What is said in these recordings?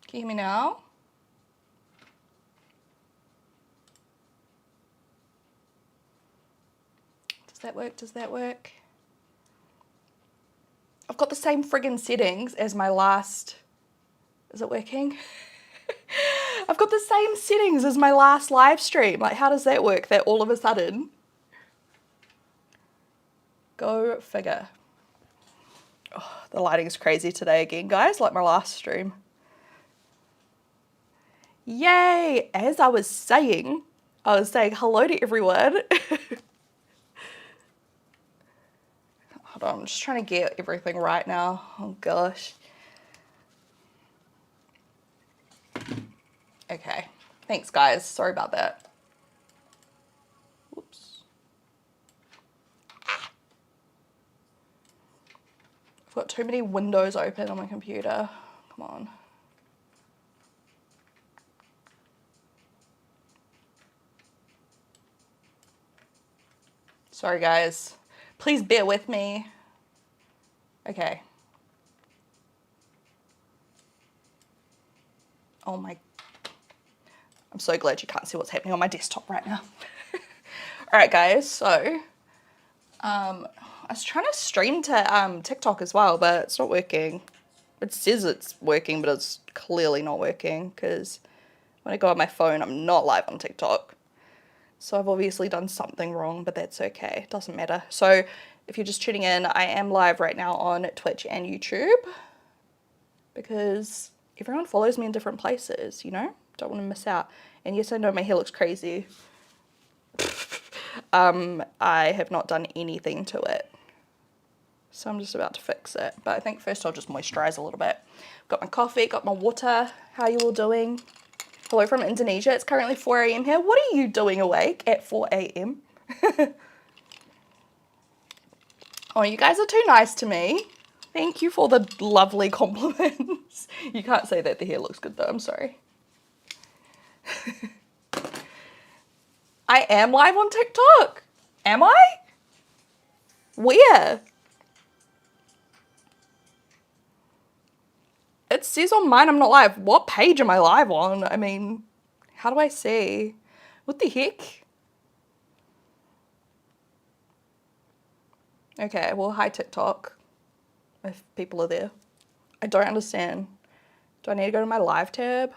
Can you hear me now? Does that work? Does that work? I've got the same friggin' settings as my last... Is it working? I've got the same settings as my last live stream. Like, how does that work that all of a sudden? Go figure. Oh, the lighting's crazy today again, guys, like my last stream. Yay! As I was saying hello to everyone. Hold on, I'm just trying to get everything right now. Oh gosh. Okay, thanks guys, sorry about that. Whoops. I've got too many windows open on my computer. Come on. Sorry guys, please bear with me. Okay. Oh my, I'm so glad you can't see what's happening on my desktop right now. All right guys, so I was trying to stream to TikTok as well, but it's not working. It says it's working, but it's clearly not working because when I go on my phone, I'm not live on TikTok. So I've obviously done something wrong, but that's okay. It doesn't matter. So if you're just tuning in, I am live right now on Twitch and YouTube because everyone follows me in different places, you know? Don't want to miss out. And yes, I know my hair looks crazy. I have not done anything to it. So I'm just about to fix it. But I think first I'll just moisturize a little bit. Got my coffee, got my water. How are you all doing? Hello from Indonesia. It's currently 4 a.m. here. What are you doing awake at 4 a.m.? Oh, you guys are too nice to me. Thank you for the lovely compliments. You can't say that the hair looks good though, I'm sorry. I am live on TikTok. Am I? Where? It says on mine I'm not live. What page am I live on? I mean, how do I see? What the heck? Okay, well, hi TikTok, if people are there. I don't understand. Do I need to go to my live tab?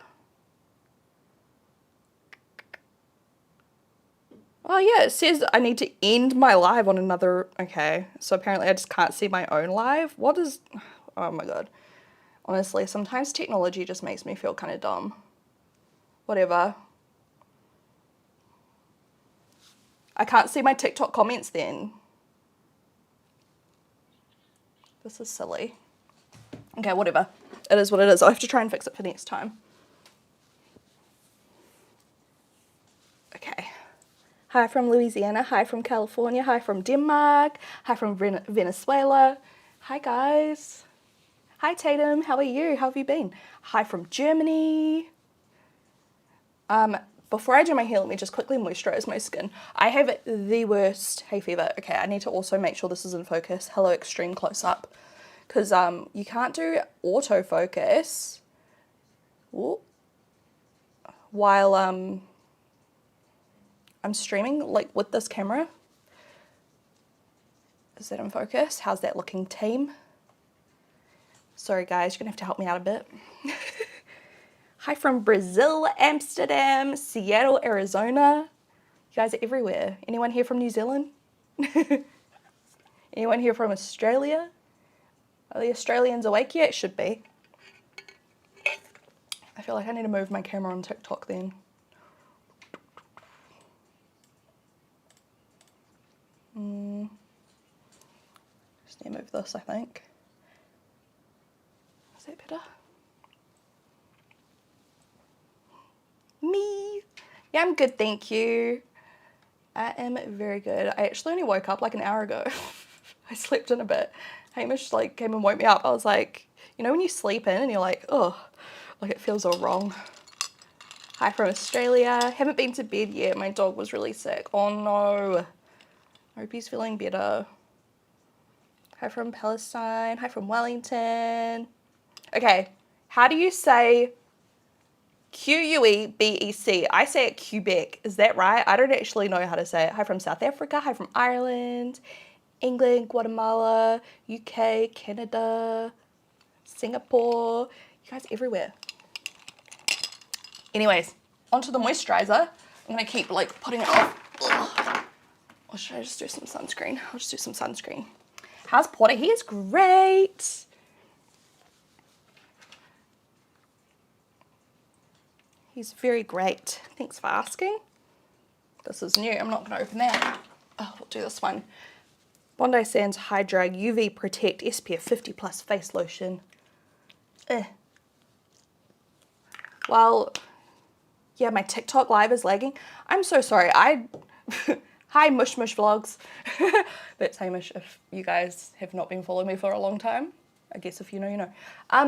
Oh yeah, it says I need to end my live on another, okay. So apparently I just can't see my own live. What is, oh my God. Honestly, sometimes technology just makes me feel kind of dumb. Whatever. I can't see my TikTok comments then. This is silly. Okay, whatever. It is what it is. I'll have to try and fix it for next time. Okay. Hi from Louisiana. Hi from California. Hi from Denmark. Hi from Venezuela. Hi guys. Hi Tatum. How are you? How have you been? Hi from Germany. Before I do my hair, let me just quickly moisturize my skin. I have the worst hay fever. Okay, I need to also make sure this is in focus. Hello, extreme close up. Because you can't do autofocus while I'm streaming, like with this camera. Is that in focus? How's that looking, team? Sorry guys, you're gonna have to help me out a bit. Hi from Brazil, Amsterdam, Seattle, Arizona. You guys are everywhere. Anyone here from New Zealand? Anyone here from Australia? Are the Australians awake yet? Should be. I feel like I need to move my camera on TikTok then. Just need to move this, I think. Is that better? Me. Yeah, I'm good, thank you. I am very good. I actually only woke up like an hour ago. I slept in a bit. Hamish like came and woke me up. I was like, you know when you sleep in and you're like, oh, like it feels all wrong. Hi from Australia. Haven't been to bed yet. My dog was really sick. Oh no. I hope he's feeling better. Hi from Palestine. Hi from Wellington. Okay, how do you say Quebec. I say it Quebec. Is that right? I don't actually know how to say it. Hi from South Africa. Hi from Ireland, England, Guatemala, UK, Canada, Singapore. You guys everywhere. Anyways, onto the moisturizer. I'm going to keep like putting it off. Ugh. Or should I just do some sunscreen? I'll just do some sunscreen. How's Porter? He is great. He's very great. Thanks for asking. This is new. I'm not going to open that. Oh, we'll do this one. Bondi Sands Hydra UV Protect SPF 50 Plus Face Lotion. Well, yeah, my TikTok live is lagging. I'm so sorry. Hi, Mush Mush Vlogs. That's Hamish if you guys have not been following me for a long time. I guess if you know, you know. I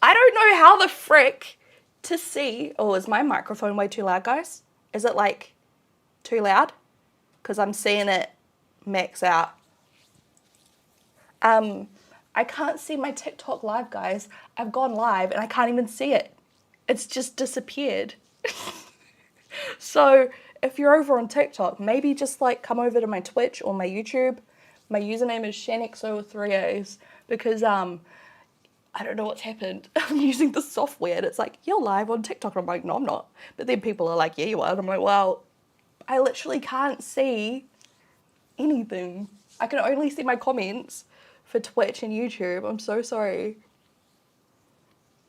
don't know how the frick to see. Oh, is my microphone way too loud, guys? Is it like too loud? Because I'm seeing it max out. I can't see my TikTok live, guys. I've gone live and I can't even see it. It's just disappeared. So if you're over on TikTok, maybe just like come over to my Twitch or my YouTube. My username is ShanXO with 3 A's because I don't know what's happened. I'm using the software and it's like, you're live on TikTok. And I'm like, no, I'm not. But then people are like, yeah, you are. And I'm like, well, I literally can't see anything. I can only see my comments for Twitch and YouTube. I'm so sorry.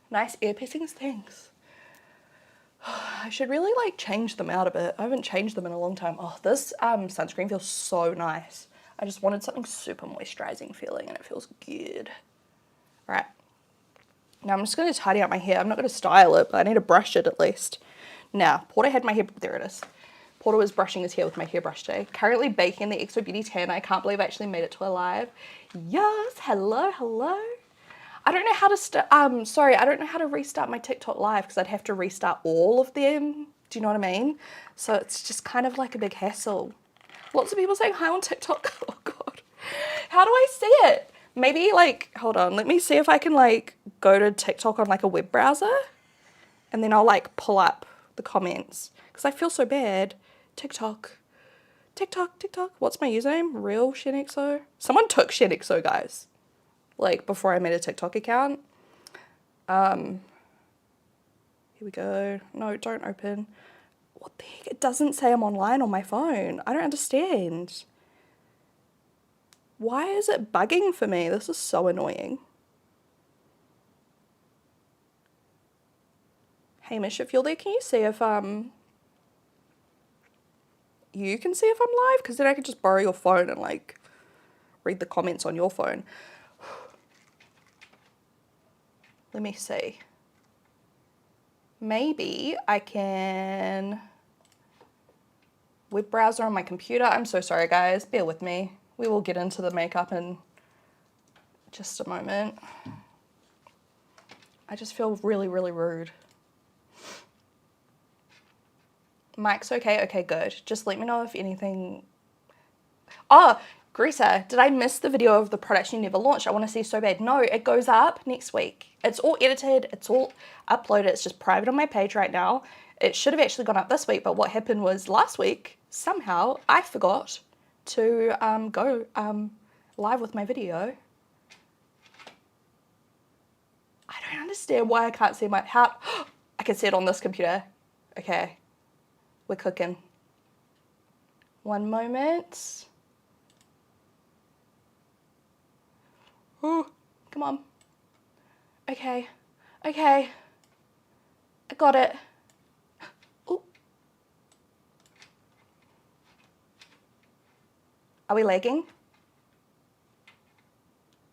Nice ear piercings, thanks. I should really like change them out a bit. I haven't changed them in a long time. Oh, this sunscreen feels so nice. I just wanted something super moisturizing feeling and it feels good. All right. Now I'm just going to tidy up my hair. I'm not going to style it, but I need to brush it at least. Now, Porter had my hair, there it is. Porter was brushing his hair with my hairbrush today. Currently baking the Exo Beauty Tan. I can't believe I actually made it to a live. Yes, hello, hello. I don't know how to sorry, I don't know how to restart my TikTok live because I'd have to restart all of them. Do you know what I mean? So it's just kind of like a big hassle. Lots of people saying hi on TikTok. Oh God. How do I see it? Maybe like, hold on, let me see if I can like go to TikTok on like a web browser and then I'll like pull up the comments because I feel so bad. TikTok. What's my username? Real ShanXO. Someone took ShanXO, guys. Like before I made a TikTok account. Here we go. No, don't open. What the heck? It doesn't say I'm online on my phone. I don't understand. Why is it bugging for me? This is so annoying. Hamish, if you're there, can you see if you can see if I'm live? Because then I could just borrow your phone and like read the comments on your phone. Let me see. Maybe I can web browser on my computer. I'm so sorry, guys. Bear with me. We will get into the makeup in just a moment. I just feel really, really rude. Mike's okay? Okay, good. Just let me know if anything... Oh, Greta, did I miss the video of the products you never launched? I want to see so bad. No, it goes up next week. It's all edited. It's all uploaded. It's just private on my page right now. It should have actually gone up this week, but what happened was last week, somehow, I forgot to go live with my video. I don't understand why I can't see my... How... I can see it on this computer. Okay. We're cooking. One moment. Oh, come on. Okay. Okay. I got it. Ooh. Are we lagging?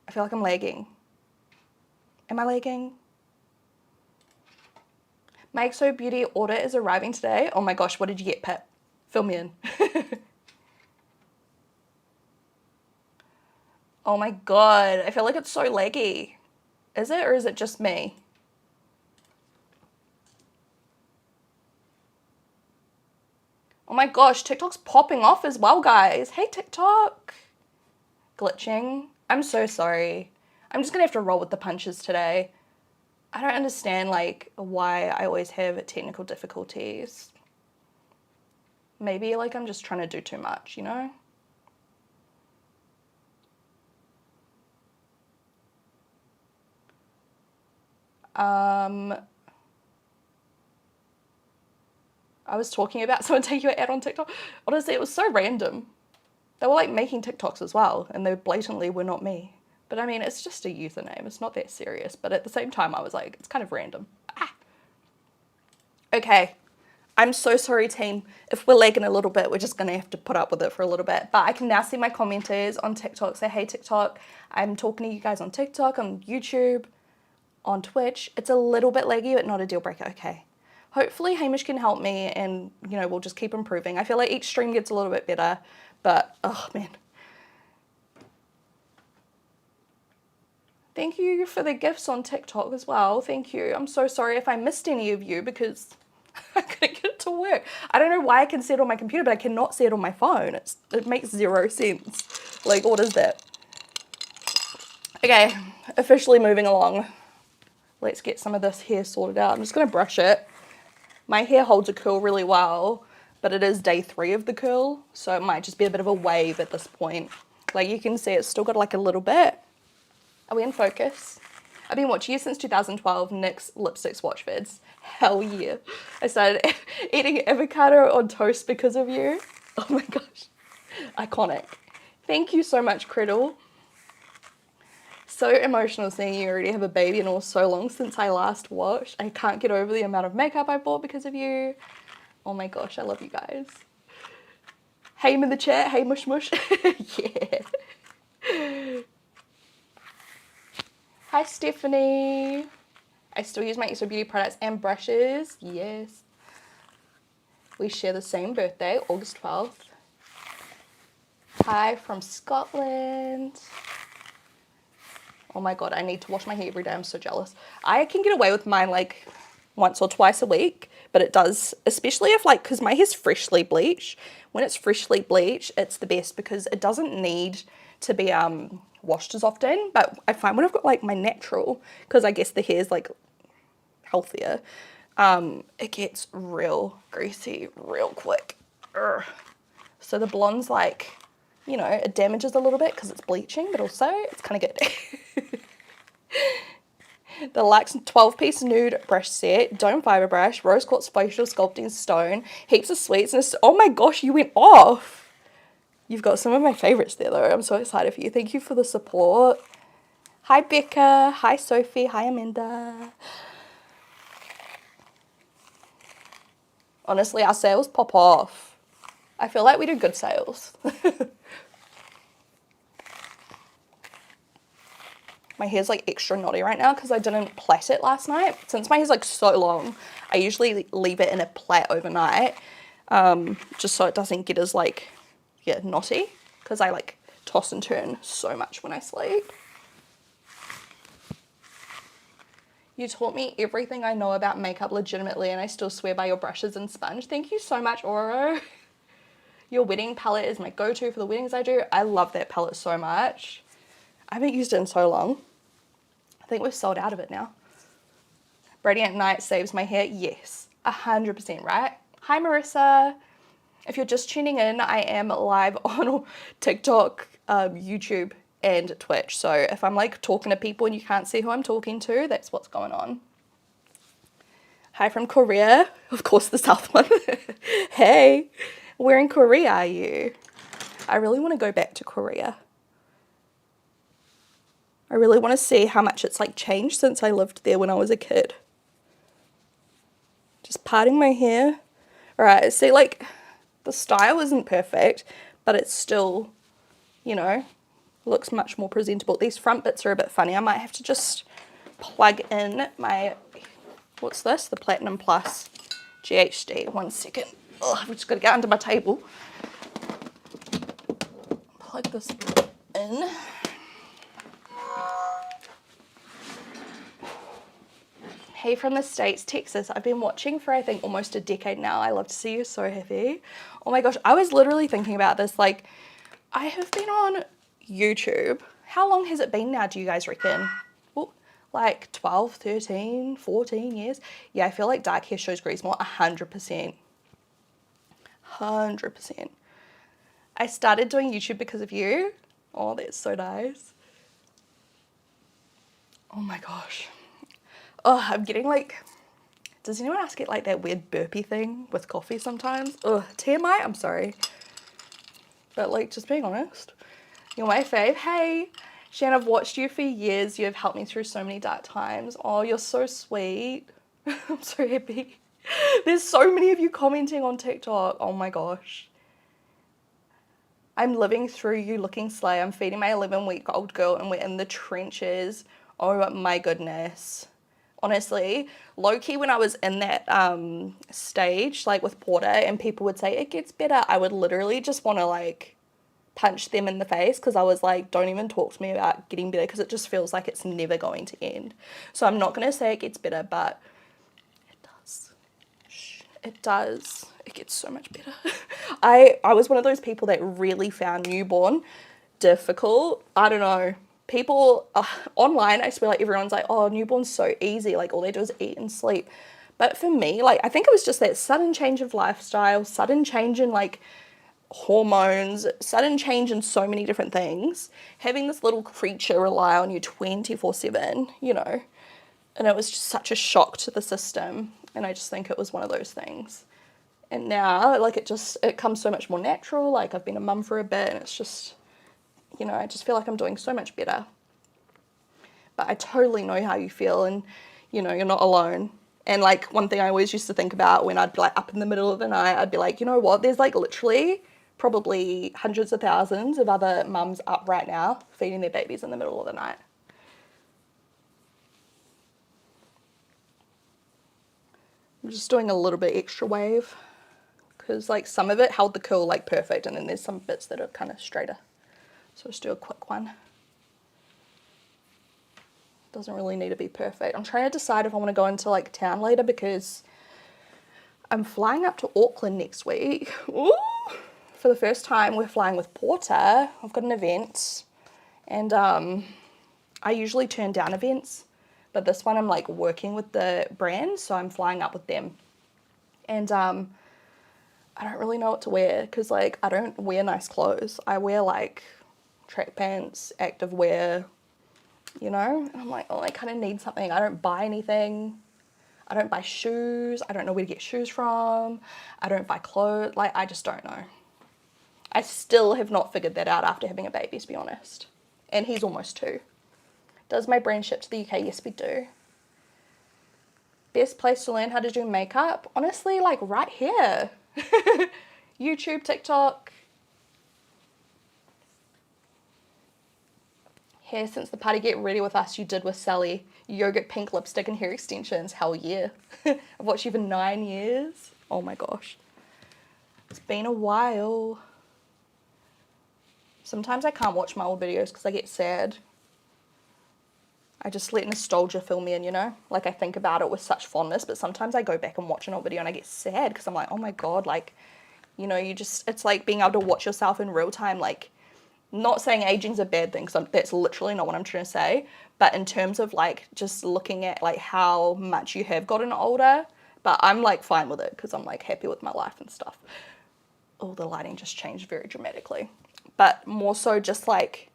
I feel like I'm lagging. Am I lagging? My Exo Beauty order is arriving today. Oh my gosh, what did you get, Pip? Fill me in. Oh my God, I feel like it's so laggy. Is it, or is it just me? Oh my gosh, TikTok's popping off as well, guys. Hey, TikTok. Glitching. I'm so sorry. I'm just gonna have to roll with the punches today. I don't understand like why I always have technical difficulties. Maybe like I'm just trying to do too much, you know? I was talking about someone taking an ad on TikTok. Honestly, it was so random. They were like making TikToks as well, and they blatantly were not me. But I mean, it's just a username. It's not that serious. But at the same time, I was like, it's kind of random. Ah. Okay. I'm so sorry, team. If we're lagging a little bit, we're just going to have to put up with it for a little bit. But I can now see my commenters on TikTok say, hey, TikTok. I'm talking to you guys on TikTok, on YouTube, on Twitch. It's a little bit laggy, but not a deal breaker. Okay. Hopefully Hamish can help me and, you know, we'll just keep improving. I feel like each stream gets a little bit better, but, oh, man. Thank you for the gifts on TikTok as well. Thank you. I'm so sorry if I missed any of you because I couldn't get it to work. I don't know why I can see it on my computer, but I cannot see it on my phone. It makes zero sense. Like, what is that? Okay, officially moving along. Let's get some of this hair sorted out. I'm just going to brush it. My hair holds a curl really well, but it is day 3 of the curl, so it might just be a bit of a wave at this point. Like you can see, it's still got like a little bit. Are we in focus? I've been watching you since 2012, Nick's lipstick swatch vids. Hell yeah. I started eating avocado on toast because of you. Oh my gosh. Iconic. Thank you so much, Criddle. So emotional seeing you already have a baby and all so long since I last watched. I can't get over the amount of makeup I bought because of you. Oh my gosh, I love you guys. Hey in the chat, hey mush mush. Yeah. Hi Stephanie. I still use my Exo Beauty products and brushes. Yes. We share the same birthday, August 12th. Hi from Scotland. Oh my god, I need to wash my hair every day. I'm so jealous. I can get away with mine like once or twice a week, but it does, especially if like, because my hair's freshly bleached. When it's freshly bleached, it's the best because it doesn't need to be washed as often. But I find when I've got like my natural, because I guess the hair's like healthier, it gets real greasy real quick. Urgh. So the blonde's like, you know, it damages a little bit because it's bleaching, but also it's kind of good. The Luxe 12-piece nude brush set, dome fiber brush, rose quartz facial sculpting stone, heaps of sweets, and oh my gosh, you went off. You've got some of my favorites there though. I'm so excited for you. Thank you for the support. Hi Becca, hi Sophie, hi Amanda. Honestly, our sales pop off. I feel like we do good sales. My hair's like extra knotty right now because I didn't plait it last night. Since my hair's like so long, I usually leave it in a plait overnight, just so it doesn't get as like, yeah, knotty, because I like toss and turn so much when I sleep. You taught me everything I know about makeup legitimately, and I still swear by your brushes and sponge. Thank you so much, Oro. Your wedding palette is my go-to for the weddings I do. I love that palette so much. I haven't used it in so long. I think we've sold out of it now. Radiant Night saves my hair. Yes, 100%, right? Hi, Marissa. If you're just tuning in, I am live on TikTok, YouTube, and Twitch. So if I'm like talking to people and you can't see who I'm talking to, that's what's going on. Hi from Korea. Of course, the South one. Hey, where in Korea are you? I really want to go back to Korea. I really want to see how much it's like changed since I lived there when I was a kid. Just parting my hair. All right, see, like the style isn't perfect, but it's still, you know, looks much more presentable. These front bits are a bit funny. I might have to just plug in my, what's this? The Platinum Plus GHD. 1 second. Oh, I've just got to get under my table. Plug this in. Hey from the States, Texas. I've been watching for I think almost a decade now. I love to see you, so happy. Oh my gosh, I was literally thinking about this. Like, I have been on YouTube. How long has it been now, do you guys reckon? Oh, like 12, 13, 14 years. Yeah, I feel like dark hair shows grease more, 100%. 100%. I started doing YouTube because of you. Oh, that's so nice. Oh my gosh. Oh, I'm getting like, does anyone else get like that weird burpy thing with coffee sometimes? Ugh, TMI, I'm sorry. But like, just being honest. You're my fave. Hey, Shan, I've watched you for years. You have helped me through so many dark times. Oh, you're so sweet. I'm so happy. There's so many of you commenting on TikTok. Oh my gosh. I'm living through you looking slay. I'm feeding my 11-week-old girl and we're in the trenches. Oh my goodness. Honestly, low-key when I was in that stage, like with Porter, and people would say, it gets better, I would literally just want to like punch them in the face because I was like, don't even talk to me about getting better because it just feels like it's never going to end. So I'm not going to say it gets better, but it does. It does. It gets so much better. I was one of those people that really found newborn difficult. I don't know. People online, I swear, like everyone's like, oh, newborn's so easy. Like all they do is eat and sleep. But for me, like I think it was just that sudden change of lifestyle, sudden change in like hormones, sudden change in so many different things. Having this little creature rely on you 24/7, you know. And it was just such a shock to the system. And I just think it was one of those things. And now, like, it comes so much more natural. Like, I've been a mum for a bit and it's just, you know, I just feel like I'm doing so much better. But I totally know how you feel and, you know, you're not alone. And, like, one thing I always used to think about when I'd be, like, up in the middle of the night, I'd be like, you know what? There's, like, literally probably hundreds of thousands of other mums up right now feeding their babies in the middle of the night. I'm just doing a little bit extra wave because like some of it held the curl like perfect and then there's some bits that are kind of straighter. So just do a quick one. Doesn't really need to be perfect. I'm trying to decide if I want to go into like town later because I'm flying up to Auckland next week. Ooh! For the first time we're flying with Porter. I've got an event and I usually turn down events. But this one I'm like working with the brand, so I'm flying up with them. And I don't really know what to wear because like I don't wear nice clothes. I wear like track pants, active wear, you know? And I'm like, oh, I kind of need something. I don't buy anything. I don't buy shoes. I don't know where to get shoes from. I don't buy clothes. Like, I just don't know. I still have not figured that out after having a baby, to be honest. And he's almost 2. Does my brand ship to the UK? Yes, we do. Best place to learn how to do makeup? Honestly, like right here. YouTube, TikTok. Hair since the party get ready with us you did with Sally. Yogurt pink lipstick and hair extensions. Hell yeah. I've watched you for 9 years. Oh my gosh. It's been a while. Sometimes I can't watch my old videos because I get sad. I just let nostalgia fill me in, you know? Like I think about it with such fondness, but sometimes I go back and watch an old video and I get sad because I'm like, oh my God, like, you know, it's like being able to watch yourself in real time. Like, not saying aging's a bad thing, because that's literally not what I'm trying to say, but in terms of like just looking at like how much you have gotten older, but I'm like fine with it because I'm like happy with my life and stuff. Oh, the lighting just changed very dramatically. But more so just like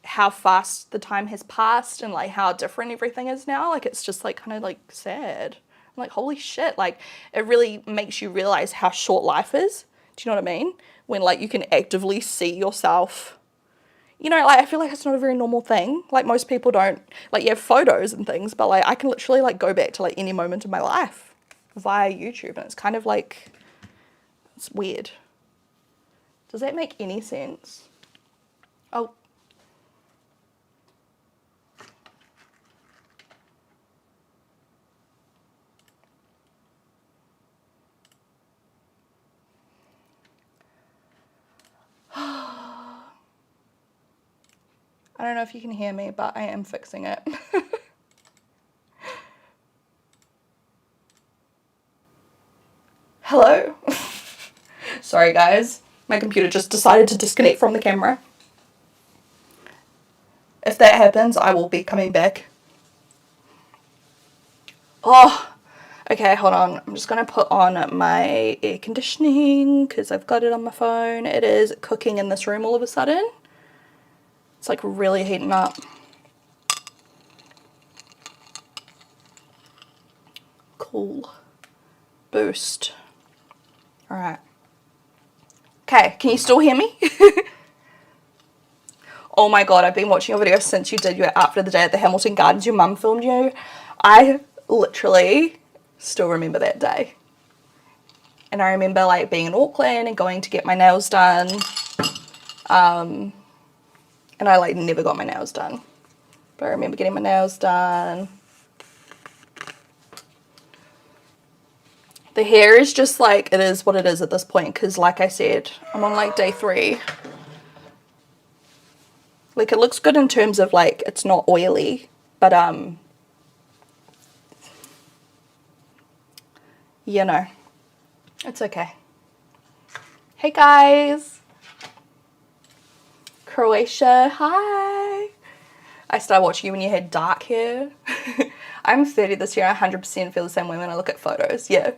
how fast the time has passed and like how different everything is now. Like it's just like kind of like sad. I'm like, holy shit, like it really makes you realize how short life is. Do you know what I mean? When like you can actively see yourself, you know, like I feel like it's not a very normal thing. Like most people don't, like you have photos and things, but like I can literally like go back to like any moment of my life via YouTube and it's kind of like, it's weird. Does that make any sense? Oh. I don't know if you can hear me, but I am fixing it. Hello? Sorry guys, my computer just decided to disconnect from the camera. If that happens, I will be coming back. Oh, okay, hold on. I'm just going to put on my air conditioning because I've got it on my phone. It is cooking in this room all of a sudden. It's like really heating up. Cool. Boost. All right. Okay, can you still hear me? Oh my god, I've been watching your video since you did your After the Day at the Hamilton Gardens. Your mum filmed you. I literally still remember that day. And I remember like being in Auckland and going to get my nails done. And I like never got my nails done. But I remember getting my nails done. The hair is just like, it is what it is at this point. Because like I said, I'm on like day 3. Like it looks good in terms of like, it's not oily. But you know, it's okay. Hey guys. Croatia, hi. I started watching you when you had dark hair. I'm 30 this year. I 100% feel the same way when I look at photos. Yeah.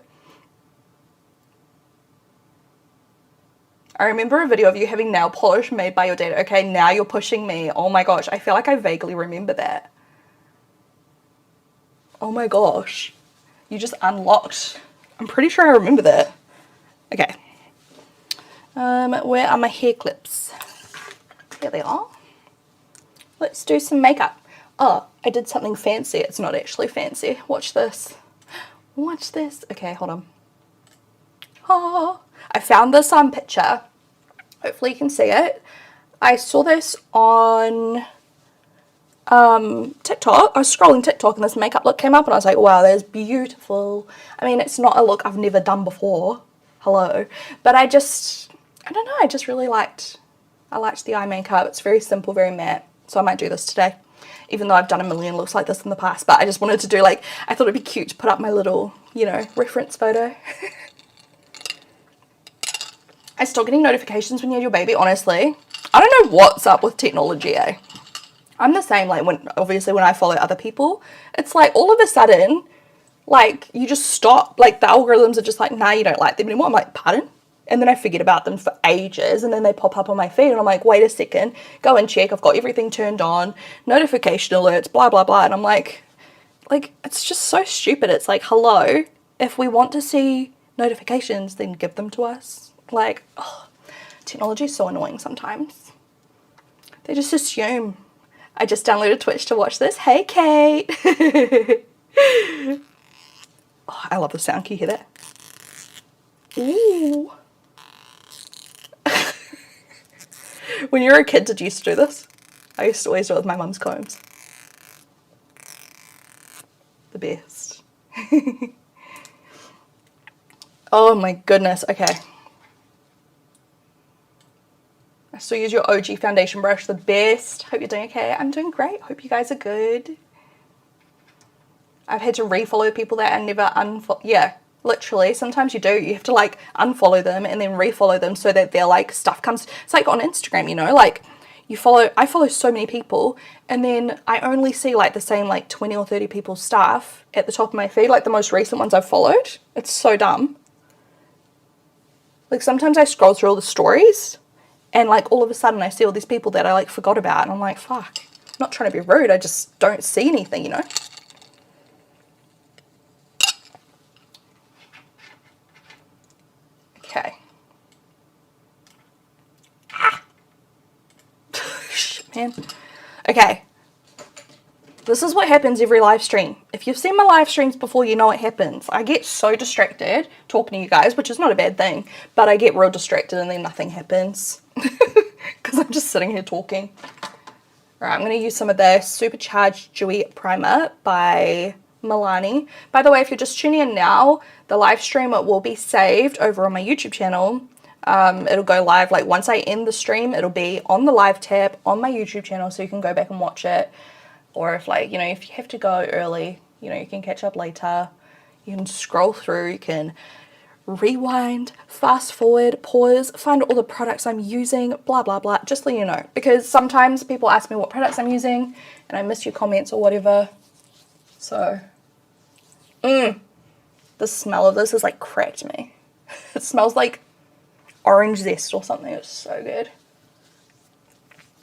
I remember a video of you having nail polish made by your dad. Okay, now you're pushing me. Oh my gosh. I feel like I vaguely remember that. Oh my gosh. You just unlocked. I'm pretty sure I remember that. Okay. Where are my hair clips? Here they are. Let's do some makeup. Oh, I did something fancy. It's not actually fancy. Watch this. Watch this. Okay, hold on. Oh, I found this picture. Hopefully you can see it. I saw this on TikTok. I was scrolling TikTok and this makeup look came up and I was like, wow, that is beautiful. I mean, it's not a look I've never done before. Hello. But I don't know, I just really liked the eye makeup. It's very simple, very matte. So I might do this today. Even though I've done a million looks like this in the past. But I just wanted to do like, I thought it'd be cute to put up my little, you know, reference photo. I'm still getting notifications when you have your baby, honestly. I don't know what's up with technology, eh? I'm the same, like, obviously when I follow other people, it's like all of a sudden, like, you just stop. Like, the algorithms are just like, nah, you don't like them anymore. I'm like, pardon? And then I forget about them for ages, and then they pop up on my feed, and I'm like, wait a second, go and check. I've got everything turned on, notification alerts, blah, blah, blah. And I'm like, it's just so stupid. It's like, hello, if we want to see notifications, then give them to us. Like, oh, technology is so annoying sometimes. They just assume. I just downloaded Twitch to watch this. Hey, Kate. Oh, I love the sound. Can you hear that? Ooh. When you were a kid, did you used to do this? I used to always do it with my mum's combs. The best. Oh my goodness. Okay. I still use your OG foundation brush, the best. Hope you're doing okay. I'm doing great. Hope you guys are good. I've had to refollow people that I never unfollow. Yeah, literally. Sometimes you do. You have to like unfollow them and then refollow them so that their like stuff comes. It's like on Instagram, you know, like I follow so many people and then I only see like the same like 20 or 30 people's stuff at the top of my feed, like the most recent ones I've followed. It's so dumb. Like sometimes I scroll through all the stories and like all of a sudden I see all these people that I like forgot about and I'm like, fuck, I'm not trying to be rude. I just don't see anything, you know? Okay. Shit, man. Okay. This is what happens every live stream. If you've seen my live streams before, you know what happens. I get so distracted talking to you guys, which is not a bad thing, but I get real distracted and then nothing happens because I'm just sitting here talking. All right, I'm going to use some of the Supercharged Dewy Primer by Milani. By the way, if you're just tuning in now, the live stream will be saved over on my YouTube channel. It'll go live, like once I end the stream, it'll be on the live tab on my YouTube channel so you can go back and watch it. Or if like, you know, if you have to go early, you know, you can catch up later. You can scroll through, you can rewind, fast forward, pause, find all the products I'm using, blah, blah, blah. Just let you know. Because sometimes people ask me what products I'm using and I miss your comments or whatever. So The smell of this has like cracked me. It smells like orange zest or something. It's so good.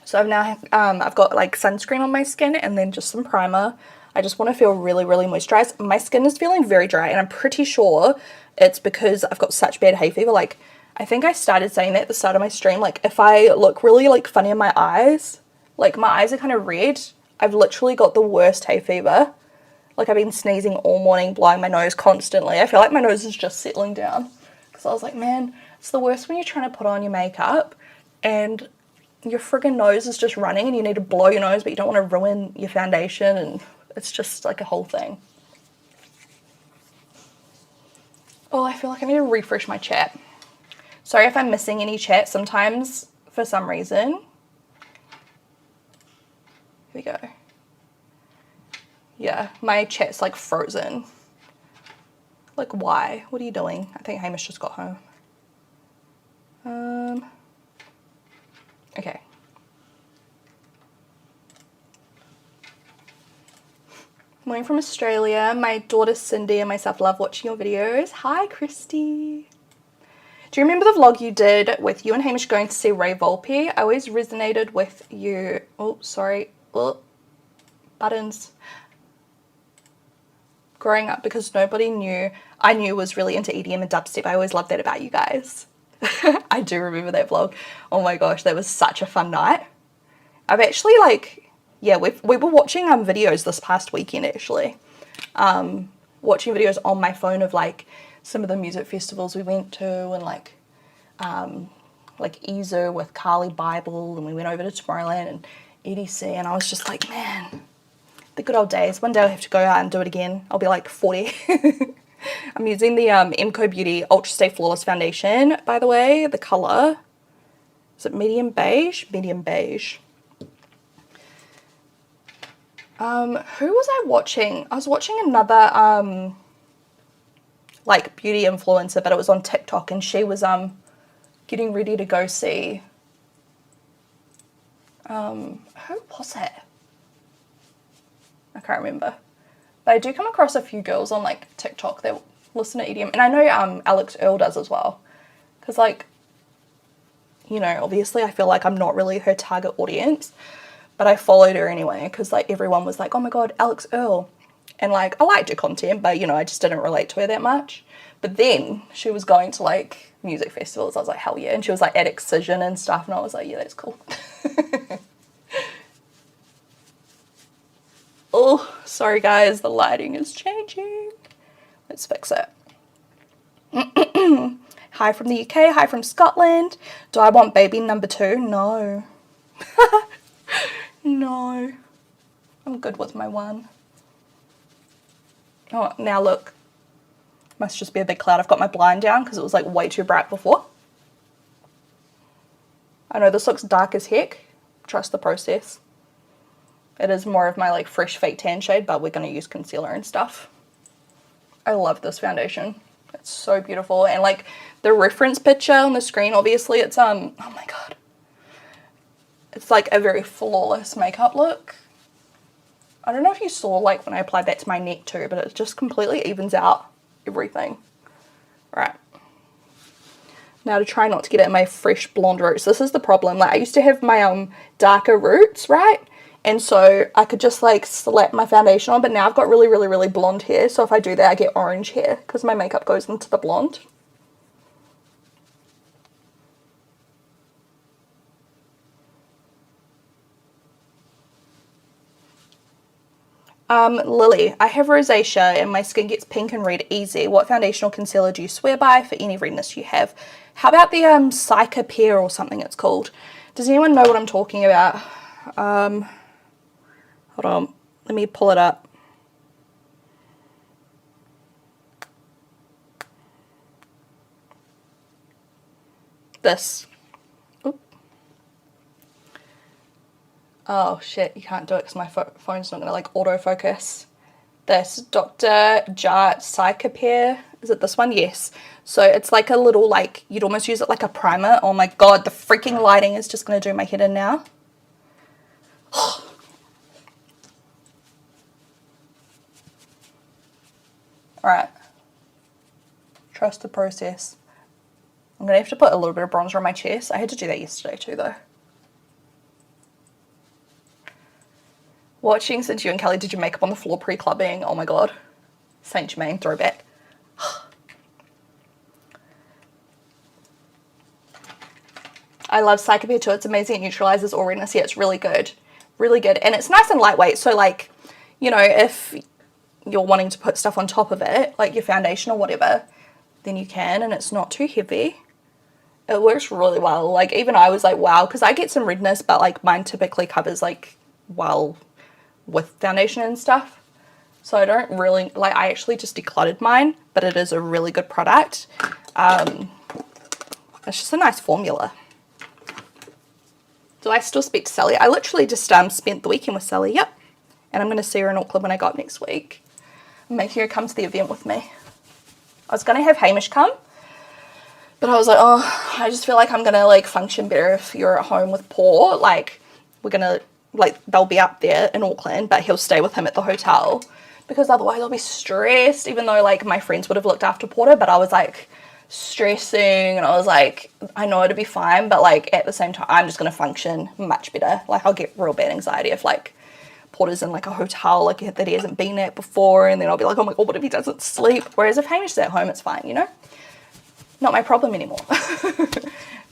So I've now I've got like sunscreen on my skin and then just some primer. I just want to feel really, really moisturized. My skin is feeling very dry and I'm pretty sure it's because I've got such bad hay fever. Like, I think I started saying that at the start of my stream. Like, if I look really like funny in my eyes, like my eyes are kind of red, I've literally got the worst hay fever. Like, I've been sneezing all morning, blowing my nose constantly. I feel like my nose is just settling down. Because I was like, man, it's the worst when you're trying to put on your makeup and your friggin' nose is just running and you need to blow your nose, but you don't want to ruin your foundation, and it's just like a whole thing. Oh, I feel like I need to refresh my chat. Sorry if I'm missing any chat sometimes for some reason. Here we go. Yeah, my chat's like frozen. Like, why? What are you doing? I think Hamish just got home. Okay. Morning from Australia. My daughter Cindy and myself love watching your videos. Hi, Christy. Do you remember the vlog you did with you and Hamish going to see Ray Volpe? I always resonated with you. Oh, sorry. Oh, buttons. Growing up because nobody I knew was really into EDM and dubstep. I always loved that about you guys. I do remember that vlog. Oh my gosh, that was such a fun night. I've actually yeah, we were watching videos this past weekend actually. Watching videos on my phone of like some of the music festivals we went to, and like EZO with Carly Bible, and we went over to Tomorrowland and EDC, and I was just like, man, the good old days. One day I'll have to go out and do it again. I'll be like 40. I'm using the Emco Beauty Ultra Stay Flawless Foundation, by the way. The colour, is it medium beige? Medium beige. Who was I watching? I was watching another like beauty influencer, but it was on TikTok, and she was getting ready to go see who was it? I can't remember. But I do come across a few girls on like TikTok that listen to EDM, and I know Alex Earl does as well, because like, you know, obviously I feel like I'm not really her target audience, but I followed her anyway because like everyone was like, oh my god, Alex Earl, and like I liked her content, but you know, I just didn't relate to her that much. But then she was going to like music festivals. I was like, hell yeah. And she was like at Excision and stuff, and I was like, yeah, that's cool. Oh, sorry guys, the lighting is changing. Let's fix it. Hi from the UK, hi from Scotland. Do I want baby number 2? No. No. I'm good with my one. Oh, now look. Must just be a big cloud. I've got my blind down because it was like way too bright before. I know this looks dark as heck. Trust the process. It is more of my like fresh fake tan shade, but we're going to use concealer and stuff. I love this foundation. It's so beautiful. And like the reference picture on the screen, obviously it's oh my god. It's like a very flawless makeup look. I don't know if you saw like when I applied that to my neck too, but it just completely evens out everything. Right. Now to try not to get it in my fresh blonde roots. This is the problem. Like I used to have my darker roots, right? And so I could just like slap my foundation on, but now I've got really, really, really blonde hair. So if I do that, I get orange hair because my makeup goes into the blonde. Lily, I have rosacea and my skin gets pink and red easy. What foundation or concealer do you swear by for any redness you have? How about the Psycha Pear or something it's called? Does anyone know what I'm talking about? Hold on, let me pull it up. This. Oop. Oh shit, you can't do it because my phone's not going to like autofocus. This Dr. Jart Psycha Pear. Is it this one? Yes. So it's like a little like, you'd almost use it like a primer. Oh my god, the freaking lighting is just going to do my head in now. Alright. Trust the process. I'm going to have to put a little bit of bronzer on my chest. I had to do that yesterday too though. Watching since you and Kelly did your makeup on the floor pre-clubbing. Oh my god. Saint Germain throwback. I love Psychopia too. It's amazing. It neutralizes all redness. Yeah, it's really good. Really good. And it's nice and lightweight. So like, you know, if you're wanting to put stuff on top of it, like your foundation or whatever, then you can, and it's not too heavy. It works really well. Like even I was like, wow, because I get some redness, but like mine typically covers like well with foundation and stuff. So I don't really, like I actually just decluttered mine, but it is a really good product. It's just a nice formula. Do I still speak to Sally? I literally just spent the weekend with Sally, yep. And I'm going to see her in Auckland when I go up next week. I'm making her come to the event with me. I was going to have Hamish come, but I was like, oh, I just feel like I'm going to like function better if you're at home with Paul. Like we're going to, like they'll be up there in Auckland, but he'll stay with him at the hotel because otherwise I'll be stressed, even though like my friends would have looked after Porter, but I was like stressing and I was like, I know it'll be fine, but like at the same time I'm just going to function much better. Like I'll get real bad anxiety if like Porter's in like a hotel like that he hasn't been at before, and then I'll be like, oh my god, what if he doesn't sleep? Whereas if Hamish is at home, it's fine, you know? Not my problem anymore.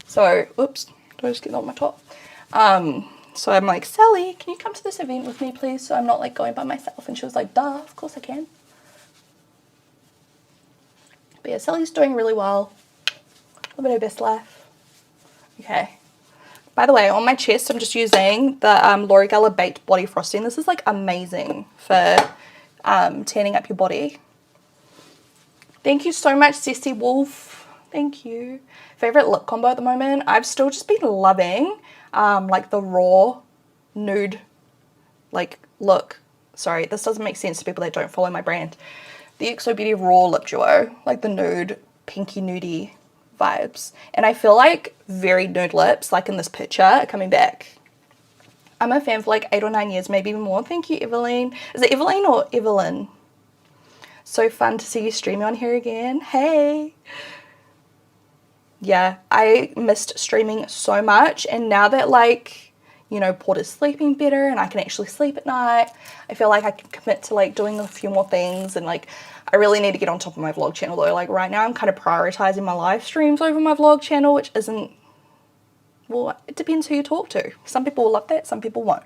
So, oops, do I just get on my top? So I'm like, Sally, can you come to this event with me please, so I'm not like going by myself? And she was like, duh, of course I can. But yeah, Sally's doing really well. Living her best life. Okay. By the way, on my chest, I'm just using the L'Oreal Baked Body Frosting. This is like amazing for tanning up your body. Thank you so much, Ceci Wolf. Thank you. Favorite lip combo at the moment? I've still just been loving like the raw nude like look. Sorry, this doesn't make sense to people that don't follow my brand. The XO Beauty Raw Lip Duo, like the nude, pinky nudie vibes. And I feel like very nude lips, like in this picture, are coming back. I'm a fan for like 8 or 9 years, maybe even more. Thank you, Evelyn. Is it Evelyn or Evelyn? So fun to see you streaming on here again. Hey. Yeah, I missed streaming so much, and now that like, you know, Porter's sleeping better and I can actually sleep at night, I feel like I can commit to like doing a few more things. And like I really need to get on top of my vlog channel though. Like right now I'm kind of prioritizing my live streams over my vlog channel, which isn't, well, it depends who you talk to. Some people will love that, some people won't.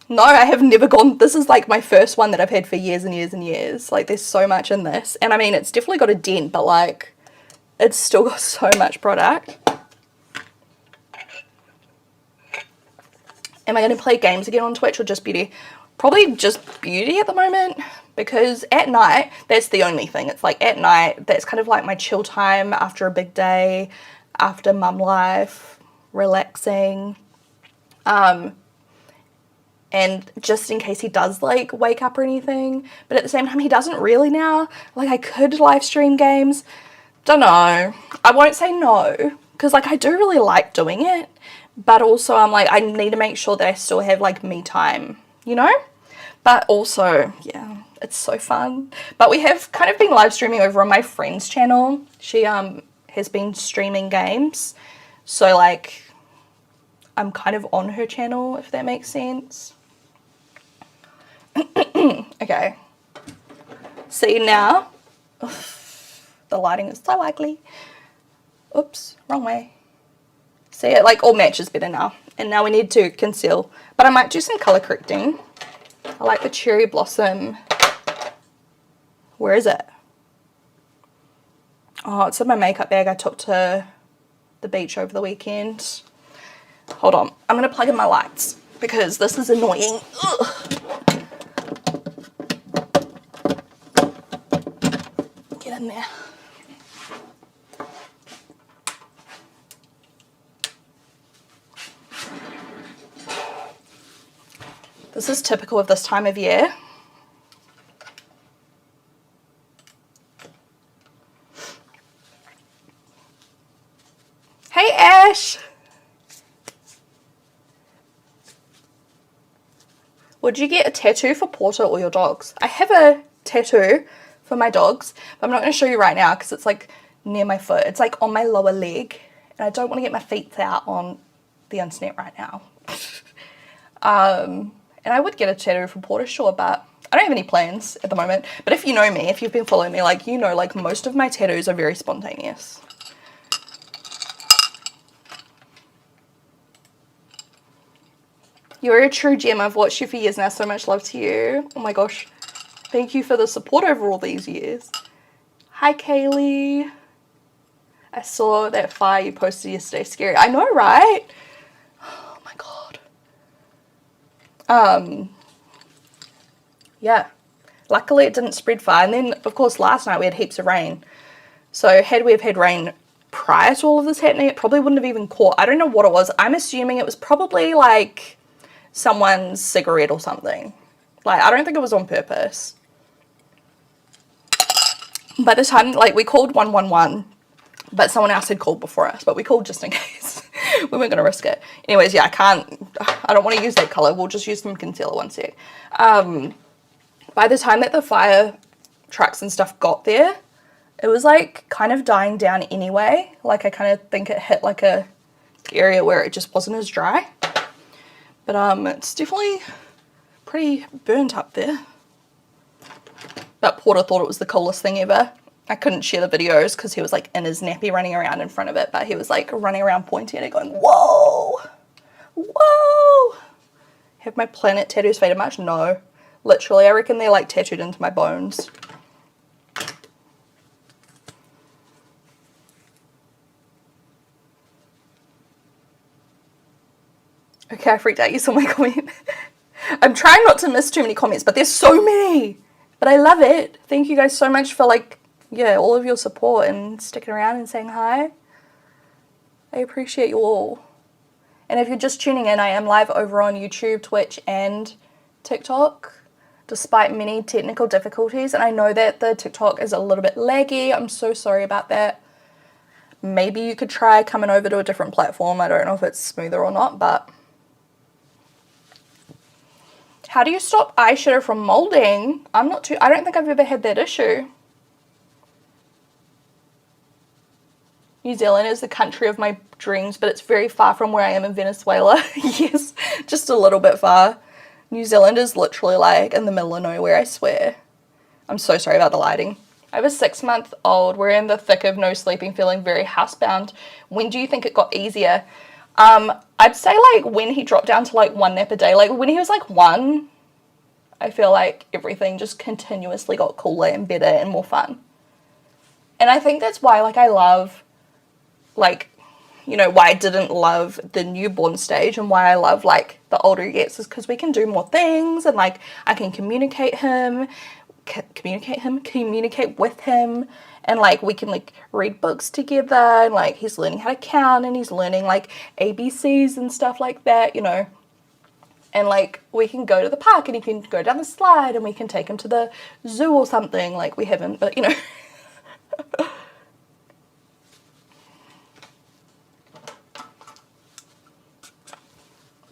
No, I have never gone, this is like my first one that I've had for years and years and years. Like there's so much in this, and I mean it's definitely got a dent, but like it's still got so much product. Am I going to play games again on Twitch or just beauty? Probably just beauty at the moment, because at night, that's the only thing. It's like at night, that's kind of like my chill time after a big day, after mum life, relaxing. And just in case he does like wake up or anything, but at the same time he doesn't really now. Like I could live stream games, don't know. I won't say no, because like I do really like doing it, but also I'm like I need to make sure that I still have like me time, you know? But also, yeah, it's so fun. But we have kind of been live streaming over on my friend's channel. She has been streaming games, so like I'm kind of on her channel, if that makes sense. Okay, see now, the lighting is so ugly. Oops, wrong way. See, it like all matches better now. And now we need to conceal, but I might do some color correcting. I like the cherry blossom. Where is it? Oh, it's in my makeup bag I took to the beach over the weekend. Hold on, I'm gonna plug in my lights because this is annoying. Ugh. Get in there. This is typical of this time of year. Hey Ash! Would you get a tattoo for Porter or your dogs? I have a tattoo for my dogs, but I'm not going to show you right now because it's like near my foot. It's like on my lower leg, and I don't want to get my feet out on the internet right now. And I would get a tattoo for Porter, sure, but I don't have any plans at the moment. But if you know me, if you've been following me, like, you know, like most of my tattoos are very spontaneous. You're a true gem. I've watched you for years now. So much love to you. Oh my gosh. Thank you for the support over all these years. Hi, Kaylee. I saw that fire you posted yesterday. Scary. I know, right? Oh my God. Yeah. Luckily it didn't spread far. And then, of course, last night we had heaps of rain. So had we have had rain prior to all of this happening, it probably wouldn't have even caught. I don't know what it was. I'm assuming it was probably like someone's cigarette or something. Like, I don't think it was on purpose. By the time, like, we called 111, but someone else had called before us, but we called just in case. We weren't going to risk it. Anyways, yeah, I don't want to use that colour. We'll just use some concealer, one sec. By the time that the fire trucks and stuff got there, it was like kind of dying down anyway. Like, I kind of think it hit like a area where it just wasn't as dry. But it's definitely pretty burnt up there. But Porter thought it was the coolest thing ever. I couldn't share the videos because he was like in his nappy running around in front of it, but he was like running around pointing at it going, whoa, whoa. Have my planet tattoos faded much? No. Literally, I reckon they're like tattooed into my bones. Okay, I freaked out. You saw my comment. I'm trying not to miss too many comments, but there's so many. But I love it. Thank you guys so much for like, yeah, all of your support and sticking around and saying hi. I appreciate you all. And if you're just tuning in, I am live over on YouTube, Twitch, and TikTok, despite many technical difficulties. And I know that the TikTok is a little bit laggy. I'm so sorry about that. Maybe you could try coming over to a different platform. I don't know if it's smoother or not, but... How do you stop eyeshadow from molding? I don't think I've ever had that issue. New Zealand is the country of my dreams, but it's very far from where I am in Venezuela. Yes, just a little bit far. New Zealand is literally like in the middle of nowhere, I swear. I'm so sorry about the lighting. I have a 6-month-old. We're in the thick of no sleeping, feeling very housebound. When do you think it got easier? I'd say like when he dropped down to like 1 nap a day, like when he was like 1, I feel like everything just continuously got cooler and better and more fun. And I think that's why like I love, like, you know, why I didn't love the newborn stage and why I love like the older he gets is because we can do more things and like I can communicate with him. And, like, we can, like, read books together, and, like, he's learning how to count, and he's learning, like, ABCs and stuff like that, you know. And, like, we can go to the park, and he can go down the slide, and we can take him to the zoo or something. Like, we haven't, but, you know.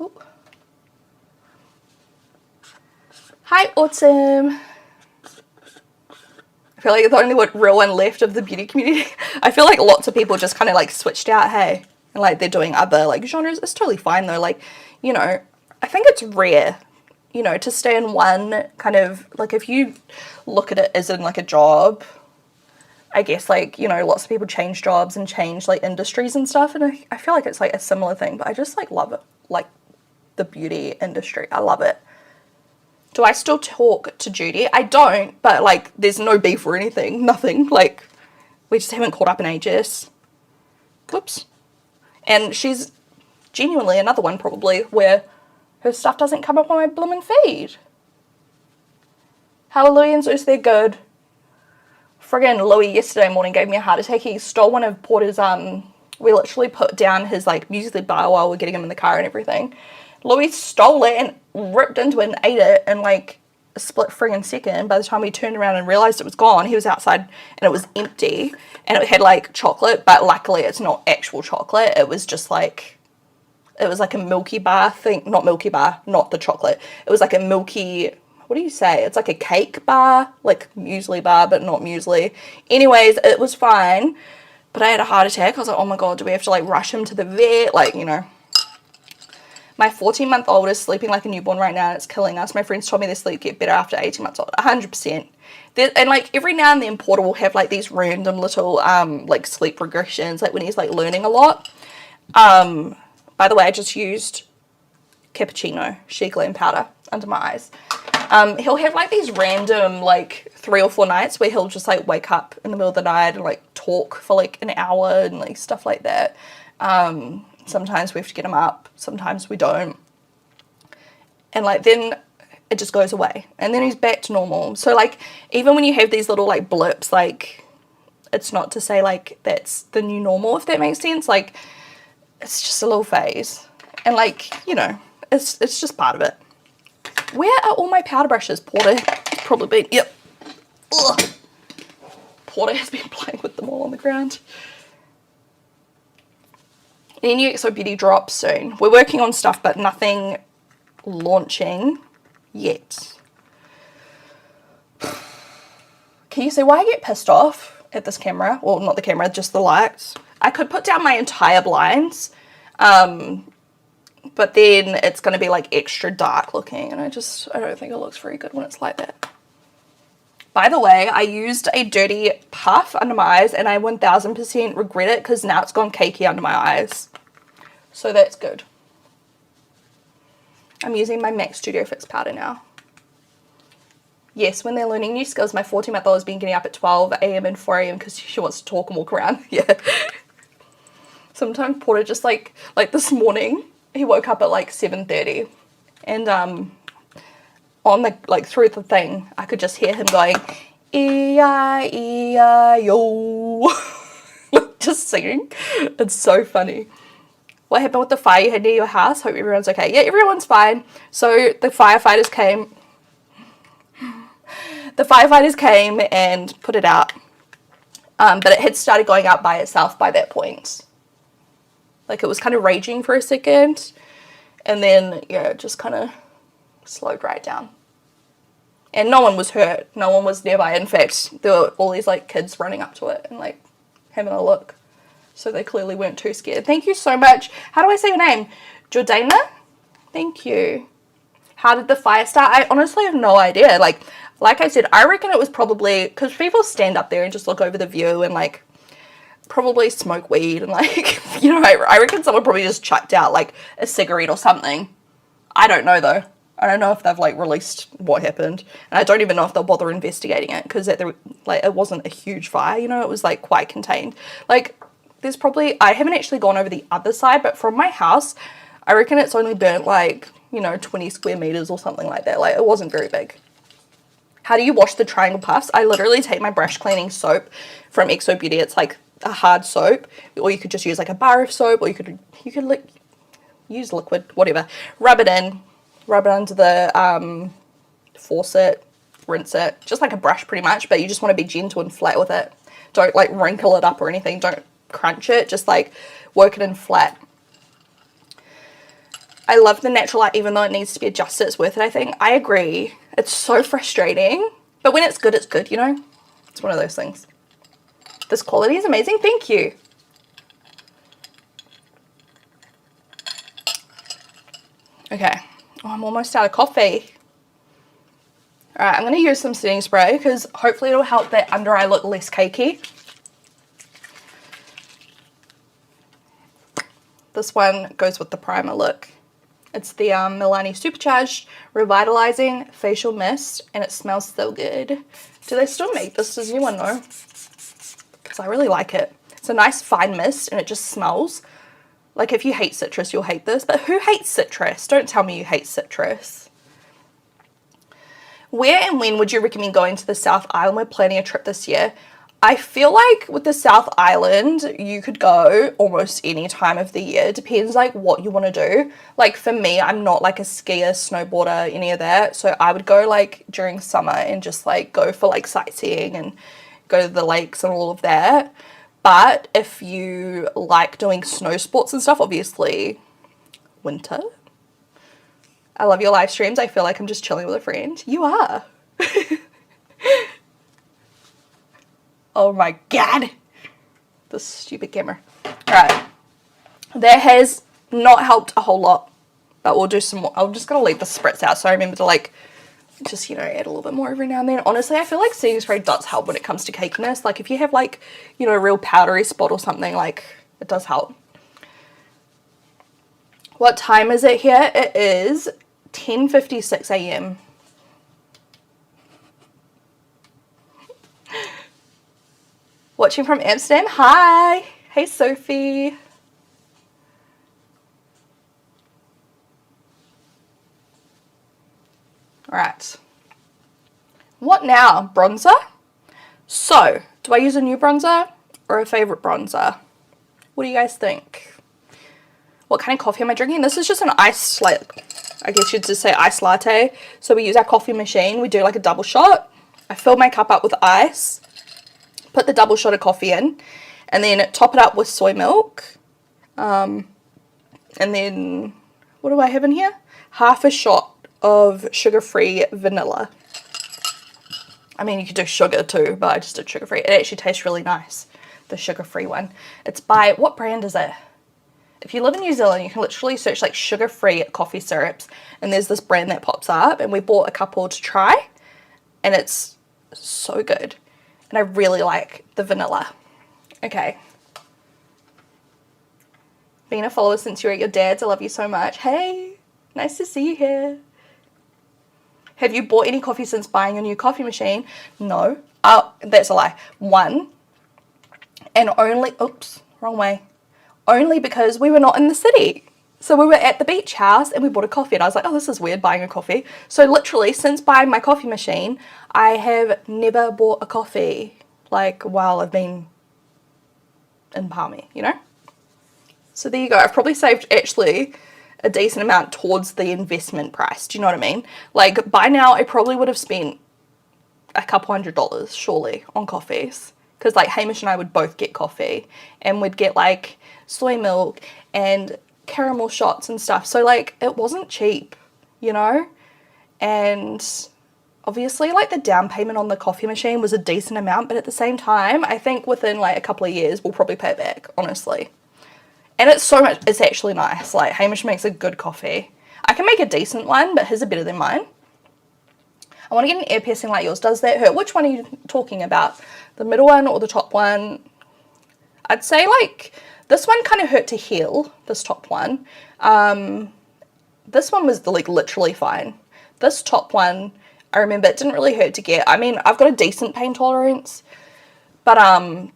Ooh. Hi, Autumn. I feel like the only real one left of the beauty community. I feel like lots of people just kind of like switched out, hey, and like they're doing other like genres. It's totally fine though. Like, you know, I think it's rare, you know, to stay in one kind of, like if you look at it as in like a job, I guess like, you know, lots of people change jobs and change like industries and stuff. And I feel like it's like a similar thing, but I just like love it. Like the beauty industry. I love it. Do I still talk to Judy? I don't, but, like, there's no beef or anything. Nothing. Like, we just haven't caught up in ages. Whoops. And she's genuinely another one, probably, where her stuff doesn't come up on my bloomin' feed. How are Louie and Zeus? They're good. Friggin' Louie yesterday morning gave me a heart attack. He stole one of Porter's, we literally put down his, like, music bar while we're getting him in the car and everything. Louis stole it and ripped into it and ate it in like a split friggin' second. By the time we turned around and realised it was gone, he was outside and it was empty. And it had like chocolate, but luckily it's not actual chocolate. It was just like It was like a milky bar thing, not milky bar, not the chocolate. It was like a milky, what do you say? It's like a cake bar, like muesli bar, but not muesli. Anyways, it was fine, but I had a heart attack. I was like, oh my God, do we have to like rush him to the vet? Like, you know. My 14-month-old is sleeping like a newborn right now and it's killing us. My friends told me their sleep get better after 18 months old. 100%. And like every now and then Porter will have like these random little like sleep regressions, like when he's like learning a lot. By the way, I just used cappuccino shea glam powder under my eyes. He'll have like these random like 3 or 4 nights where he'll just like wake up in the middle of the night and like talk for like an hour and like stuff like that. Sometimes we have to get him up, sometimes we don't. And like then it just goes away and then he's back to normal. So like even when you have these little like blips, like it's not to say like that's the new normal, if that makes sense. Like it's just a little phase. And like, you know, it's just part of it. Where are all my powder brushes? Porter has probably been, yep. Ugh. Porter has been playing with them all on the ground. Any new XO Beauty drops soon? We're working on stuff, but nothing launching yet. Can you see why I get pissed off at this camera? Well, not the camera, just the lights. I could put down my entire blinds, but then it's going to be like extra dark looking, and I don't think it looks very good when it's like that. By the way, I used a dirty puff under my eyes and I 1000% regret it because now it's gone cakey under my eyes. So that's good. I'm using my MAC Studio Fix powder now. Yes, when they're learning new skills, my 14-month-old has been getting up at 12 a.m. and 4 a.m. because she wants to talk and walk around. Yeah. Sometimes Porter just like this morning, he woke up at like 7:30 and on the, like through the thing, I could just hear him going, E-I-E-I-O, just singing. It's so funny. What happened with the fire you had near your house? Hope everyone's okay. Yeah, everyone's fine. So the firefighters came. The firefighters came and put it out. But it had started going out by itself by that point. Like it was kind of raging for a second. And then, yeah, it just kind of slowed right down. And no one was hurt. No one was nearby. In fact, there were all these like kids running up to it and like having a look. So they clearly weren't too scared. Thank you so much. How do I say your name? Jordana? Thank you. How did the fire start? I honestly have no idea. Like I said, I reckon it was probably because people stand up there and just look over the view and like probably smoke weed and like, you know, I reckon someone probably just chucked out like a cigarette or something. I don't know though. I don't know if they've like released what happened, and I don't even know if they'll bother investigating it because like it wasn't a huge fire, you know, it was like quite contained. Like there's probably, I haven't actually gone over the other side, but from my house, I reckon it's only burnt like, you know, 20 square meters or something like that. Like it wasn't very big. How do you wash the triangle puffs? I literally take my brush cleaning soap from XO Beauty. It's like a hard soap, or you could just use like a bar of soap, or you could use liquid, whatever. Rub it under the faucet, rinse it, just like a brush pretty much, but you just want to be gentle and flat with it. Don't like wrinkle it up or anything. Don't crunch it, just like work it in flat. I love the natural light, even though it needs to be adjusted, it's worth it, I think. I agree. It's so frustrating, but when it's good, you know? It's one of those things. This quality is amazing. Thank you. Okay. Oh, I'm almost out of coffee. All right, I'm going to use some setting spray because hopefully it'll help that under eye look less cakey. This one goes with the primer look. It's the Milani Supercharged Revitalizing Facial Mist, and it smells so good. Do they still make this? Does anyone know? Because I really like it. It's a nice fine mist, and it just smells. Like if you hate citrus, you'll hate this. But who hates citrus? Don't tell me you hate citrus. Where and when would you recommend going to the South Island? We're planning a trip this year. I feel like with the South Island, you could go almost any time of the year. It depends like what you want to do. Like for me, I'm not like a skier, snowboarder, any of that. So I would go like during summer and just like go for like sightseeing and go to the lakes and all of that. But if you like doing snow sports and stuff, obviously winter. I love your live streams. I feel like I'm just chilling with a friend. You are. Oh my god. This stupid camera. Alright. That has not helped a whole lot. But we'll do some more. I'm just going to leave the spritz out so I remember to like just, you know, add a little bit more every now and then. Honestly, I feel like setting spray does help when it comes to cakiness. Like if you have like, you know, a real powdery spot or something, like it does help. What time is it here? It is 10:56 a.m. Watching from Amsterdam. Hi. Hey, Sophie. All right. What now? Bronzer? So, do I use a new bronzer or a favorite bronzer? What do you guys think? What kind of coffee am I drinking? This is just an ice, like, I guess you'd just say ice latte. So we use our coffee machine. We do like a double shot. I fill my cup up with ice, put the double shot of coffee in, and then top it up with soy milk. And then, what do I have in here? Half a shot of sugar-free vanilla. I mean, you could do sugar too, but I just did sugar-free. It actually tastes really nice, the sugar-free one. It's by, what brand is it? If you live in New Zealand, you can literally search like sugar-free coffee syrups, and there's this brand that pops up, and we bought a couple to try, and it's so good. And I really like the vanilla. Okay. Being a follower since you were at your dad's, I love you so much. Hey, nice to see you here. Have you bought any coffee since buying your new coffee machine? No. Oh, that's a lie. One. And only, oops, wrong way. Only because we were not in the city. So we were at the beach house and we bought a coffee, and I was like, oh, this is weird buying a coffee. So literally since buying my coffee machine, I have never bought a coffee like while I've been in Palmy, you know? So there you go. I've probably saved actually a decent amount towards the investment price. Do you know what I mean? Like by now I probably would have spent a couple $100 surely on coffees. Because like Hamish and I would both get coffee, and we'd get like soy milk and caramel shots and stuff. So like it wasn't cheap, you know? And obviously like the down payment on the coffee machine was a decent amount, but at the same time, I think within like a couple of years, we'll probably pay it back, honestly. And it's so much, it's actually nice. Like Hamish makes a good coffee. I can make a decent one, but his are better than mine. I want to get an ear piercing like yours. Does that hurt? Which one are you talking about? The middle one or the top one? I'd say like this one kind of hurt to heal, this top one. This one was like literally fine. This top one, I remember it didn't really hurt to get. I mean, I've got a decent pain tolerance, but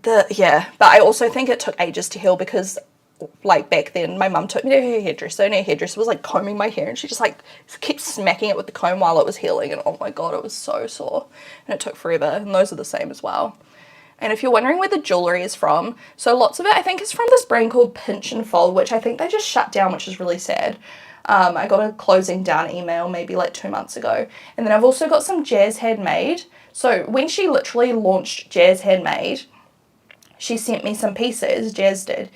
but I also think it took ages to heal because like back then my mum took me to her hairdresser, and her hairdresser was like combing my hair, and she just like kept smacking it with the comb while it was healing, and oh my god, it was so sore, and it took forever. And those are the same as well. And if you're wondering where the jewelry is from, so lots of it I think is from this brand called Pinch and Fold, which I think they just shut down, which is really sad. I got a closing down email maybe like 2 months ago. And then I've also got some Jazz Handmade. So when she literally launched Jazz Handmade, she sent me some pieces, Jazz did.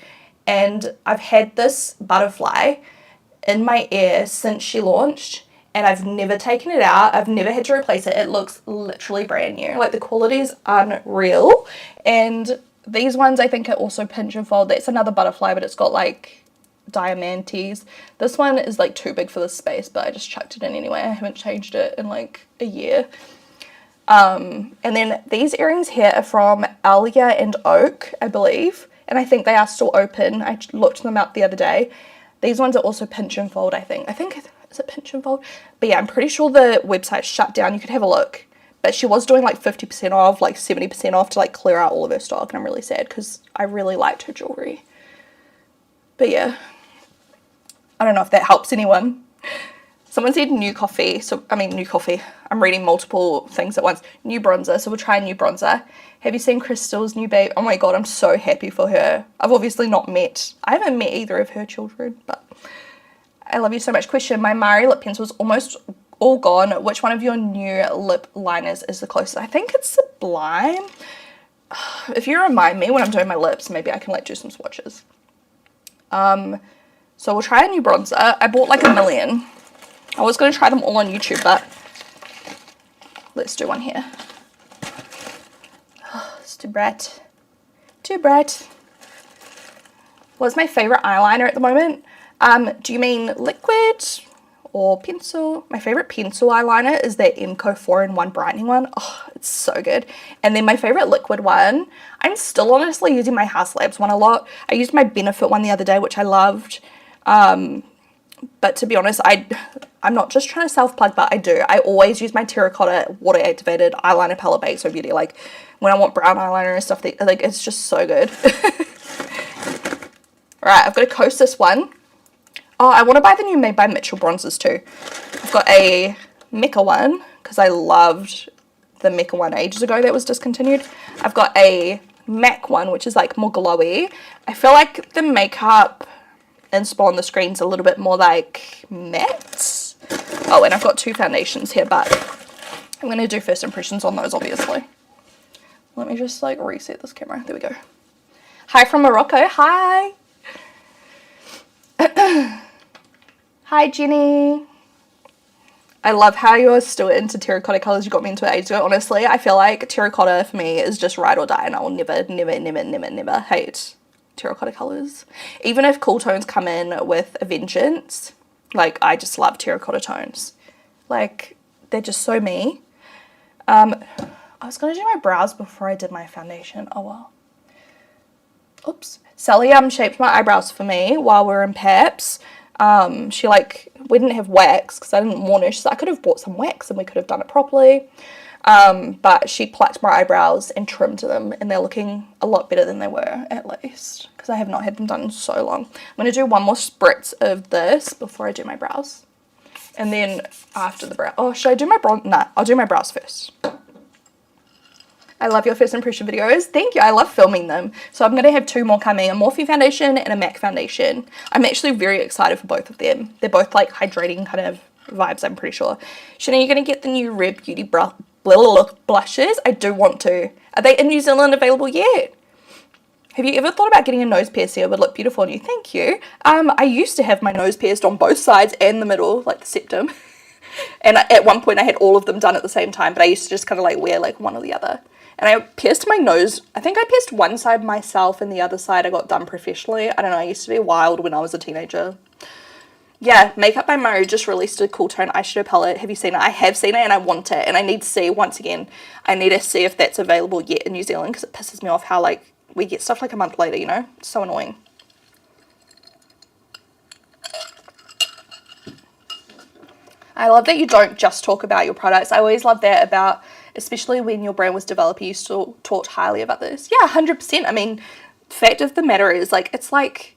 And I've had this butterfly in my ear since she launched, and I've never taken it out. I've never had to replace it. It looks literally brand new. Like the quality is unreal. And these ones I think are also Pinch and Fold. That's another butterfly, but it's got like diamantes. This one is like too big for this space, but I just chucked it in anyway. I haven't changed it in like a year. And then these earrings here are from Alia and Oak, I believe. And I think they are still open. I looked them up the other day. These ones are also Pinch and Fold, I think. Is it Pinch and Fold? But yeah, I'm pretty sure the website's shut down. You could have a look. But she was doing like 50% off, like 70% off to like clear out all of her stock. And I'm really sad because I really liked her jewelry. But yeah, I don't know if that helps anyone. Someone said new coffee. New coffee. I'm reading multiple things at once. New bronzer. So we'll try a new bronzer. Have you seen Crystal's new babe? Oh my god, I'm so happy for her. I haven't met either of her children, but I love you so much. Question, my Mari lip pencil is almost all gone. Which one of your new lip liners is the closest? I think it's Sublime. If you remind me when I'm doing my lips, maybe I can like do some swatches. So we'll try a new bronzer. I bought like a million. I was going to try them all on YouTube, but let's do one here. Oh, it's too bright. Too bright. What's my favorite eyeliner at the moment? Do you mean liquid or pencil? My favorite pencil eyeliner is the Emco 4-in-1 brightening one. Oh, it's so good. And then my favorite liquid one, I'm still honestly using my House Labs one a lot. I used my Benefit one the other day, which I loved. But to be honest, I'm not just trying to self-plug, but I do. I always use my terracotta water activated eyeliner palette by So Beauty. Like when I want brown eyeliner and stuff, like it's just so good. Alright, I've got to coast this one. Oh, I want to buy the new Made by Mitchell bronzers too. I've got a Mecca one, because I loved the Mecca one ages ago that was discontinued. I've got a MAC one, which is like more glowy. I feel like the makeup inspo on the screen's a little bit more like matte. Oh, and I've got two foundations here, but I'm going to do first impressions on those, obviously. Let me just like reset this camera. There we go. Hi from Morocco. Hi. Hi Jenny. I love how you're still into terracotta colours. You got me into it ages ago. Honestly, I feel like terracotta for me is just ride or die, and I will never hate terracotta colours. Even if cool tones come in with a vengeance, like I just love terracotta tones. Like they're just so me. I was gonna do my brows before I did my foundation. Oh well. Oops. Sally shaped my eyebrows for me while we were in Paps. She we didn't have wax because I didn't varnish, so I could have bought some wax and we could have done it properly. But she plucked my eyebrows and trimmed them, and they're looking a lot better than they were, at least, because I have not had them done in so long. I'm going to do one more spritz of this before I do my brows. And then after the brow, oh, should I do my bronze? Nah, I'll do my brows first. I love your first impression videos. Thank you. I love filming them. So I'm going to have two more coming, a Morphe foundation and a MAC foundation. I'm actually very excited for both of them. They're both like hydrating kind of vibes, I'm pretty sure. Shannon, are you going to get the new Red Beauty blushes? I do want to. Are they in New Zealand available yet? Have you ever thought about getting a nose piercing? It would look beautiful on you. Thank you. I used to have my nose pierced on both sides and the middle, like the septum. And at one point I had all of them done at the same time, but I used to just kind of like wear like one or the other. And I pierced my nose. I think I pierced one side myself and the other side I got done professionally. I don't know, I used to be wild when I was a teenager. Yeah, Makeup by Murray just released a cool tone eyeshadow palette. Have you seen it? I have seen it and I want it. And I need to see, once again, I need to see if that's available yet in New Zealand, because it pisses me off how like we get stuff like a month later, you know? It's so annoying. I love that you don't just talk about your products. I always love that about, especially when your brand was developing, you still talked highly about this. Yeah, 100%. I mean, the fact of the matter is, like, it's like,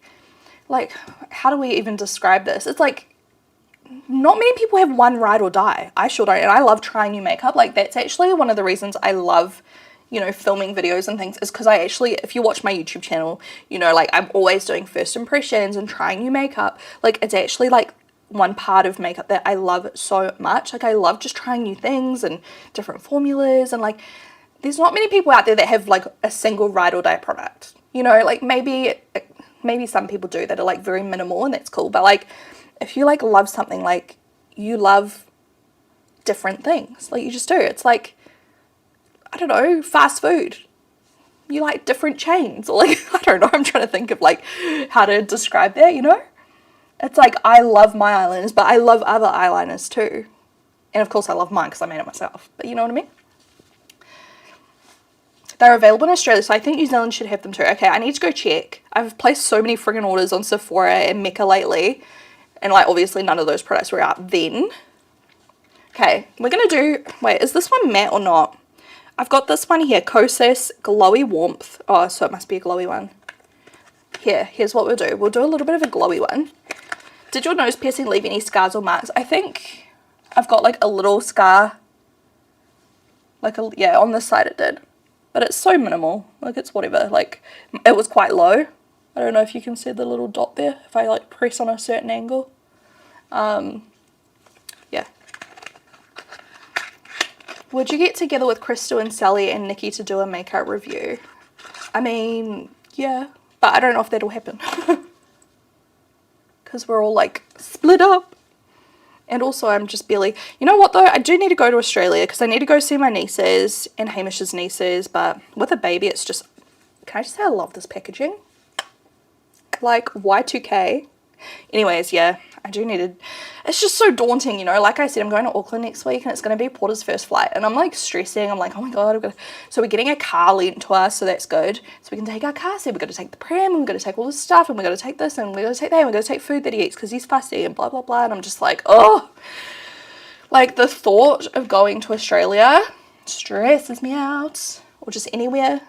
how do we even describe this? It's like, not many people have one ride or die. I sure don't. And I love trying new makeup. Like, that's actually one of the reasons I love, you know, filming videos and things, is because I actually, if you watch my YouTube channel, you know, like, I'm always doing first impressions and trying new makeup. Like, it's actually like one part of makeup that I love so much. Like, I love just trying new things and different formulas, and like, there's not many people out there that have like a single ride or die product, you know. Like, maybe some people do that are like very minimal, and that's cool, but like, if you like love something, like, you love different things, like, you just do. It's like, I don't know, fast food, you like different chains, or like, I don't know, I'm trying to think of like how to describe that, you know. It's like, I love my eyeliners, but I love other eyeliners too. And of course I love mine because I made it myself. But you know what I mean? They're available in Australia, so I think New Zealand should have them too. Okay, I need to go check. I've placed so many friggin' orders on Sephora and Mecca lately. And like, obviously none of those products were out then. Okay, we're going to do... Wait, is this one matte or not? I've got this one here, Kosas Glowy Warmth. Oh, so it must be a glowy one. Here's what we'll do. We'll do a little bit of a glowy one. Did your nose piercing leave any scars or marks? I think I've got like a little scar. Like, yeah, on this side it did. But it's so minimal. Like, it's whatever. Like, it was quite low. I don't know if you can see the little dot there. If I like press on a certain angle. Yeah. Would you get together with Crystal and Sally and Nikki to do a makeup review? I mean, yeah. But I don't know if that'll happen. because we're all like split up. And also I'm just barely, you know what though, I do need to go to Australia because I need to go see my nieces and Hamish's nieces, but with a baby it's just, can I just say I love this packaging? Like Y2K. Anyways, yeah, I do need to, it's just so daunting, you know, like I said, I'm going to Auckland next week and it's going to be Porter's first flight and I'm like stressing, I'm like, oh my god, so we're getting a car lent to us, so that's good, so we can take our car seat, we've got to take the pram, and we've got to take all this stuff, and we've got to take this, and we've got to take that, and we've got to take food that he eats because he's fussy, and blah blah blah, and I'm just like, oh, like the thought of going to Australia stresses me out, or just anywhere.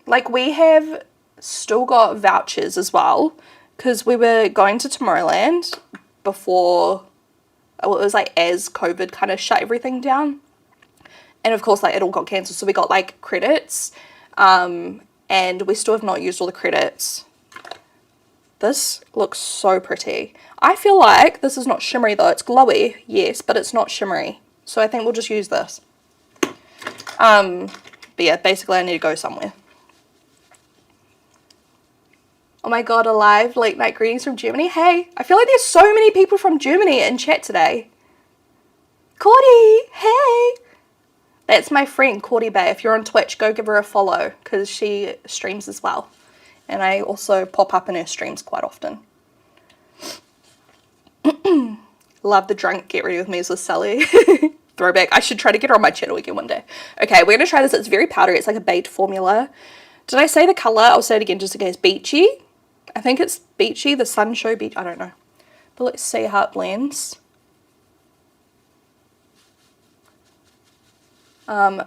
Like we have still got vouchers as well, because we were going to Tomorrowland before, well, it was like as COVID kind of shut everything down. And of course, like it all got cancelled. So we got like credits, and we still have not used all the credits. This looks so pretty. I feel like this is not shimmery though. It's glowy, yes, but it's not shimmery. So I think we'll just use this. But yeah, basically I need to go somewhere. Oh my god, alive, late night greetings from Germany. Hey, I feel like there's so many people from Germany in chat today. Cordy, hey. That's my friend, Cordy Bay. If you're on Twitch, go give her a follow because she streams as well. And I also pop up in her streams quite often. Love the drunk Get Ready With Me with Sally. Throwback. I should try to get her on my channel again one day. Okay, we're going to try this. It's very powdery. It's like a baked formula. Did I say the colour? I'll say it again just in case. Beachy. I think it's beachy, the Sun Show Beach, I don't know. But let's see how it blends. I'm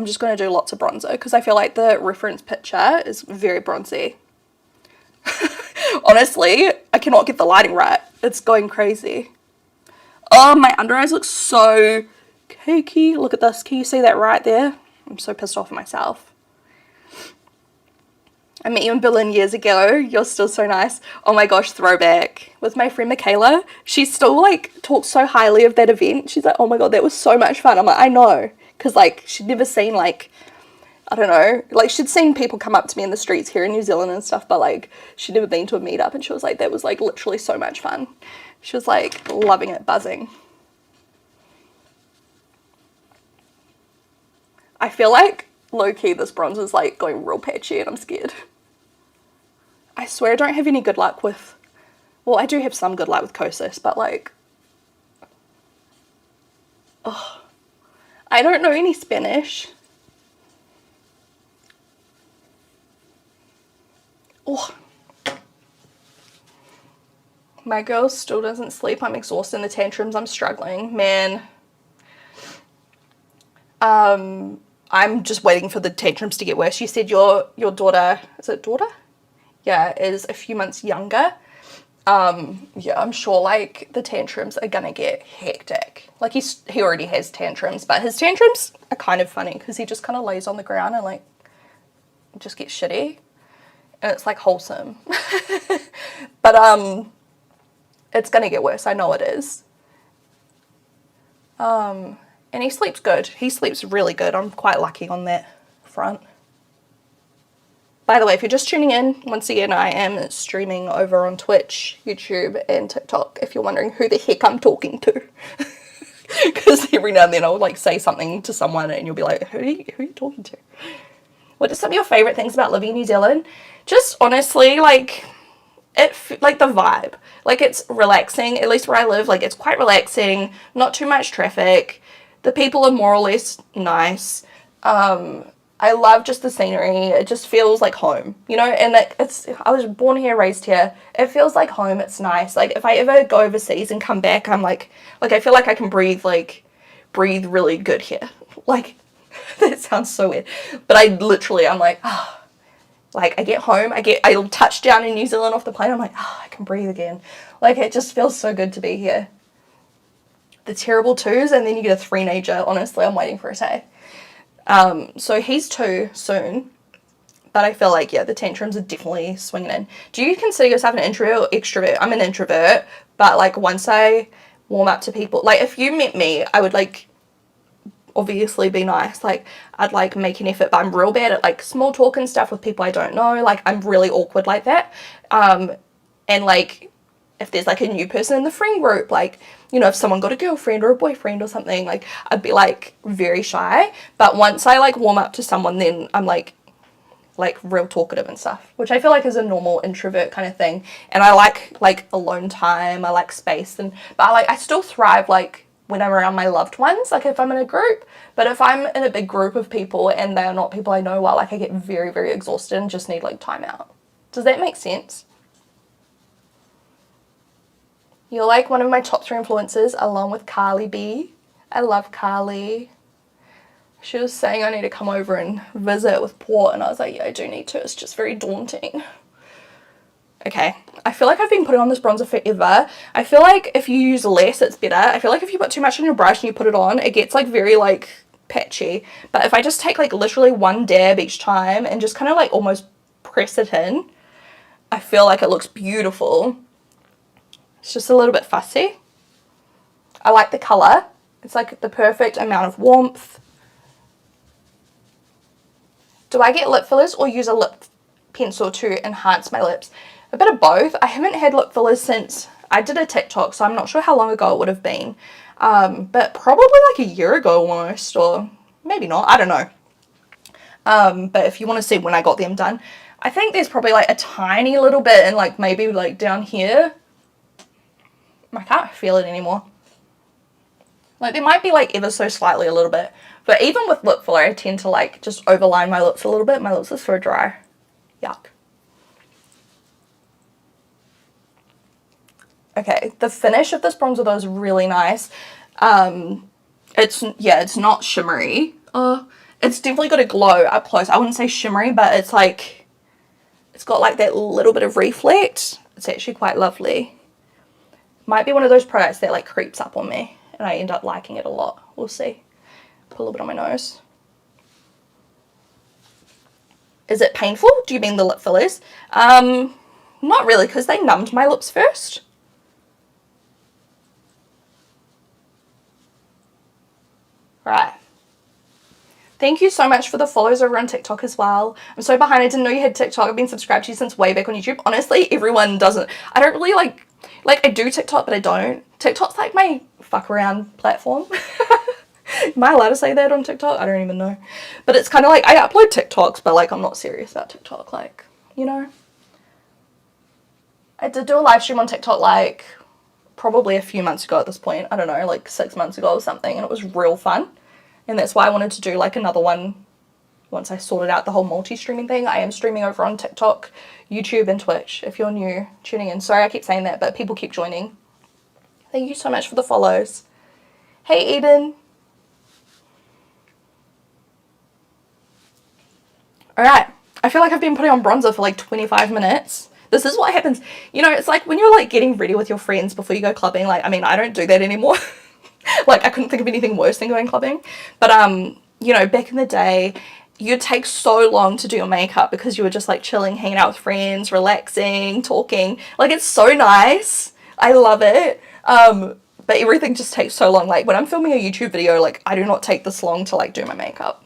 just going to do lots of bronzer because I feel like the reference picture is very bronzy. Honestly, I cannot get the lighting right. It's going crazy. Oh, my under eyes look so cakey. Look at this. Can you see that right there? I'm so pissed off at myself. I met you in Berlin years ago. You're still so nice. Oh my gosh, throwback. With my friend Michaela, she still like talks so highly of that event. She's like, oh my god, that was so much fun. I'm like, I know. Because like she'd never seen like, I don't know, like she'd seen people come up to me in the streets here in New Zealand and stuff, but like she'd never been to a meetup, and she was like, that was like literally so much fun. She was like loving it, buzzing. I feel like low-key this bronzer is like going real patchy and I'm scared. I swear I don't have any good luck with, well, I do have some good luck with Kosas, but like, oh, I don't know any Spanish. Oh, my girl still doesn't sleep. I'm exhausted in the tantrums. I'm struggling, man. I'm just waiting for the tantrums to get worse. You said your daughter, is it daughter? Yeah, is a few months younger. Yeah, I'm sure like the tantrums are gonna get hectic. Like he already has tantrums, but his tantrums are kind of funny because he just kind of lays on the ground and like just gets shitty, and it's like wholesome. But it's gonna get worse. I know it is. And he sleeps good. He sleeps really good. I'm quite lucky on that front. By the way, if you're just tuning in, once again, I am streaming over on Twitch, YouTube, and TikTok, if you're wondering who the heck I'm talking to. Because every now and then I'll like say something to someone and you'll be like, who are you talking to? What are some of your favourite things about living in New Zealand? Just honestly, like, like the vibe. Like it's relaxing, at least where I live, like it's quite relaxing, not too much traffic. The people are more or less nice. I love just the scenery. It just feels like home, you know, and I was born here, raised here. It feels like home. It's nice. Like if I ever go overseas and come back, I'm like I feel like I can breathe really good here. Like that sounds so weird, but I'm like, ah, like I get home, I touch down in New Zealand off the plane. I'm like, ah, I can breathe again. Like it just feels so good to be here. The terrible twos, and then you get a three-nager. Honestly, I'm waiting for a day. So he's 2 soon, but I feel like, yeah, the tantrums are definitely swinging in. Do you consider yourself an introvert or extrovert? I'm an introvert, but like once I warm up to people, like if you met me, I would like obviously be nice. Like I'd like make an effort, but I'm real bad at like small talk and stuff with people I don't know. Like I'm really awkward like that. And like, if there's like a new person in the friend group, like, you know, if someone got a girlfriend or a boyfriend or something, like, I'd be like very shy. But once I like warm up to someone, then I'm like real talkative and stuff, which I feel like is a normal introvert kind of thing. And I like alone time, I like space, and but I still thrive like when I'm around my loved ones, like if I'm in a group. But if I'm in a big group of people and they are not people I know well, like I get very, very exhausted and just need like time out. Does that make sense? You're like one of my top 3 influencers along with Carly B. I love Carly. She was saying I need to come over and visit with Port, and I was like, yeah, I do need to. It's just very daunting. Okay, I feel like I've been putting on this bronzer forever. I feel like if you use less, it's better. I feel like if you put too much on your brush and you put it on, it gets like very like patchy. But if I just take like literally 1 dab each time and just kind of like almost press it in, I feel like it looks beautiful. It's just a little bit fussy. I like the colour. It's like the perfect amount of warmth. Do I get lip fillers or use a lip pencil to enhance my lips? A bit of both. I haven't had lip fillers since I did a TikTok, so I'm not sure how long ago it would have been. But probably like a year ago almost, or maybe not. I don't know. But if you want to see when I got them done, I think there's probably like a tiny little bit and like maybe like down here. I can't feel it anymore. Like there might be like ever so slightly a little bit. But even with lip filler, I tend to like just overline my lips a little bit. My lips are so dry. Yuck. Okay, the finish of this bronzer though is really nice. It's not shimmery. It's definitely got a glow up close. I wouldn't say shimmery, but it's like, it's got like that little bit of reflect. It's actually quite lovely. Might be one of those products that like creeps up on me and I end up liking it a lot. We'll see. Put a little bit on my nose. Is it painful? Do you mean the lip fillers? Not really, because they numbed my lips first. Right. Thank you so much for the follows over on TikTok as well. I'm so behind. I didn't know you had TikTok. I've been subscribed to you since way back on YouTube. Honestly, everyone doesn't. I don't really like I do TikTok, but I don't. TikTok's like my fuck around platform. Am I allowed to say that on TikTok? I don't even know. But it's kind of like, I upload TikToks, but like I'm not serious about TikTok. Like, you know. I did do a live stream on TikTok like probably a few months ago at this point. I don't know, like 6 months ago or something. And it was real fun. And that's why I wanted to do like another one once I sorted out the whole multi-streaming thing. I am streaming over on TikTok, YouTube, and Twitch if you're new tuning in. Sorry I keep saying that, but people keep joining. Thank you so much for the follows. Hey, Eden. Alright, I feel like I've been putting on bronzer for like 25 minutes. This is what happens. You know, it's like when you're like getting ready with your friends before you go clubbing. Like, I mean, I don't do that anymore. Like, I couldn't think of anything worse than going clubbing. But, you know, back in the day, you'd take so long to do your makeup because you were just like chilling, hanging out with friends, relaxing, talking. Like, it's so nice. I love it. But everything just takes so long. Like, when I'm filming a YouTube video, like, I do not take this long to like do my makeup.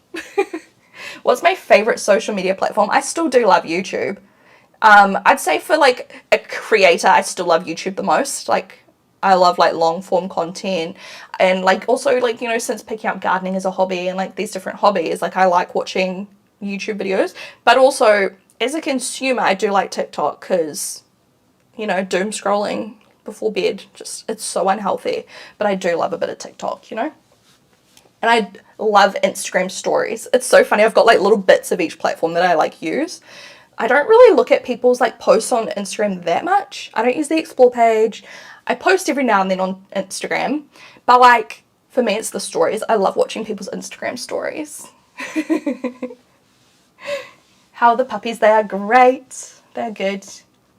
What's my favorite social media platform? I still do love YouTube. I'd say for like a creator, I still love YouTube the most. Like, I love like long form content, and like also like, you know, since picking up gardening as a hobby and like these different hobbies, like I like watching YouTube videos. But also as a consumer, I do like TikTok because, you know, doom scrolling before bed, just, it's so unhealthy. But I do love a bit of TikTok, you know. And I love Instagram stories. It's so funny. I've got like little bits of each platform that I like use. I don't really look at people's like posts on Instagram that much. I don't use the explore page. I post every now and then on Instagram, but like for me it's the stories. I love watching people's Instagram stories. How are the puppies? They are great. They're good.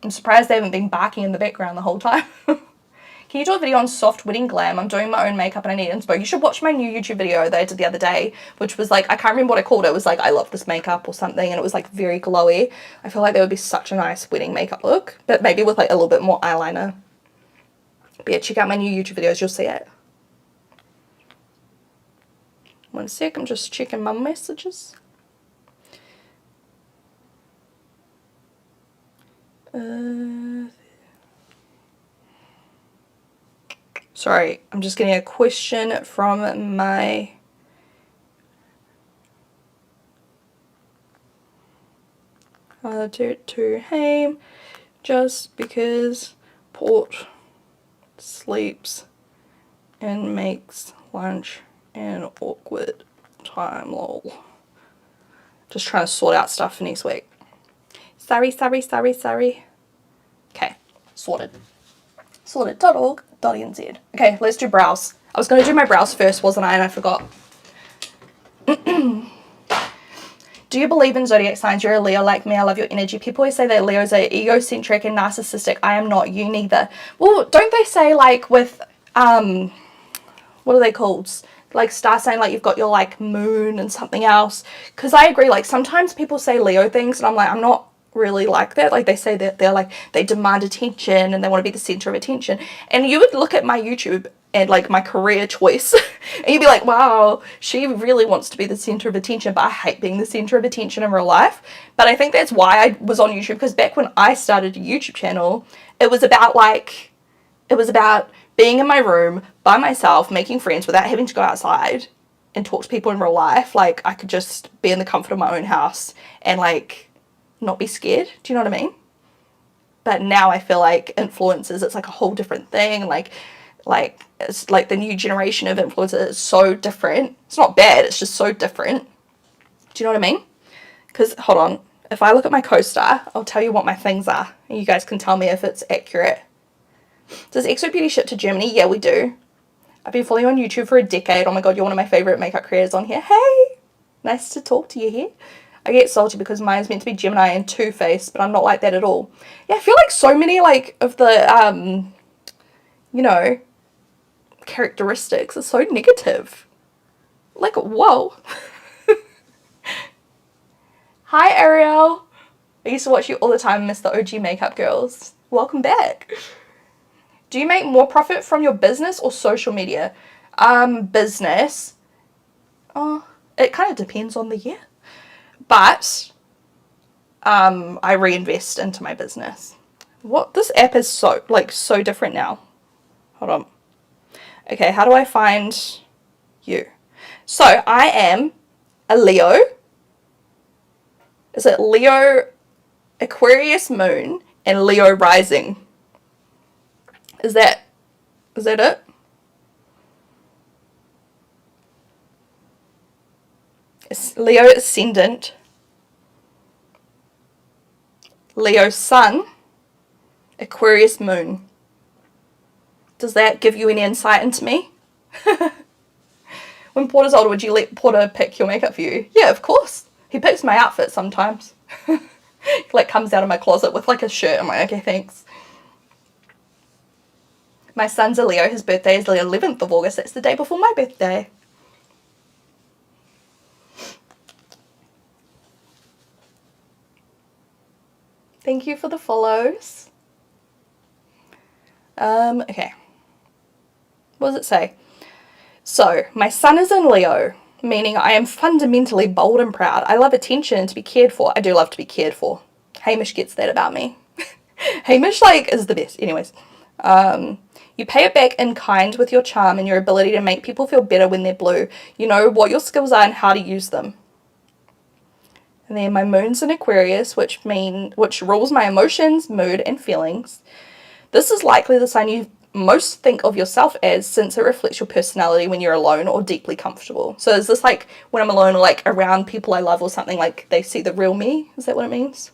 I'm surprised they haven't been barking in the background the whole time. Can you do a video on soft wedding glam? I'm doing my own makeup and I need inspo. You should watch my new YouTube video that I did the other day, which was like, I can't remember what I called it. It was like, I love this makeup or something, and it was like very glowy. I feel like that would be such a nice wedding makeup look, but maybe with like a little bit more eyeliner. But yeah, check out my new YouTube videos, you'll see it. One sec, I'm just checking my messages. Sorry, I'm just getting a question from my... to Haim, just because Port sleeps and makes lunch in awkward time, lol. Just trying to sort out stuff for next week. Sorry. Okay, sorted. Sorted.org.nz. Okay, let's do brows. I was going to do my brows first, wasn't I? And I forgot. Do you believe in zodiac signs? You're a Leo like me. I love your energy. People always say that Leos are egocentric and narcissistic. I am not. You neither. Well, don't they say like with, what are they called? Like star sign, like you've got your like moon and something else. Because I agree, like sometimes people say Leo things and I'm like, I'm not really like that. Like they say that they're like, they demand attention and they want to be the center of attention. And you would look at my YouTube and like my career choice and you'd be like, wow, she really wants to be the center of attention, but I hate being the center of attention in real life. But I think that's why I was on YouTube, because back when I started a YouTube channel, it was about being in my room by myself, making friends without having to go outside and talk to people in real life. Like I could just be in the comfort of my own house and like not be scared. Do you know what I mean? But now I feel like influencers, it's like a whole different thing. Like it's like the new generation of influencers is so different. It's not bad, it's just so different. Do you know what I mean? Because hold on, if I look at my co-star, I'll tell you what my things are and you guys can tell me if it's accurate. Does XO Beauty ship to Germany? Yeah, we do. I've been following you on YouTube for a decade. Oh my god, you're one of my favorite makeup creators on here. Hey, nice to talk to you here. I get salty because mine's meant to be Gemini and Two-Faced, but I'm not like that at all. Yeah, I feel like so many like of the you know, characteristics are so negative. Like, whoa. Hi Ariel. I used to watch you all the time and miss the OG makeup girls. Welcome back. Do you make more profit from your business or social media? Business. Oh, it kind of depends on the year. But I reinvest into my business. What? This app is so different now. Hold on. Okay, how do I find you? So I am a Leo. Is it Leo Aquarius moon and Leo rising? Is that it? It's Leo ascendant, Leo sun, Aquarius moon. Does that give you any insight into me? When Porter's older, would you let Porter pick your makeup for you? Yeah, of course. He picks my outfit sometimes. He like comes out of my closet with like a shirt. I'm like, okay, thanks. My son's a Leo. His birthday is the 11th of August. That's the day before my birthday. Thank you for the follows. Okay. What does it say? So, my sun is in Leo, meaning I am fundamentally bold and proud. I love attention and to be cared for. I do love to be cared for. Hamish gets that about me. Hamish, like, is the best. Anyways. You pay it back in kind with your charm and your ability to make people feel better when they're blue. You know what your skills are and how to use them. And then my moon's in Aquarius, which rules my emotions, mood, and feelings. This is likely the sign you most think of yourself as, since it reflects your personality when you're alone or deeply comfortable. So is this like when I'm alone or like around people I love or something, like they see the real me? Is that what it means?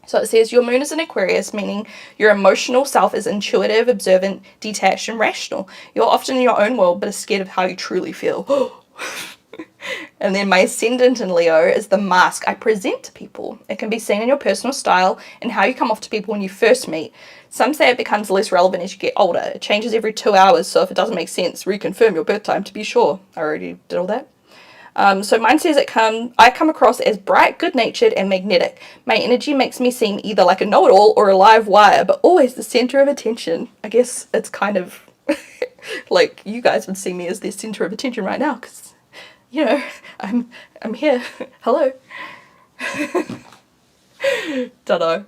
So it says your moon is in Aquarius, meaning your emotional self is intuitive, observant, detached, and rational. You're often in your own world, but are scared of how you truly feel. And then my ascendant in Leo is the mask I present to people. It can be seen in your personal style and how you come off to people when you first meet. Some say it becomes less relevant as you get older. It changes every 2 hours, so if it doesn't make sense, reconfirm your birth time to be sure. I already did all that. So mine says I come across as bright, good-natured, and magnetic. My energy makes me seem either like a know-it-all or a live wire, but always the center of attention. I guess it's kind of like you guys would see me as the center of attention right now, because, you know, I'm here. Hello. Dunno.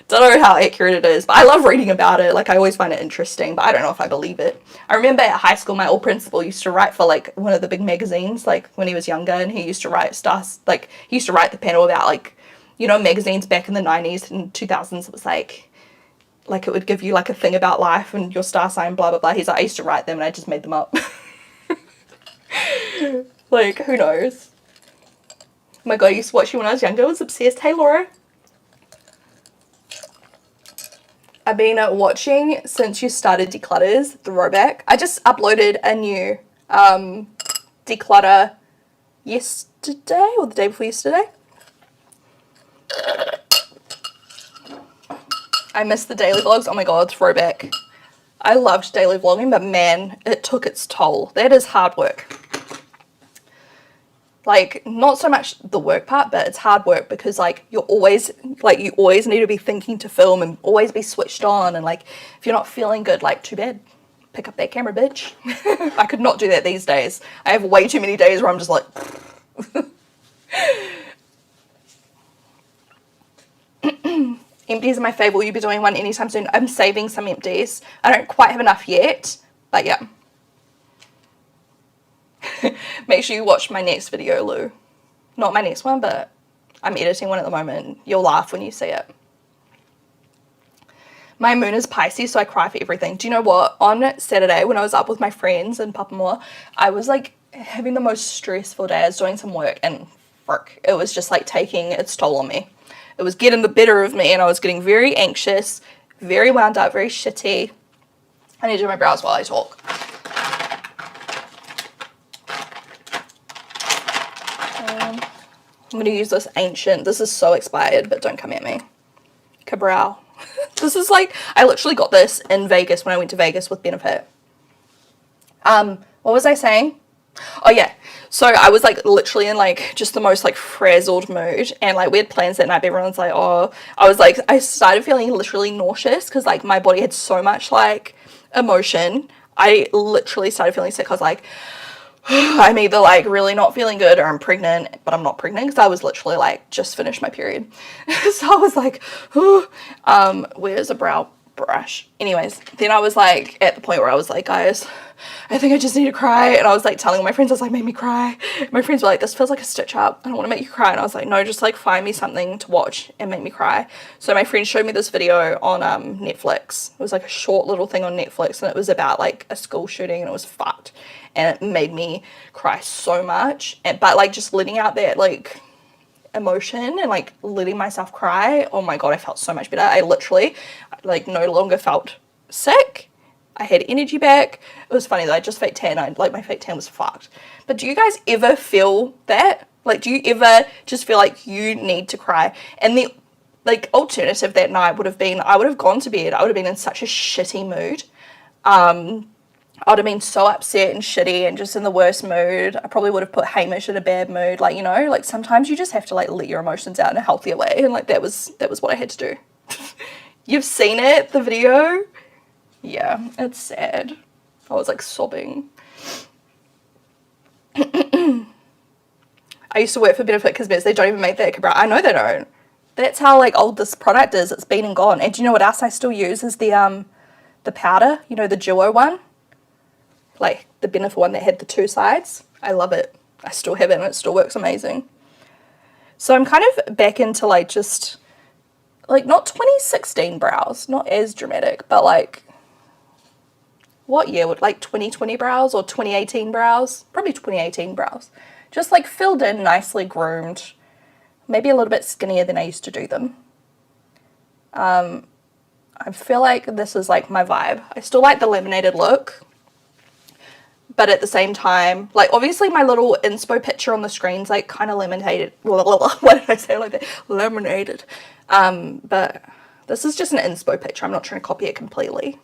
Don't know how accurate it is, but I love reading about it. Like, I always find it interesting, but I don't know if I believe it. I remember at high school, my old principal used to write for, like, one of the big magazines, like, when he was younger, and he used to write stars, like, he used to write the panel about, like, you know, magazines back in the 90s and 2000s. It was, like, it would give you, like, a thing about life and your star sign, blah, blah, blah. He's like, I used to write them, and I just made them up. Like, who knows? Oh my god, I used to watch you when I was younger. I was obsessed. Hey, Laura. I've been watching since you started Declutters, throwback. I just uploaded a new declutter yesterday or the day before yesterday. I missed the daily vlogs. Oh my god, throwback. I loved daily vlogging, but man, it took its toll. That is hard work. Like, not so much the work part, but it's hard work because, like, you always need to be thinking to film and always be switched on. And, like, if you're not feeling good, like, too bad. Pick up that camera, bitch. I could not do that these days. I have way too many days where I'm just like... Empties are my favourite. Will you be doing one anytime soon? I'm saving some empties. I don't quite have enough yet, but yeah. Make sure you watch my next video, Lou. Not my next one, but I'm editing one at the moment. You'll laugh when you see it. My moon is Pisces, so I cry for everything. Do you know what? On Saturday, when I was up with my friends in Papamoa, I was like having the most stressful day. I was doing some work and frick, it was just like taking its toll on me. It was getting the better of me and I was getting very anxious, very wound up, very shitty. I need to do my brows while I talk. I'm going to use this ancient, this is so expired, but don't come at me. Cabral. This is like, I literally got this in Vegas when I went to Vegas with Benefit. What was I saying? Oh yeah, so I was like literally in like just the most like frazzled mood and like we had plans that night, but everyone's like, oh, I started feeling literally nauseous because like my body had so much like emotion. I literally started feeling sick. I was like, I'm either like really not feeling good or I'm pregnant, but I'm not pregnant because I was literally like just finished my period. So I was like, where's a brow brush? Anyways, then I was like at the point where I was like, guys, I think I just need to cry. And I was like telling all my friends, I was like, make me cry. My friends were like, this feels like a stitch up. I don't want to make you cry. And I was like, no, just like find me something to watch and make me cry. So my friend showed me this video on Netflix. It was like a short little thing on Netflix and it was about like a school shooting and it was fucked. And it made me cry so much. But like just letting out that like emotion and like letting myself cry, oh my god, I felt so much better. I literally like no longer felt sick. I had energy back. It was funny though, I just fake tan. My fake tan was fucked. But do you guys ever feel that? Like, do you ever just feel like you need to cry? And the like alternative that night would have been, I would have gone to bed. I would have been in such a shitty mood. I would have been so upset and shitty and just in the worst mood. I probably would have put Hamish in a bad mood. Like, you know, like sometimes you just have to like let your emotions out in a healthier way. And like that was what I had to do. You've seen it, the video? Yeah, it's sad. I was like sobbing. I used to work for Benefit Cosmetics. They don't even make that Cabral. I know they don't. That's how like old this product is. It's been and gone. And do you know what else I still use is the powder, you know, the duo one. Like the Benefit one that had the two sides. I love it. I still have it and it still works amazing. So I'm kind of back into like just like not 2016 brows, not as dramatic, but like what year would like 2020 brows or 2018 brows? Probably 2018 brows. Just like filled in, nicely groomed, maybe a little bit skinnier than I used to do them. I feel like this is like my vibe. I still like the laminated look. But at the same time, like obviously my little inspo picture on the screen's like kind of laminated. What did I say like that? Laminated. But this is just an inspo picture. I'm not trying to copy it completely.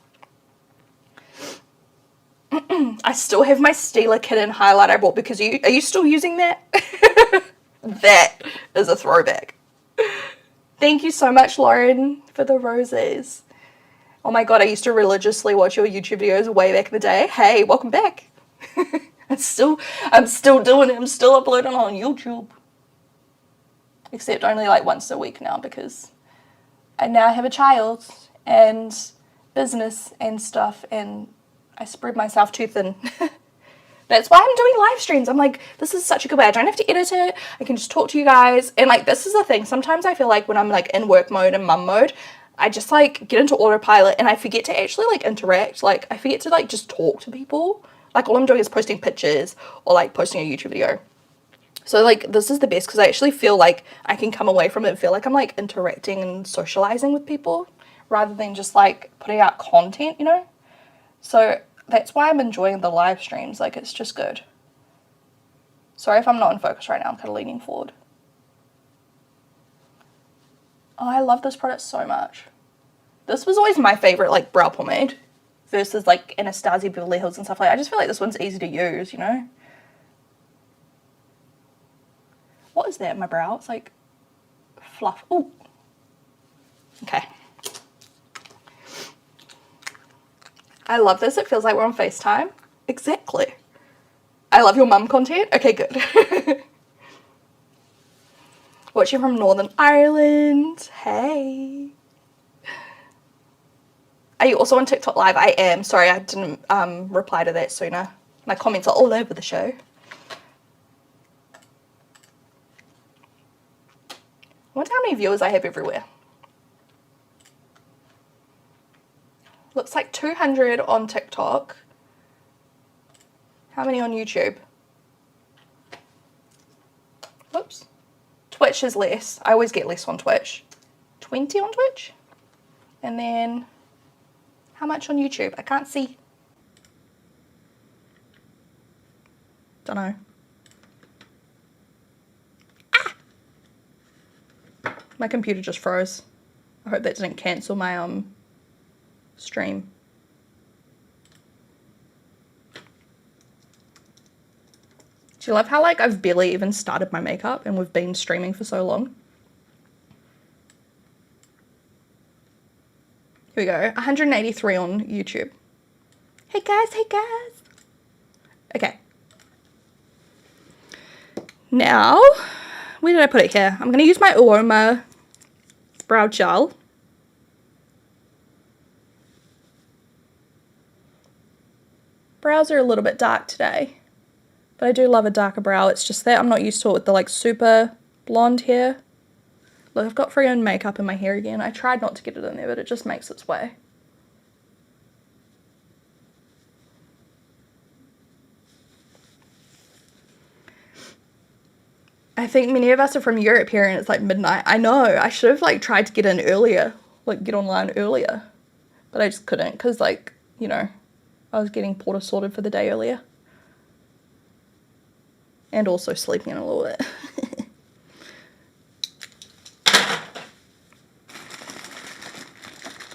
I still have my Stila Kitten highlight I bought because are you still using that? That is a throwback. Thank you so much, Lauren, for the roses. Oh my god, I used to religiously watch your YouTube videos way back in the day. Hey, welcome back. I'm still doing it. I'm still uploading on YouTube. Except only like once a week now because I now have a child and business and stuff, and I spread myself too thin. That's why I'm doing live streams. I'm like, this is such a good way. I don't have to edit it. I can just talk to you guys. And like, this is the thing. Sometimes I feel like when I'm like in work mode and mum mode, I just like get into autopilot and I forget to actually like interact. Like I forget to like just talk to people. Like all I'm doing is posting pictures or like posting a YouTube video. So like this is the best because I actually feel like I can come away from it and feel like I'm like interacting and socializing with people rather than just like putting out content, you know? So that's why I'm enjoying the live streams. Like, it's just good. Sorry if I'm not in focus right now. I'm kind of leaning forward. Oh, I love this product so much. This was always my favorite, like, brow pomade versus, like, Anastasia, Beverly Hills and stuff like that. I just feel like this one's easy to use, you know? What is that in my brow? It's, like, fluff. Ooh. Okay. I love this. It feels like we're on FaceTime. Exactly. I love your mum content. Okay, good. Watching from Northern Ireland. Hey. Are you also on TikTok Live? I am. Sorry, I didn't reply to that sooner. My comments are all over the show. I wonder how many viewers I have everywhere. Looks like 200 on TikTok. How many on YouTube? Whoops. Twitch is less. I always get less on Twitch. 20 on Twitch? And then how much on YouTube? I can't see. Don't know. Ah! My computer just froze. I hope that didn't cancel my stream. Do you love how like I've barely even started my makeup and we've been streaming for so long? Here we go, 183 on YouTube. Hey guys, hey guys. Okay. Now, where did I put it here? I'm gonna use my Aroma brow gel. Brows are a little bit dark today, but I do love a darker brow. It's just that I'm not used to it with the like super blonde hair. Look, I've got free-owned makeup in my hair again. I tried not to get it in there, but it just makes its way. I think many of us are from Europe here and it's like midnight. I know, I should have like tried to get in earlier, like get online earlier, but I just couldn't because like, you know, I was getting porter sorted for the day earlier. And also sleeping in a little bit.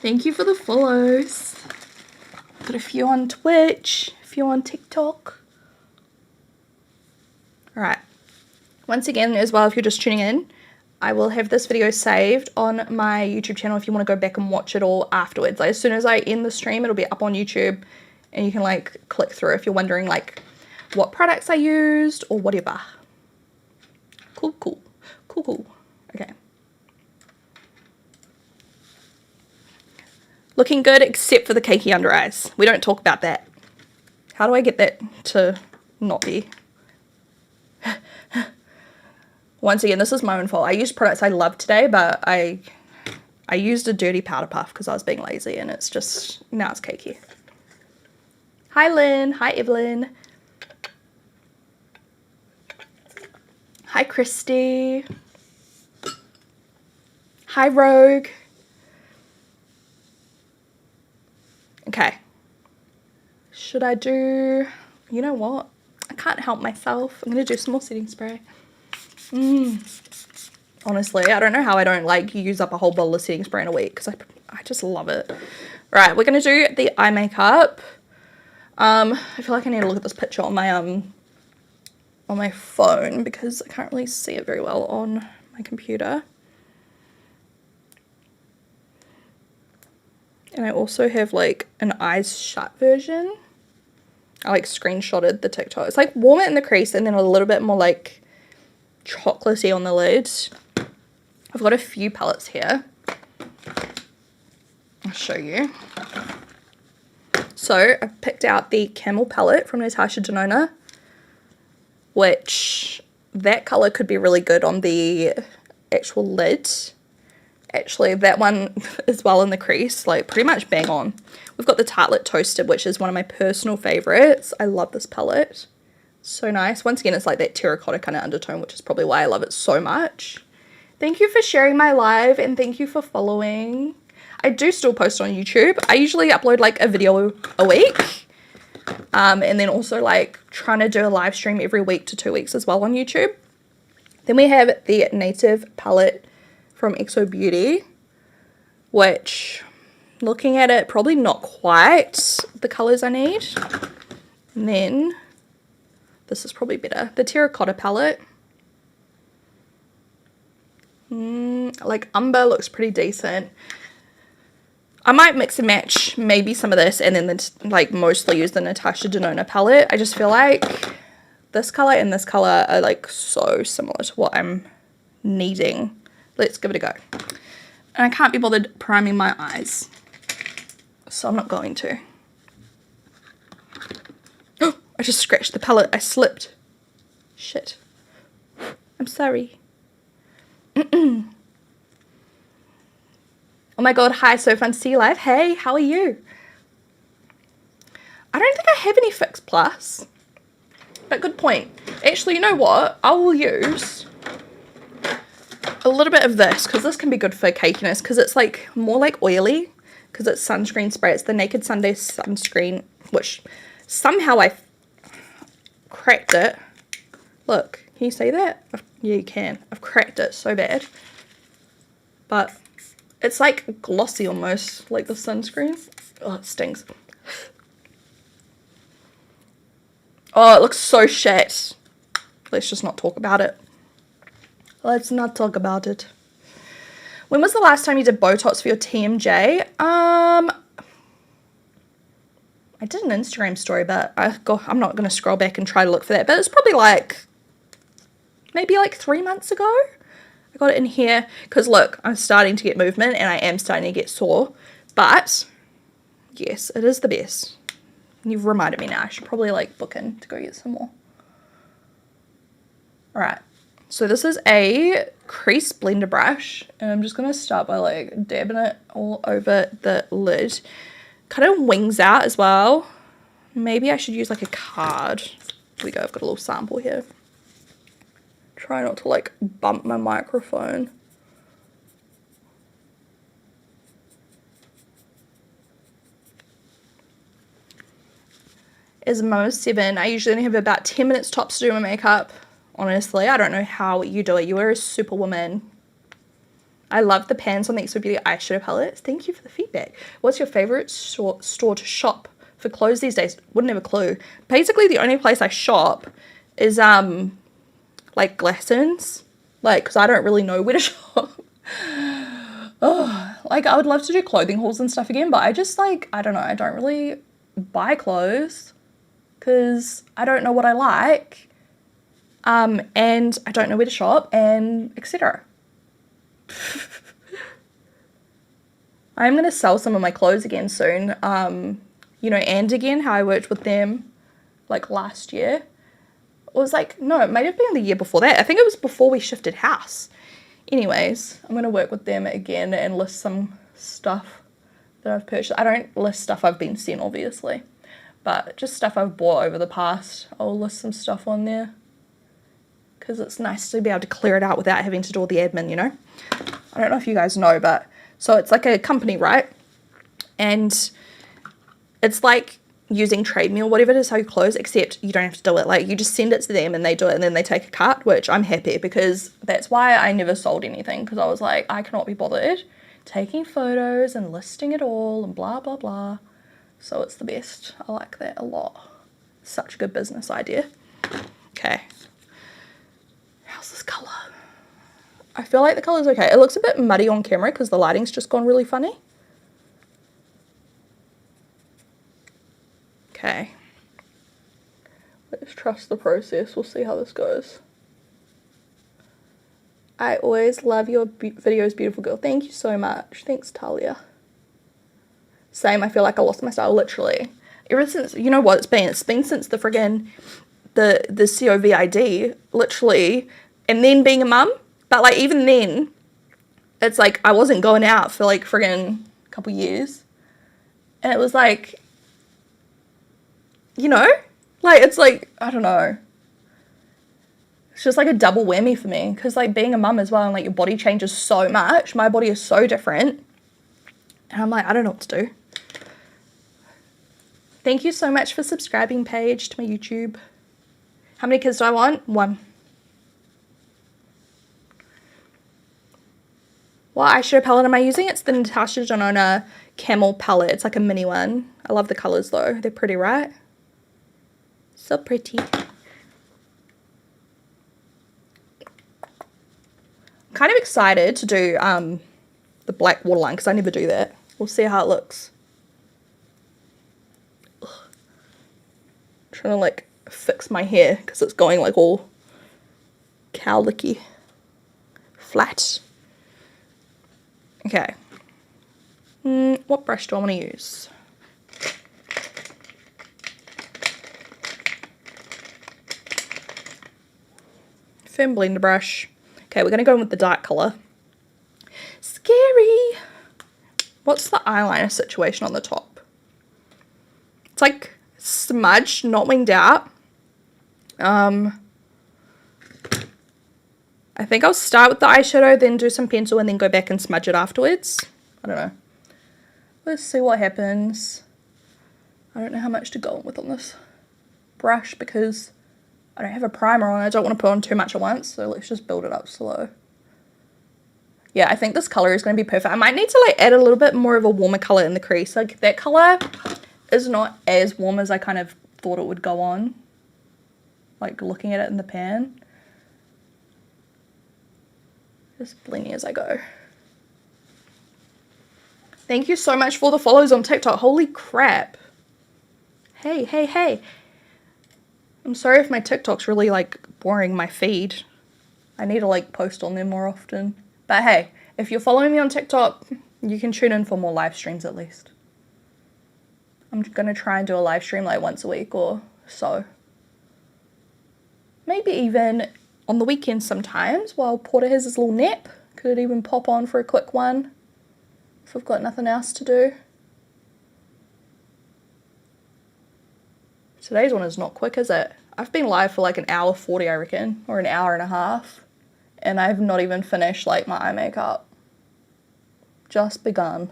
Thank you for the follows. Got a few on Twitch, a few on TikTok. Alright. Once again, as well, if you're just tuning in, I will have this video saved on my YouTube channel if you want to go back and watch it all afterwards. Like, as soon as I end the stream, it'll be up on YouTube and you can like click through if you're wondering like what products I used or whatever. Cool, cool, cool, cool. Okay. Looking good except for the cakey under eyes. We don't talk about that. How do I get that to not be? Once again, this is my own fault. I used products I love today, but I used a dirty powder puff because I was being lazy and it's just, now it's cakey. Hi Lynn, hi Evelyn. Hi Christy. Hi Rogue. Okay. Should I do, you know what? I can't help myself. I'm going to do some more setting spray. Honestly, I don't know how I don't like use up a whole bottle of setting spray in a week because I just love it. Right, we're going to do the eye makeup. I feel like I need to look at this picture on my phone because I can't really see it very well on my computer. And I also have like an eyes shut version. I like screenshotted the TikTok. It's like warm it in the crease and then a little bit more like chocolatey on the lid. I've got a few palettes here. show you. So I picked out the Camel palette from Natasha Denona, which that colour could be really good on the actual lid. Actually, that one as well in the crease, like pretty much bang on. We've got the Tartlet Toasted, which is one of my personal favourites. I love this palette. So nice. Once again, it's like that terracotta kind of undertone, which is probably why I love it so much. Thank you for sharing my live and thank you for following. I do still post on YouTube. I usually upload like a video a week. And then also like trying to do a live stream every week to 2 weeks as well on YouTube. Then we have the Native palette from Exo Beauty, which looking at it, probably not quite the colours I need. And then this is probably better. The Terracotta palette. Like Umber looks pretty decent. I might mix and match maybe some of this and then like mostly use the Natasha Denona palette. I just feel like this colour and this colour are like so similar to what I'm needing. Let's give it a go. And I can't be bothered priming my eyes, so I'm not going to. Oh, I just scratched the palette. I slipped. Shit. I'm sorry. Oh my god, hi, so fun to see you live. Hey, how are you? I don't think I have any Fix Plus, but good point. Actually, you know what? I will use a little bit of this because this can be good for cakiness because it's like more like oily because it's sunscreen spray. It's the Naked Sunday sunscreen, which somehow I cracked it. Look, can you see that? Yeah, you can. I've cracked it so bad. But it's like glossy almost, like the sunscreen. Oh, it stings. Oh, it looks so shit. Let's just not talk about it. Let's not talk about it. When was the last time you did Botox for your TMJ? I did an Instagram story, but I'm not going to scroll back and try to look for that. But it's probably like, maybe like 3 months ago. I got it in here because look, I'm starting to get movement and I am starting to get sore. But yes, it is the best. You've reminded me now. I should probably like book in to go get some more. All right. So this is a crease blender brush and I'm just going to start by like dabbing it all over the lid. Kind of wings out as well. Maybe I should use like a card. Here we go. I've got a little sample here. Try not to like bump my microphone. As a mum of 7, I usually only have about 10 minutes tops to do my makeup. Honestly, I don't know how you do it. You are a superwoman. I love the pans on the Exo Beauty eyeshadow palettes. Thank you for the feedback. What's your favourite store to shop for clothes these days? Wouldn't have a clue. Basically, the only place I shop is like Glassons. Like, because I don't really know where to shop. Oh, like I would love to do clothing hauls and stuff again, but I just like, I don't know, I don't really buy clothes because I don't know what I like. And I don't know where to shop and etc. I'm going to sell some of my clothes again soon. You know, and again, how I worked with them like last year. It was like, no, it might have been the year before that. I think it was before we shifted house. Anyways, I'm going to work with them again and list some stuff that I've purchased. I don't list stuff I've been sent, obviously, but just stuff I've bought over the past. I'll list some stuff on there because it's nice to be able to clear it out without having to do all the admin, you know? I don't know if you guys know, but so it's like a company, right? And it's like using Trade Me or whatever to sell your clothes, except you don't have to do it. Like, you just send it to them and they do it and then they take a cut, which I'm happy because that's why I never sold anything, because I was like, I cannot be bothered taking photos and listing it all and blah, blah, blah. So it's the best. I like that a lot. Such a good business idea. Okay. How's this colour? I feel like the colour's okay. It looks a bit muddy on camera because the lighting's just gone really funny. Okay, let's trust the process. We'll see how this goes. I always love your videos, beautiful girl. Thank you so much. Thanks, Talia. Same, I feel like I lost my style literally. Ever since, you know what it's been? It's been since the friggin' the COVID, literally, and then being a mum. But like even then, it's like I wasn't going out for like friggin' a couple years. And it was like, you know? Like it's like, I don't know. It's just like a double whammy for me. Because like being a mum as well, and like your body changes so much. My body is so different. And I'm like, I don't know what to do. Thank you so much for subscribing, Paige, to my YouTube. How many kids do I want? 1. What eyeshadow palette am I using? It's the Natasha Denona Camel palette. It's like a mini one. I love the colours though. They're pretty, right? So pretty. Kind of excited to do the black waterline because I never do that. We'll see how it looks. Ugh. Trying to like fix my hair because it's going like all cowlicky flat. Okay. What brush do I want to use? Firm blender brush. Okay, we're going to go in with the dark colour. Scary! What's the eyeliner situation on the top? It's like smudged, not winged out. I think I'll start with the eyeshadow, then do some pencil, and then go back and smudge it afterwards. I don't know. Let's see what happens. I don't know how much to go with on this brush because I don't have a primer on. I don't want to put on too much at once, so let's just build it up slow. Yeah, I think this colour is going to be perfect. I might need to like add a little bit more of a warmer colour in the crease. Like that colour is not as warm as I kind of thought it would go on. Like looking at it in the pan. Just blending as I go. Thank you so much for the follows on TikTok. Holy crap. Hey, hey, hey. I'm sorry if my TikTok's really like boring my feed. I need to like post on there more often. But hey, if you're following me on TikTok, you can tune in for more live streams at least. I'm going to try and do a live stream like once a week or so. Maybe even on the weekends sometimes while Porter has his little nap. Could even pop on for a quick one if I've got nothing else to do. Today's one is not quick, is it? I've been live for like an hour 40, I reckon, or an hour and a half. And I've not even finished like my eye makeup. Just begun.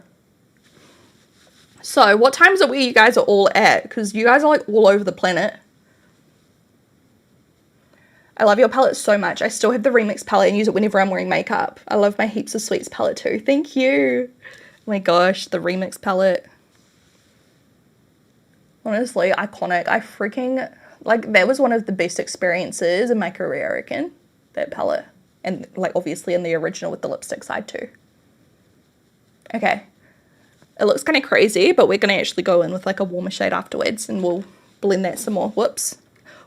So what time is it where you guys are all at? Because you guys are like all over the planet. I love your palette so much. I still have the Remix palette and use it whenever I'm wearing makeup. I love my Heaps of Sweets palette too. Thank you. Oh my gosh, the Remix palette. Honestly, iconic. I freaking, like, that was one of the best experiences in my career, I reckon. That palette. And, like, obviously in the original with the lipstick side too. Okay. It looks kind of crazy, but we're going to actually go in with, like, a warmer shade afterwards. And we'll blend that some more. Whoops.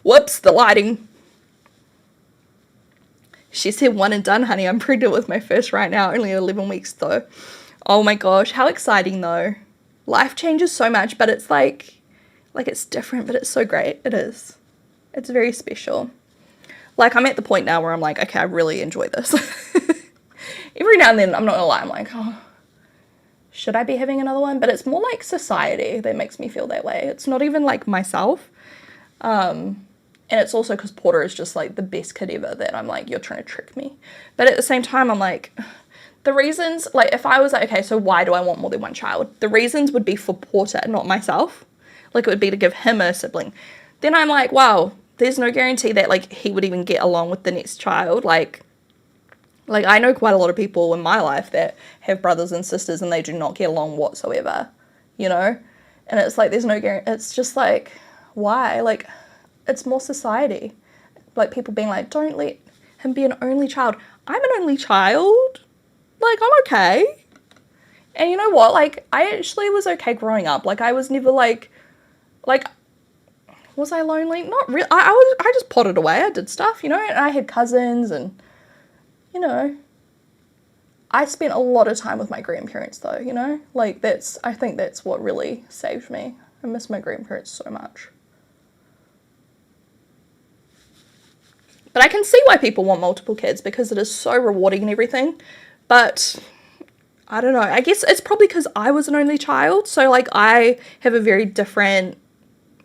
Whoops, the lighting. She said 1 and done, honey. I'm pregnant with my first right now. Only 11 weeks, though. Oh, my gosh. How exciting, though. Life changes so much, but it's, like it's different, but it's so great. It is. It's very special. Like, I'm at the point now where I'm like, okay, I really enjoy this. Every now and then, I'm not gonna lie, I'm like, oh, should I be having another one? But it's more like society that makes me feel that way. It's not even like myself. And it's also because Porter is just like the best kid ever that I'm like, you're trying to trick me. But at the same time, I'm like, the reasons, like if I was like, okay, so why do I want more than one child? The reasons would be for Porter, not myself. Like it would be to give him a sibling. Then I'm like, wow, there's no guarantee that like he would even get along with the next child. Like I know quite a lot of people in my life that have brothers and sisters and they do not get along whatsoever, you know? And it's like, there's no guarantee. It's just like, why? Like, it's more society. Like people being like, don't let him be an only child. I'm an only child. Like, I'm okay. And you know what? Like, I actually was okay growing up. Like, I was never like, was I lonely? Not really. I just potted away. I did stuff, you know, and I had cousins and, you know, I spent a lot of time with my grandparents though, you know? Like I think that's what really saved me. I miss my grandparents so much. But I can see why people want multiple kids because it is so rewarding and everything. But I don't know. I guess it's probably because I was an only child. So like I have a very different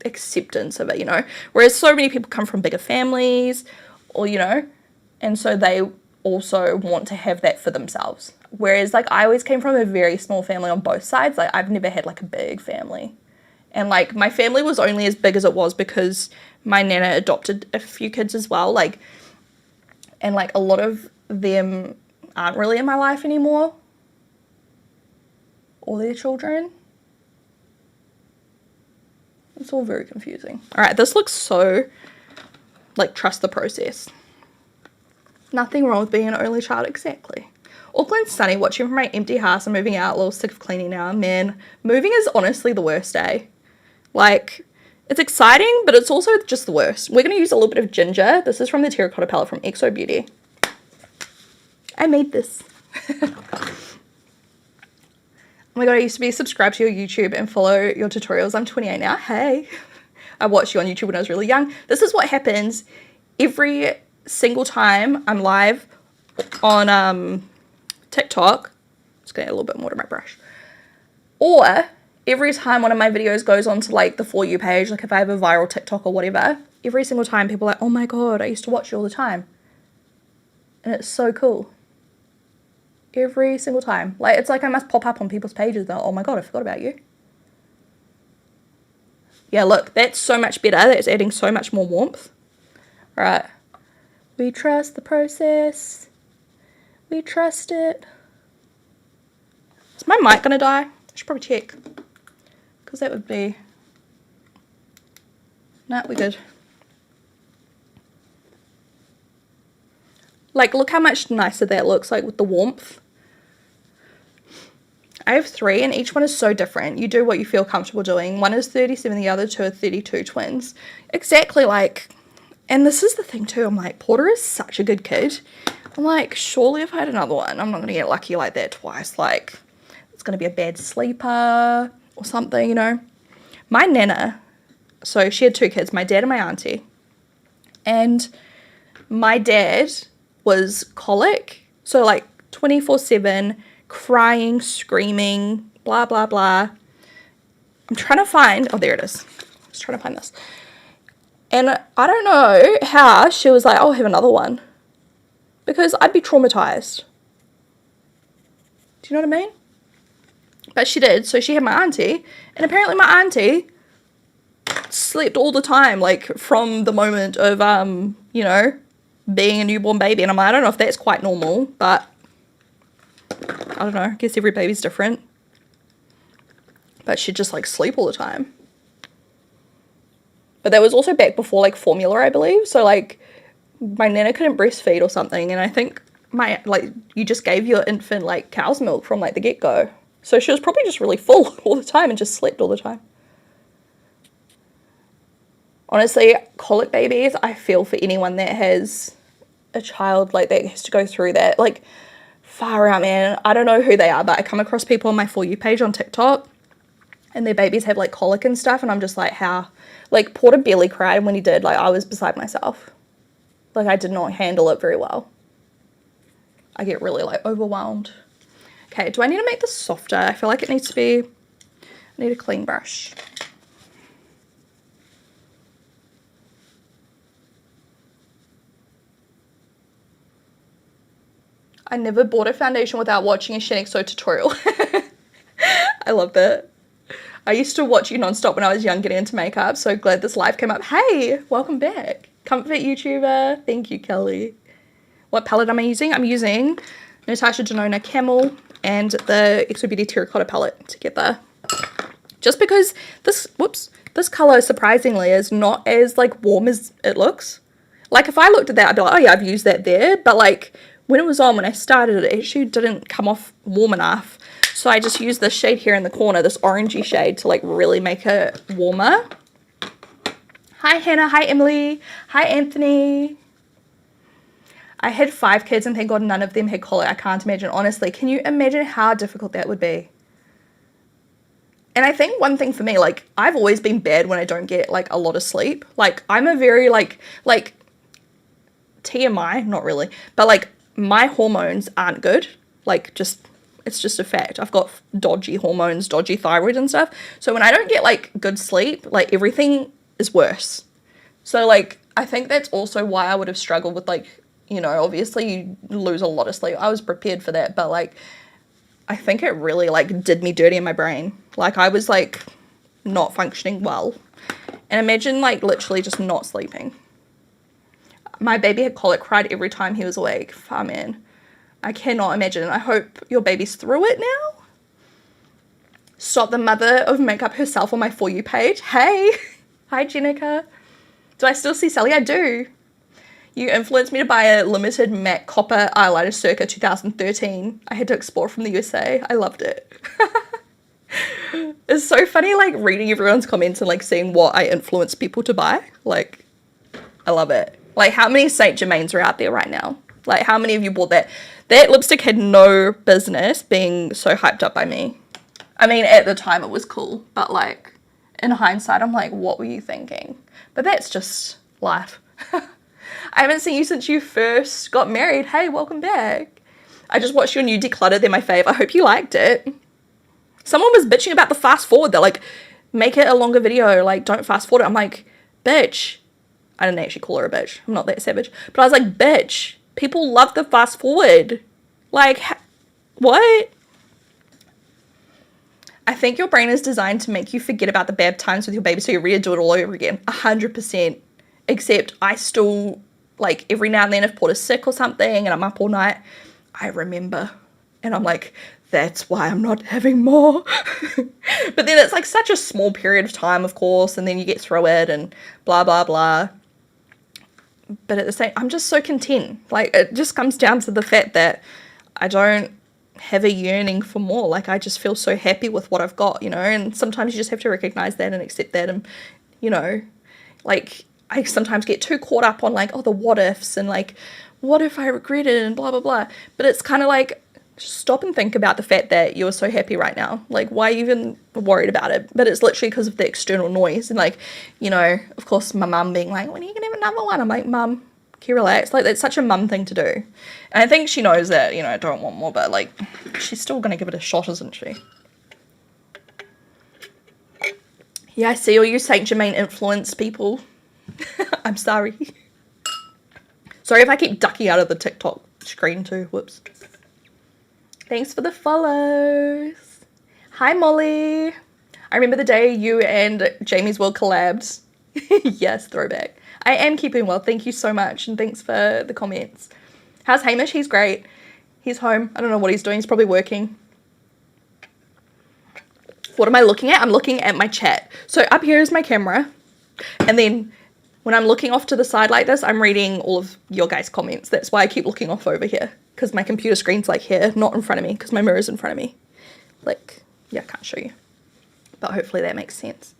acceptance of it, you know, whereas so many people come from bigger families or, you know, and so they also want to have that for themselves, whereas like I always came from a very small family on both sides. Like I've never had like a big family, and like my family was only as big as it was because my nana adopted a few kids as well, like, and like a lot of them aren't really in my life anymore, or their children. It's all very confusing. All right, this looks so, like, trust the process. Nothing wrong with being an only child, exactly. Auckland's sunny, watching from my empty house. I'm moving out, a little sick of cleaning now. Man, moving is honestly the worst day. Like, it's exciting, but it's also just the worst. We're going to use a little bit of ginger. This is from the terracotta palette from XO Beauty. I made this. Oh my god, I used to be subscribed to your YouTube and follow your tutorials. I'm 28 now. Hey. I watched you on YouTube when I was really young. This is what happens every single time I'm live on TikTok. Just gonna add a little bit more to my brush. Or every time one of my videos goes onto like the For You page, like if I have a viral TikTok or whatever, every single time people are like, oh my god, I used to watch you all the time. And it's so cool. Every single time. Like, it's like I must pop up on people's pages though. Oh my god, I forgot about you. Yeah, look, that's so much better. That's adding so much more warmth. All right. We trust the process. We trust it. Is my mic gonna die? I should probably check. Because that would be... Nah, we're good. Like, look how much nicer that looks, like, with the warmth. I have 3, and each one is so different. You do what you feel comfortable doing. One is 37, the other 2 are 32 twins. Exactly, like... And this is the thing, too. I'm like, Porter is such a good kid. I'm like, surely if I had another one, I'm not going to get lucky like that twice. Like, it's going to be a bad sleeper or something, you know. My nana, so she had 2 kids, my dad and my auntie. And my dad... was colic, so like 24/7 crying, screaming, blah blah blah. I'm trying to find, oh there it is, I was trying to find this, and I don't know how she was like, I'll have another one, because I'd be traumatized. Do you know what I mean? But she did. So she had my auntie, and apparently my auntie slept all the time, like from the moment of you know, being a newborn baby. And I'm like, I don't know if that's quite normal, but I don't know, I guess every baby's different. But she'd just like sleep all the time. But that was also back before like formula, I believe. So like my nana couldn't breastfeed or something, and I think you just gave your infant like cow's milk from like the get-go. So she was probably just really full all the time and just slept all the time. Honestly, colic babies, I feel for anyone that has a child like that has to go through that. Like, far out, man. I don't know who they are, but I come across people on my For You page on TikTok, and their babies have like colic and stuff, and I'm just like, how? Like, Porter barely cried when he did. Like, I was beside myself. Like, I did not handle it very well. I get really like overwhelmed. Okay, do I need to make this softer? I feel like it needs to be, I need a clean brush. I never bought a foundation without watching a Sheenexo tutorial. I love that. I used to watch you non-stop when I was young getting into makeup, so glad this live came up. Hey, welcome back. Comfort YouTuber. Thank you, Kelly. What palette am I using? I'm using Natasha Denona Camel and the XO Beauty Terracotta palette together. Just because this color surprisingly is not as like warm as it looks. Like if I looked at that, I'd be like, oh yeah, I've used that there. But like when it was on, when I started, it actually didn't come off warm enough. So I just used this shade here in the corner, this orangey shade, to like really make it warmer. Hi Hannah, hi Emily, hi Anthony. I had 5 kids and thank God none of them had colic. I can't imagine, honestly. Can you imagine how difficult that would be? And I think one thing for me, like, I've always been bad when I don't get, like, a lot of sleep. Like, I'm a very, like, TMI, not really, but, like, my hormones aren't good. Like, just, it's just a fact. I've got dodgy hormones, dodgy thyroid and stuff. So when I don't get, like, good sleep, like, everything is worse. So, like, I think that's also why I would have struggled with, like, you know, obviously you lose a lot of sleep. I was prepared for that, but, like, I think it really, like, did me dirty in my brain. Like, I was, like, not functioning well. And imagine, like, literally just not sleeping. My baby had colic, cried every time he was awake. Oh, man. I cannot imagine. I hope your baby's through it now. Stop the mother of makeup herself on my For You page. Hey. Hi, Jenica. Do I still see Sally? I do. You influenced me to buy a limited matte copper eyeliner circa 2013. I had to export from the USA. I loved it. It's so funny, like, reading everyone's comments and, like, seeing what I influence people to buy. Like, I love it. Like, how many Saint Germains are out there right now? Like, how many of you bought that? That lipstick had no business being so hyped up by me. I mean, at the time it was cool, but, like, in hindsight, I'm like, what were you thinking? But that's just life. I haven't seen you since you first got married. Hey, welcome back. I just watched your new Declutter. They're my fave. I hope you liked it. Someone was bitching about the fast forward. They're like, make it a longer video. Like, don't fast forward it. I'm like, bitch. I didn't actually call her a bitch. I'm not that savage. But I was like, bitch. People love the fast forward. Like, what? I think your brain is designed to make you forget about the bad times with your baby so you redo it all over again. 100%. Except I still, like, every now and then if Porter's sick or something and I'm up all night, I remember. And I'm like, that's why I'm not having more. But then it's like such a small period of time, of course, and then you get through it and blah, blah, blah. But at the same, I'm just so content. Like, it just comes down to the fact that I don't have a yearning for more. Like, I just feel so happy with what I've got, you know, and sometimes you just have to recognize that and accept that. And, you know, like, I sometimes get too caught up on, like, oh, the what ifs and, like, what if I regret it and blah, blah, blah. But it's kind of like, just stop and think about the fact that you're so happy right now. Like, why are you even worried about it? But it's literally because of the external noise. And, like, you know, of course, my mum being like, when are you going to have another one? I'm like, mum, can you relax? Like, that's such a mum thing to do. And I think she knows that, you know, I don't want more, but, like, she's still going to give it a shot, isn't she? Yeah, I see all you Saint Germain influence people. I'm sorry. Sorry if I keep ducking out of the TikTok screen too. Whoops. Thanks for the follows. Hi, Molly. I remember the day you and Jamie's World collabed. Yes, throwback. I am keeping well. Thank you so much. And thanks for the comments. How's Hamish? He's great. He's home. I don't know what he's doing. He's probably working. What am I looking at? I'm looking at my chat. So up here is my camera. And then when I'm looking off to the side like this, I'm reading all of your guys' comments. That's why I keep looking off over here. Because my computer screen's like here, not in front of me. Because my mirror's in front of me. Like, yeah, I can't show you. But hopefully that makes sense.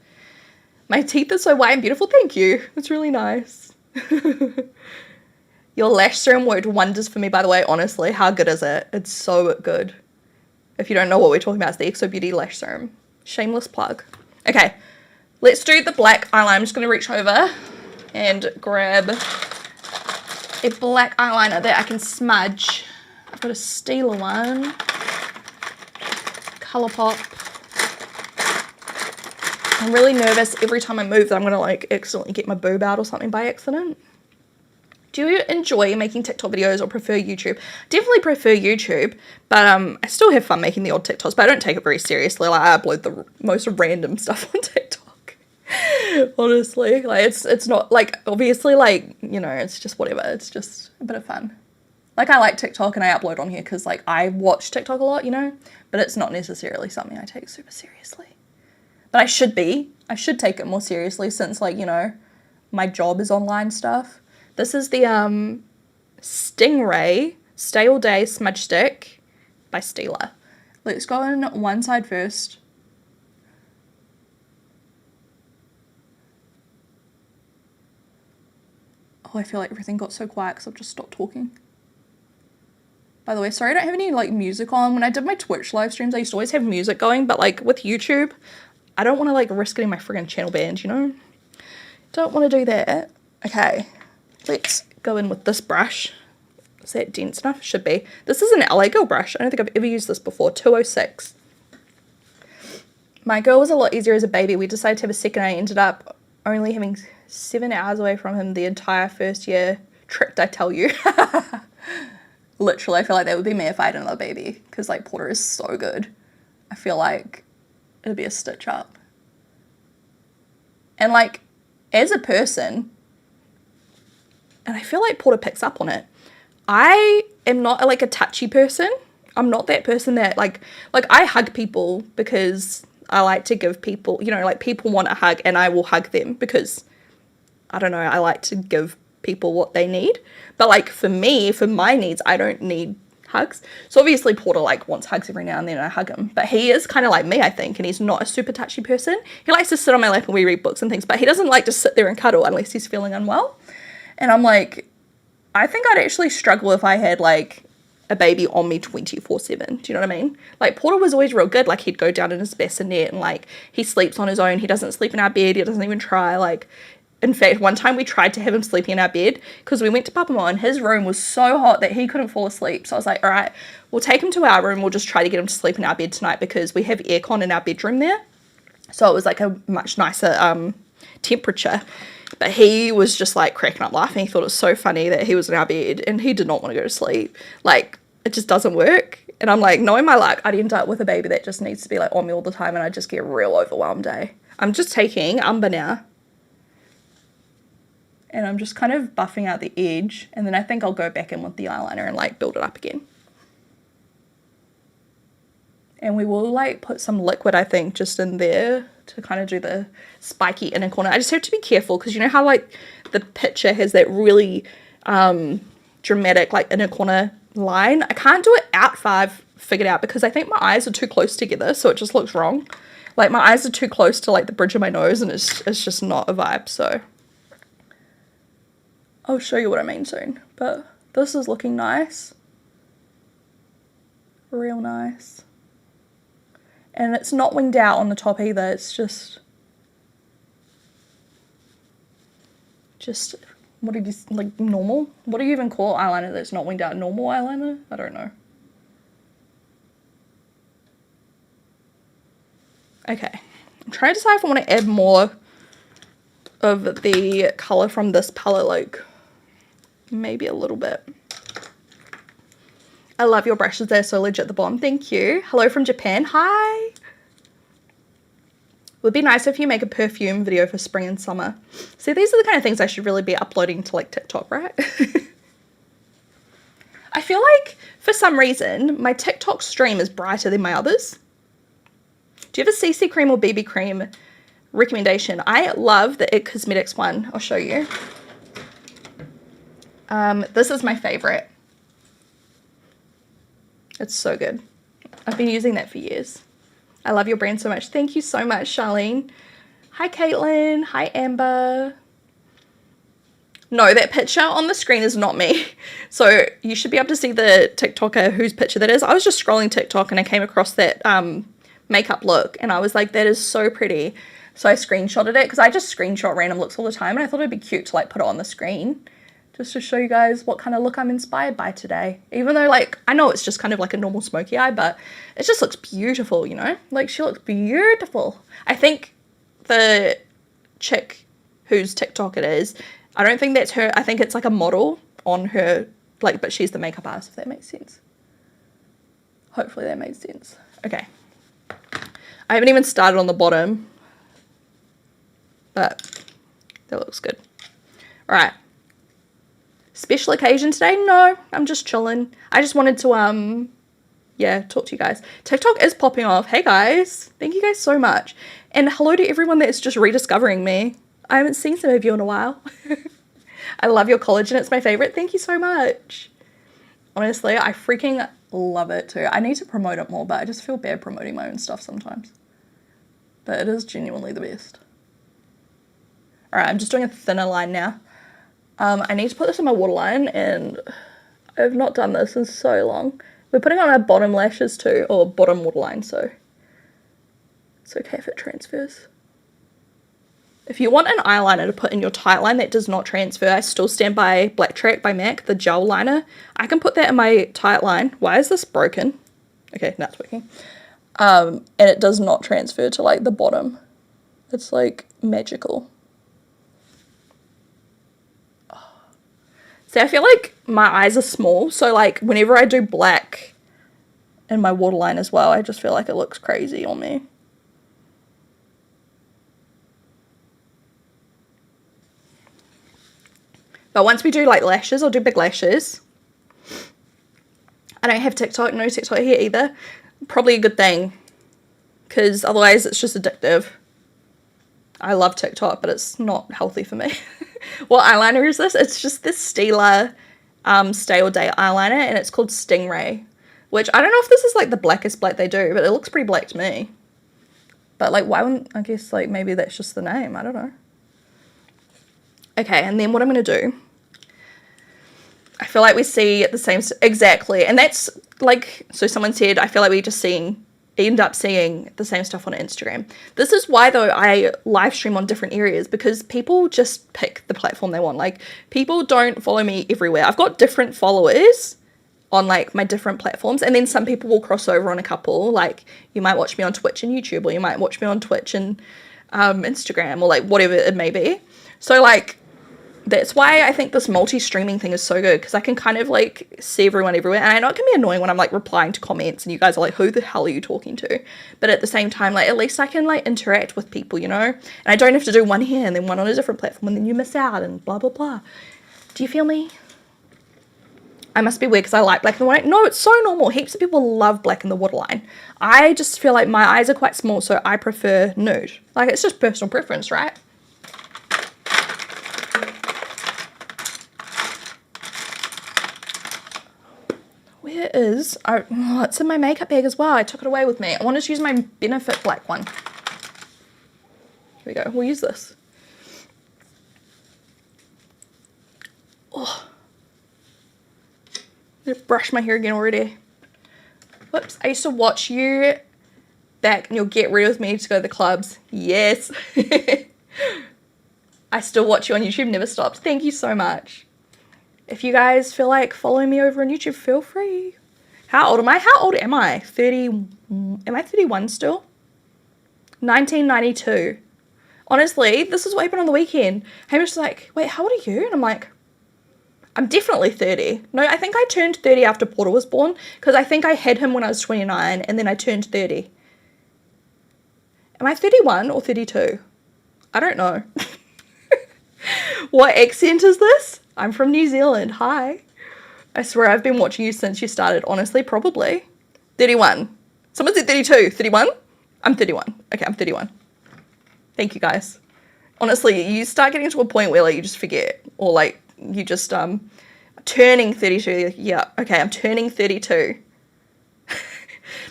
My teeth are so white and beautiful. Thank you. It's really nice. Your lash serum worked wonders for me, by the way. Honestly, how good is it? It's so good. If you don't know what we're talking about, it's the XO Beauty Lash Serum. Shameless plug. Okay, let's do the black eyeliner. I'm just going to reach over and grab a black eyeliner that I can smudge. I've got a Stila one. Colourpop. I'm really nervous every time I move that I'm going to, like, accidentally get my boob out or something by accident. Do you enjoy making TikTok videos or prefer YouTube? Definitely prefer YouTube, but I still have fun making the odd TikToks, but I don't take it very seriously. Like, I upload the most random stuff on TikTok. Honestly, like, it's not, like, obviously, like, you know, it's just whatever. It's just a bit of fun. Like, I like TikTok and I upload on here because, like, I watch TikTok a lot, you know, but it's not necessarily something I take super seriously. But I should be. I should take it more seriously since, like, you know, my job is online stuff. This is the Stingray Stay All Day Smudge Stick by Stila. Let's go on one side first. Oh, I feel like everything got so quiet because I've just stopped talking. by the way. Sorry I don't have any like music on. When I did my Twitch live streams, I used to always have music going, but like with YouTube, I don't want to like risk getting my friggin' channel banned, you know? Don't want to do that. Okay, let's go in with this brush. Is that dense enough? Should be. This is an LA Girl brush. I don't think I've ever used this before. 206. My girl was a lot easier as a baby. We decided to have a second. I ended up only having 7 hours away from him the entire first year. Tricked, I tell you. Literally, I feel like that would be me if I had another baby. Because, like, Porter is so good. I feel like it'd be a stitch up. And, like, as a person, and I feel like Porter picks up on it, I am not, like, a touchy person. I'm not that person that, like I hug people because I like to give people, you know, like, people want a hug and I will hug them because, I don't know, I like to give people what they need. But like for me, for my needs, I don't need hugs. So obviously Porter like wants hugs every now and then and I hug him, but he is kind of like me, I think, and he's not a super touchy person. He likes to sit on my lap and we read books and things, but he doesn't like to sit there and cuddle unless he's feeling unwell. And I'm like, I think I'd actually struggle if I had like a baby on me 24/7. Do you know what I mean? Like Porter was always real good. Like he'd go down in his bassinet and like he sleeps on his own. He doesn't sleep in our bed. He doesn't even try. Like, in fact, one time we tried to have him sleeping in our bed because we went to Papamo and his room was so hot that he couldn't fall asleep. So I was like, all right, we'll take him to our room. We'll just try to get him to sleep in our bed tonight because we have aircon in our bedroom there. So it was like a much nicer temperature. But he was just like cracking up laughing. He thought it was so funny that he was in our bed and he did not want to go to sleep. Like, it just doesn't work. And I'm like, knowing my luck, I'd end up with a baby that just needs to be like on me all the time and I just get real overwhelmed, eh? I'm just taking umber now. And I'm just kind of buffing out the edge. And then I think I'll go back in with the eyeliner and like build it up again. And we will like put some liquid, I think, just in there to kind of do the spiky inner corner. I just have to be careful because you know how like the picture has that really dramatic like inner corner line. I can't do it out far, I've figured out, because I think my eyes are too close together, so it just looks wrong. Like my eyes are too close to like the bridge of my nose and it's just not a vibe. So I'll show you what I mean soon. But this is looking nice. Real nice. And it's not winged out on the top either. It's just what do you, like, normal? What do you even call eyeliner that's not winged out? Normal eyeliner? I don't know. Okay. I'm trying to decide if I want to add more of the colour from this palette, like maybe a little bit. I love your brushes, they're so legit, the bomb. Thank you. Hello from Japan. Hi. Would be nice if you make a perfume video for spring and summer. See, these are the kind of things I should really be uploading to like TikTok, right? I feel like for some reason my TikTok stream is brighter than my others. Do you have a CC cream or BB cream recommendation? I love the It Cosmetics one. I'll show you. This is my favorite. It's so good. I've been using that for years. I love your brand so much. Thank you so much, Charlene. Hi, Caitlin. Hi, Amber. No, that picture on the screen is not me. So you should be able to see the TikToker whose picture that is. I was just scrolling TikTok and I came across that makeup look and I was like, that is so pretty. So I screenshotted it because I just screenshot random looks all the time and I thought it'd be cute to like put it on the screen just to show you guys what kind of look I'm inspired by today. Even though like, I know it's just kind of like a normal smoky eye, but it just looks beautiful, you know? Like she looks beautiful. I think the chick whose TikTok it is, I don't think that's her. I think it's like a model on her, like, but she's the makeup artist, if that makes sense. Hopefully that makes sense. Okay. I haven't even started on the bottom, but that looks good. All right. Special occasion today? No, I'm just chilling. I just wanted to, yeah, talk to you guys. TikTok is popping off. Hey guys, thank you guys so much. And hello to everyone that's just rediscovering me. I haven't seen some of you in a while. I love your collagen. It's my favorite. Thank you so much. Honestly, I freaking love it too. I need to promote it more, but I just feel bad promoting my own stuff sometimes. But it is genuinely the best. All right, I'm just doing a thinner line now. I need to put this in my waterline and I've not done this in so long. We're putting on our bottom lashes too, or bottom waterline, so it's okay if it transfers. If you want an eyeliner to put in your tight line that does not transfer, I still stand by Black Track by MAC, the gel liner. I can put that in my tight line. Why is this broken? Okay, now it's working. And it does not transfer to like the bottom. It's like magical. See, I feel like my eyes are small, so like whenever I do black in my waterline as well, I just feel like it looks crazy on me. But once we do like lashes, I'll do big lashes. I don't have TikTok, no TikTok here either. Probably a good thing, because otherwise it's just addictive. I love TikTok, but it's not healthy for me. What eyeliner is this? It's just this Stila Stay or Day eyeliner, and it's called Stingray, which I don't know if this is like the blackest black they do, but it looks pretty black to me. But like, why wouldn't, I guess like maybe that's just the name, I don't know. Okay, and then what I'm going to do, I feel like we see the same, exactly, and that's like, so someone said, I feel like we just end up seeing the same stuff on Instagram. This is why though I live stream on different areas, because people just pick the platform they want. Like, people don't follow me everywhere. I've got different followers on like my different platforms, and then some people will cross over on a couple. Like, you might watch me on Twitch and YouTube, or you might watch me on Twitch and Instagram, or like whatever it may be. So like, that's why I think this multi-streaming thing is so good, because I can kind of like see everyone everywhere. And I know it can be annoying when I'm like replying to comments and you guys are like, who the hell are you talking to? But at the same time, like, at least I can like interact with people, you know? And I don't have to do one here and then one on a different platform and then you miss out and blah, blah, blah. Do you feel me? I must be weird because I like black and white. No, it's so normal. Heaps of people love black in the waterline. I just feel like my eyes are quite small, so I prefer nude. Like, it's just personal preference, right? Where is, oh, it's in my makeup bag as well. I took it away with me. I wanted to use my Benefit black one. Here we go. We'll use this. Oh. I'm gonna brush my hair again already. Whoops. I used to watch you back and you'll get ready with me to go to the clubs. Yes. I still watch you on YouTube. Never stopped. Thank you so much. If you guys feel like following me over on YouTube, feel free. How old am I? How old am I? 30, am I 31 still? 1992. Honestly, this is what happened on the weekend. Hamish was like, wait, how old are you? And I'm like, I'm definitely 30. No, I think I turned 30 after Porter was born, because I think I had him when I was 29 and then I turned 30. Am I 31 or 32? I don't know. What accent is this? I'm from New Zealand. Hi. I swear I've been watching you since you started. Honestly, probably. 31. Someone said 32. 31? I'm 31. Okay, I'm 31. Thank you, guys. Honestly, you start getting to a point where like you just forget, or like you just turning 32. Yeah, okay, I'm turning 32.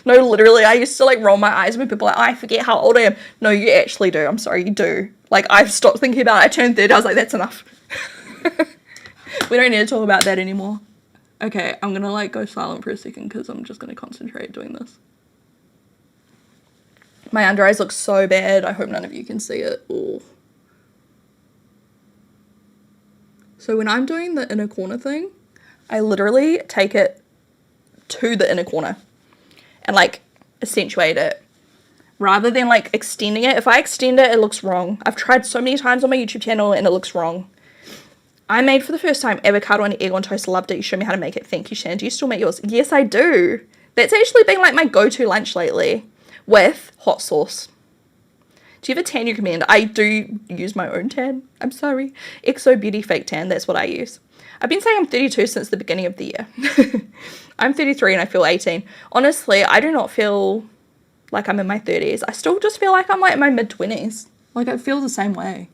No, literally, I used to like roll my eyes when people are like, oh, I forget how old I am. No, you actually do. I'm sorry, you do. Like, I've stopped thinking about it. I turned 30. I was like, that's enough. We don't need to talk about that anymore. Okay, I'm gonna like go silent for a second because I'm just gonna concentrate doing this. My under eyes look so bad. I hope none of you can see it. Ooh. So when I'm doing the inner corner thing, I literally take it to the inner corner and like accentuate it rather than like extending it. If I extend it, it looks wrong. I've tried so many times on my YouTube channel and it looks wrong. I made for the first time avocado and egg on toast. Loved it. You showed me how to make it. Thank you, Shannon. Do you still make yours? Yes, I do. That's actually been like my go-to lunch lately with hot sauce. Do you have a tan you recommend? I do use my own tan. I'm sorry. XO Beauty Fake Tan. That's what I use. I've been saying I'm 32 since the beginning of the year. I'm 33 and I feel 18. Honestly, I do not feel like I'm in my 30s. I still just feel like I'm like in my mid-20s. Like, I feel the same way.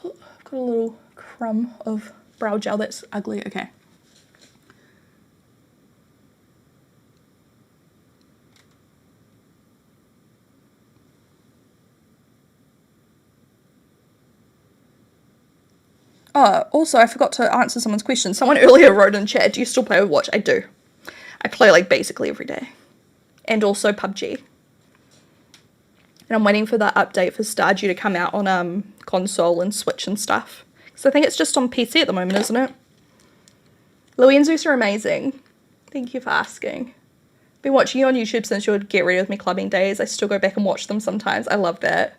Oh, I've got a little crumb of brow gel. That's ugly. Okay. Oh, also, I forgot to answer someone's question. Someone earlier wrote in chat, do you still play Overwatch? I do. I play like basically every day. And also PUBG. And I'm waiting for that update for Stardew to come out on console and Switch and stuff. So I think it's just on PC at the moment, isn't it? Louie and Zeus are amazing. Thank you for asking. Been watching you on YouTube since your Get Ready With Me clubbing days. I still go back and watch them sometimes. I love that.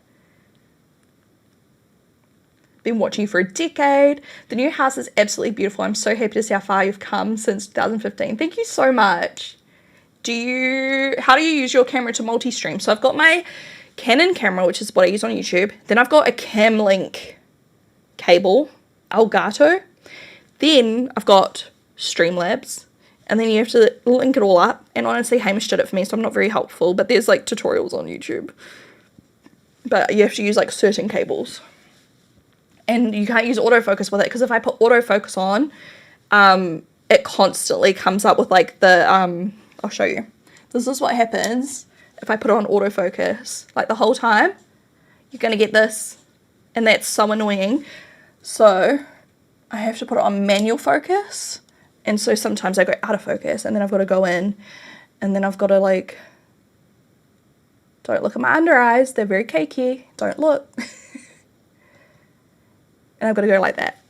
Been watching you for a decade. The new house is absolutely beautiful. I'm so happy to see how far you've come since 2015. Thank you so much. How do you use your camera to multi-stream? So I've got my Canon camera, which is what I use on YouTube. Then I've got a Camlink cable, Elgato. Then I've got Streamlabs. And then you have to link it all up. And honestly, Hamish did it for me, so I'm not very helpful. But there's like tutorials on YouTube. But you have to use like certain cables. And you can't use autofocus with it, because if I put autofocus on, it constantly comes up with like the, I'll show you. This is what happens if I put it on autofocus. Like the whole time, you're going to get this. And that's so annoying. So I have to put it on manual focus. And so sometimes I go out of focus, and then I've got to go in, and then I've got to like, don't look at my under eyes. They're very cakey. Don't look. And I've got to go like that.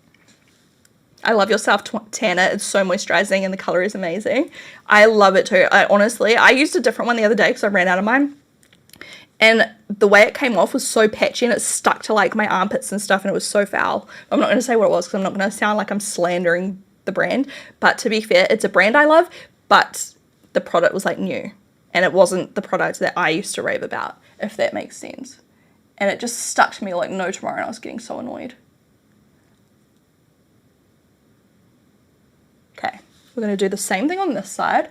I love your self tanner. It's so moisturizing and the color is amazing. I love it too. I used a different one the other day because I ran out of mine. And the way it came off was so patchy, and it stuck to like my armpits and stuff, and it was so foul. I'm not going to say what it was because I'm not going to sound like I'm slandering the brand. But to be fair, it's a brand I love, but the product was like new. And it wasn't the product that I used to rave about, if that makes sense. And it just stuck to me like no tomorrow, and I was getting so annoyed. Okay, we're going to do the same thing on this side.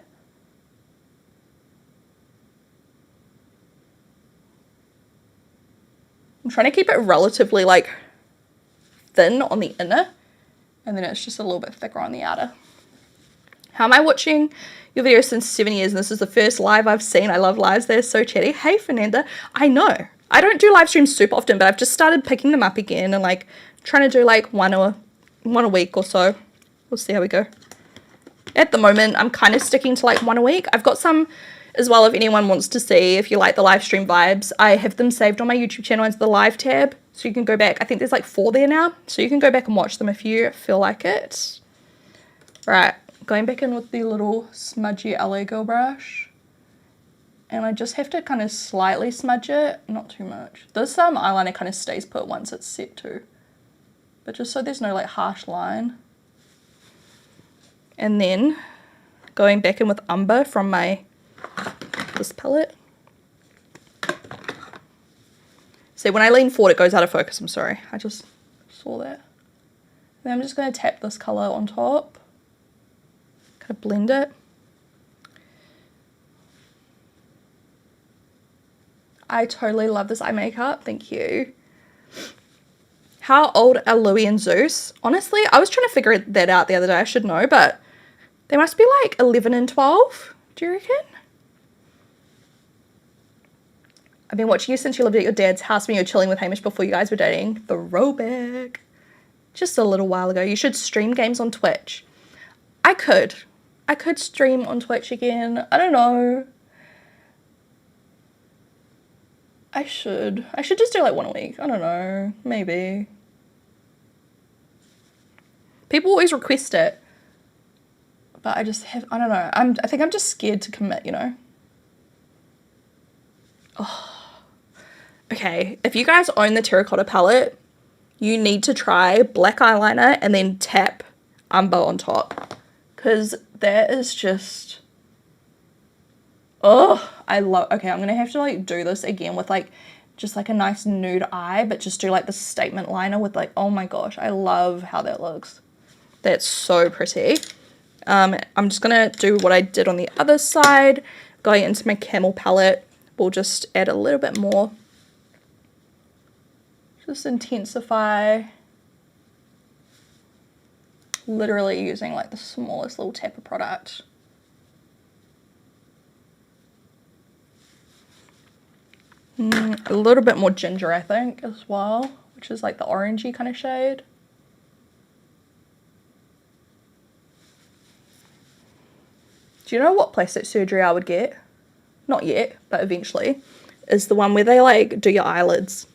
I'm trying to keep it relatively like thin on the inner, and then it's just a little bit thicker on the outer. How am I watching your videos since 7 years, and this is the first live I've seen. I love lives, they're so chatty. Hey Fernanda, I know. I don't do live streams super often, but I've just started picking them up again and like trying to do like one a week or so. We'll see how we go. At the moment, I'm kind of sticking to like one a week. I've got some as well if anyone wants to see, if you like the live stream vibes. I have them saved on my YouTube channel into the live tab. So you can go back. I think there's like 4 there now. So you can go back and watch them if you feel like it. Right, going back in with the little smudgy LA Girl brush. And I just have to kind of slightly smudge it. Not too much. This eyeliner kind of stays put once it's set too. But just so there's no like harsh line. And then going back in with umber from this palette. See, when I lean forward, it goes out of focus. I'm sorry. I just saw that. Then I'm just going to tap this color on top. Kind of blend it. I totally love this eye makeup. Thank you. How old are Louie and Zeus? Honestly, I was trying to figure that out the other day. I should know, but they must be like 11 and 12. Do you reckon? I've been watching you since you lived at your dad's house when you were chilling with Hamish before you guys were dating. Throwback. Just a little while ago. You should stream games on Twitch. I could stream on Twitch again. I don't know. I should just do like one a week. I don't know. Maybe. People always request it. But I just have, I don't know. I think I'm just scared to commit, you know. Oh. Okay, if you guys own the terracotta palette, you need to try black eyeliner and then tap umber on top. Because that is just, oh, okay, I'm going to have to like do this again with like, just like a nice nude eye, but just do like the statement liner with like, oh my gosh, I love how that looks. That's so pretty. I'm just going to do what I did on the other side. Going into my camel palette, we'll just add a little bit more. Just intensify. Literally using like the smallest little tap of product. A little bit more ginger, I think, as well, which is like the orangey kind of shade. Do you know what plastic surgery I would get? Not yet, but eventually. Is the one where they like do your eyelids.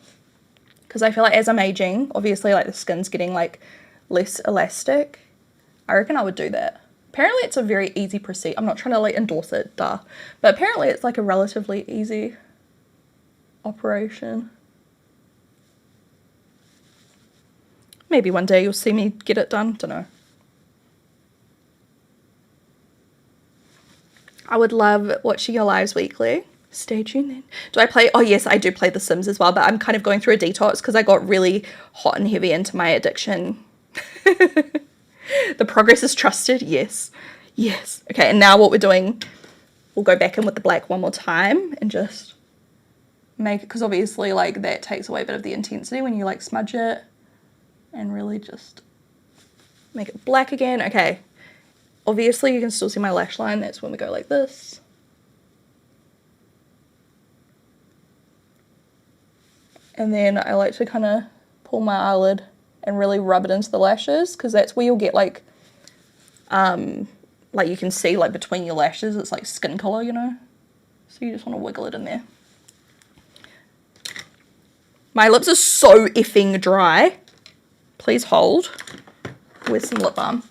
Because I feel like as I'm aging, obviously like the skin's getting like less elastic. I reckon I would do that. Apparently it's a very easy procedure. I'm not trying to like endorse it, duh. But apparently it's like a relatively easy operation. Maybe one day you'll see me get it done, don't know. I would love watching your lives weekly. Stay tuned then. Do I play? Oh yes, I do play The Sims as well, but I'm kind of going through a detox because I got really hot and heavy into my addiction. The progress is trusted. Yes. Yes. Okay, and now what we're doing, we'll go back in with the black one more time and just make it, because obviously like that takes away a bit of the intensity when you like smudge it, and really just make it black again. Okay. Obviously you can still see my lash line. That's when we go like this. And then I like to kind of pull my eyelid and really rub it into the lashes, because that's where you'll get like you can see like between your lashes, it's like skin color, you know? So you just want to wiggle it in there. My lips are so effing dry. Please hold. Where's some lip balm?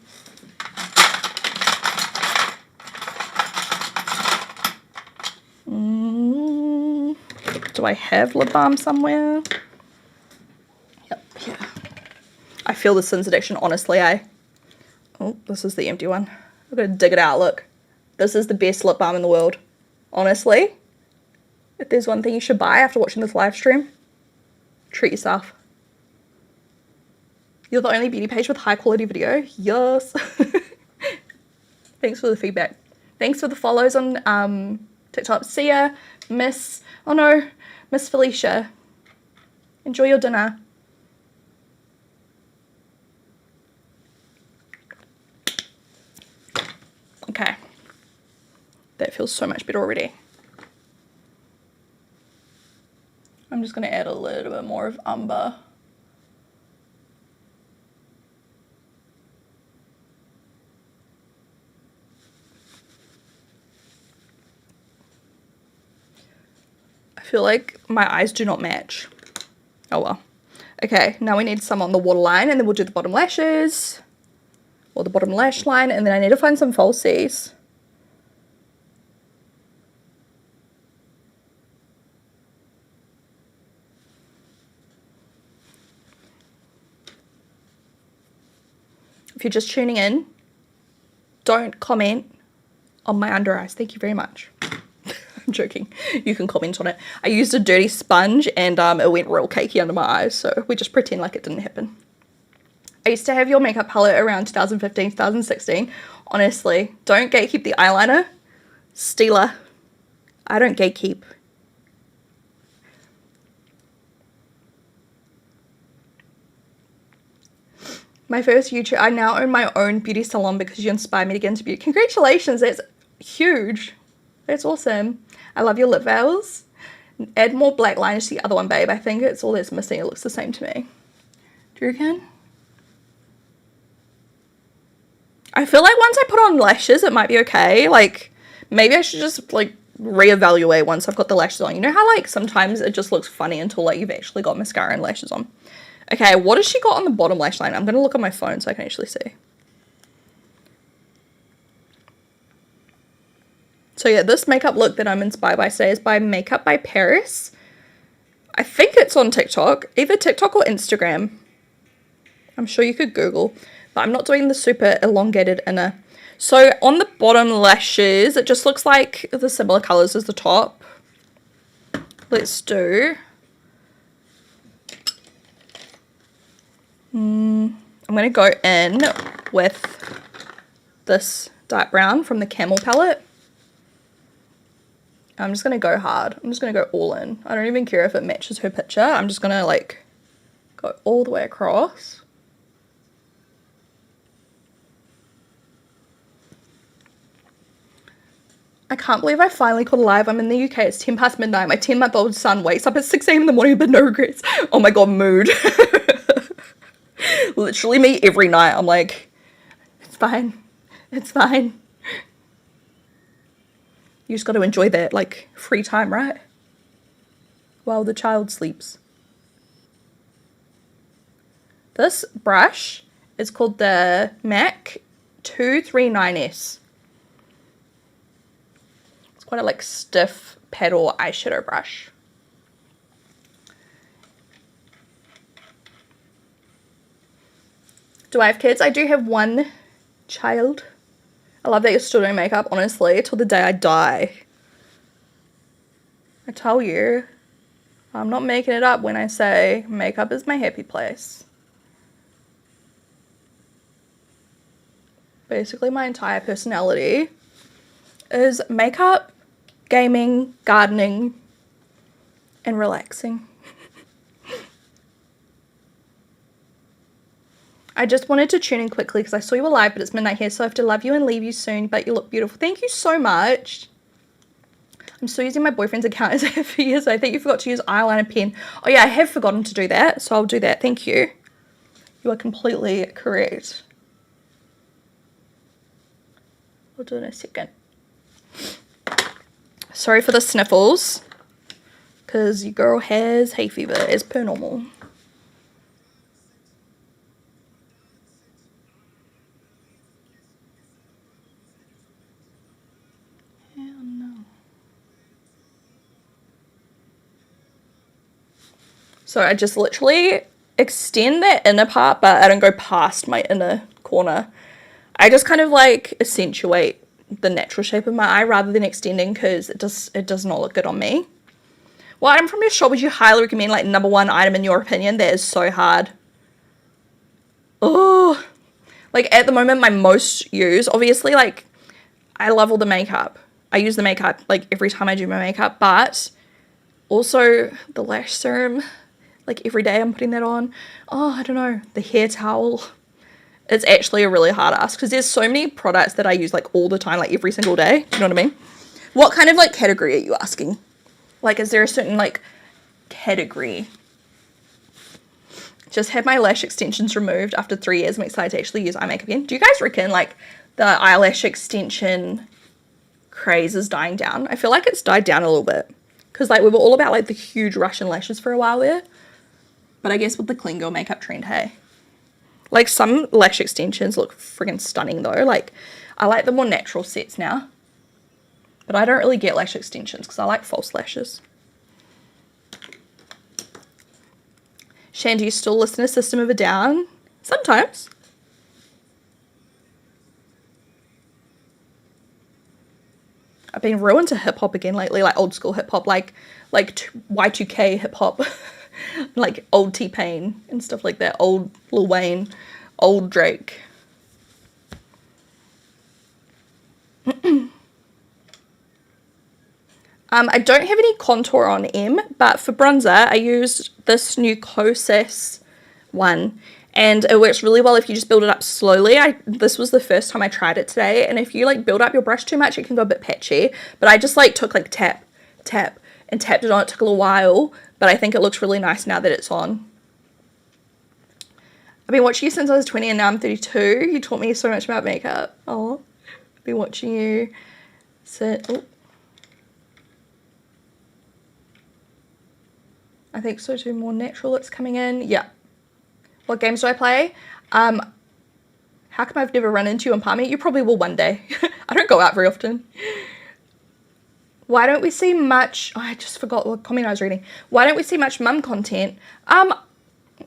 Do I have lip balm somewhere? Yep, yeah. I feel the Sims addiction, honestly, Oh, this is the empty one. I've got to dig it out, look. This is the best lip balm in the world. Honestly, if there's one thing you should buy after watching this live stream, treat yourself. You're the only beauty page with high quality video. Yes. Thanks for the feedback. Thanks for the follows on TikTok. See ya, Miss Felicia. Enjoy your dinner. Okay. That feels so much better already. I'm just going to add a little bit more of umber. I feel like my eyes do not match. Oh well. Okay, now we need some on the waterline, and then we'll do the bottom lashes. Or the bottom lash line, and then I need to find some falsies. If you're just tuning in, don't comment on my under eyes. Thank you very much. I'm joking. You can comment on it. I used a dirty sponge and it went real cakey under my eyes, so we just pretend like it didn't happen. I used to have your makeup palette around 2015, 2016. Honestly, don't gatekeep the eyeliner. Stealer. I don't gatekeep. My first YouTube, I now own my own beauty salon because you inspired me to get into beauty. Congratulations, that's huge. That's awesome. I love your lip veils. Add more black lines to the other one, babe. I think it's all that's missing. It looks the same to me. Do you reckon? I feel like once I put on lashes, it might be okay. Like, maybe I should just, like, reevaluate once I've got the lashes on. You know how, like, sometimes it just looks funny until, like, you've actually got mascara and lashes on. Okay, what has she got on the bottom lash line? I'm going to look on my phone so I can actually see. So, yeah, this makeup look that I'm inspired by today is by Makeup by Paris. I think it's on TikTok. Either TikTok or Instagram. I'm sure you could Google. But I'm not doing the super elongated inner. So, on the bottom lashes, it just looks like the similar colours as the top. Let's do... I'm going to go in with this dark brown from the Camel palette. I'm just going to go hard. I'm just going to go all in. I don't even care if it matches her picture. I'm just going to like go all the way across. I can't believe I finally caught alive. I'm in the UK. It's 10 past midnight. My 10-month-old son wakes up at 6 a.m. in the morning but no regrets. Oh my god, mood. Literally me every night. I'm like, it's fine. It's fine. You just got to enjoy that, like, free time, right? While the child sleeps. This brush is called the MAC 239S. It's quite a, like, stiff paddle eyeshadow brush. Do I have kids? I do have one child. I love that you're still doing makeup, honestly, till the day I die. I tell you, I'm not making it up when I say makeup is my happy place. Basically, my entire personality is makeup, gaming, gardening, and relaxing. I just wanted to tune in quickly because I saw you were live, but it's midnight here, so I have to love you and leave you soon, but you look beautiful. Thank you so much. I'm still using my boyfriend's account as I have for years. I think you forgot to use eyeliner pen. Oh yeah, I have forgotten to do that, so I'll do that. Thank you. You are completely correct. I'll do it in a second. Sorry for the sniffles, because your girl has hay fever as per normal. So I just literally extend that inner part, but I don't go past my inner corner. I just kind of like accentuate the natural shape of my eye rather than extending, because it does not look good on me. What item from your shop would you highly recommend, like #1 item in your opinion? That is so hard. Oh, like at the moment my most used, obviously, like I love all the makeup. I use the makeup like every time I do my makeup, but also the lash serum, like every day I'm putting that on. Oh, I don't know, the hair towel. It's actually a really hard ask because there's so many products that I use like all the time, like every single day. Do you know what I mean? What kind of like category are you asking? Like, is there a certain like category? Just had my lash extensions removed after 3 years. I'm excited to actually use eye makeup again. Do you guys reckon like the eyelash extension craze is dying down? I feel like it's died down a little bit because like we were all about like the huge Russian lashes for a while there. But I guess with the clean girl makeup trend, hey. Like some lash extensions look friggin' stunning though. Like I like the more natural sets now. But I don't really get lash extensions because I like false lashes. Shan, do you still listen to System of a Down? Sometimes. I've been real into hip hop again lately, like old school hip hop, like Y2K hip hop, like old T-Pain and stuff like that, old Lil Wayne, old Drake. I don't have any contour on M, but for bronzer I used this new Kosas one, and it works really well if you just build it up slowly. This was the first time I tried it today, and if you like build up your brush too much, it can go a bit patchy, but I just like took like tap, and tapped it on. It took a little while, but I think it looks really nice now that it's on. I've been watching you since I was 20 and now I'm 32. You taught me so much about makeup. Oh, I've been watching you sit. Oh. I think so too. More natural it's coming in. Yeah. What games do I play? How come I've never run into you in Palmy? You probably will one day. I don't go out very often. Why don't we see much... Oh, I just forgot what comment I was reading. Why don't we see much mum content?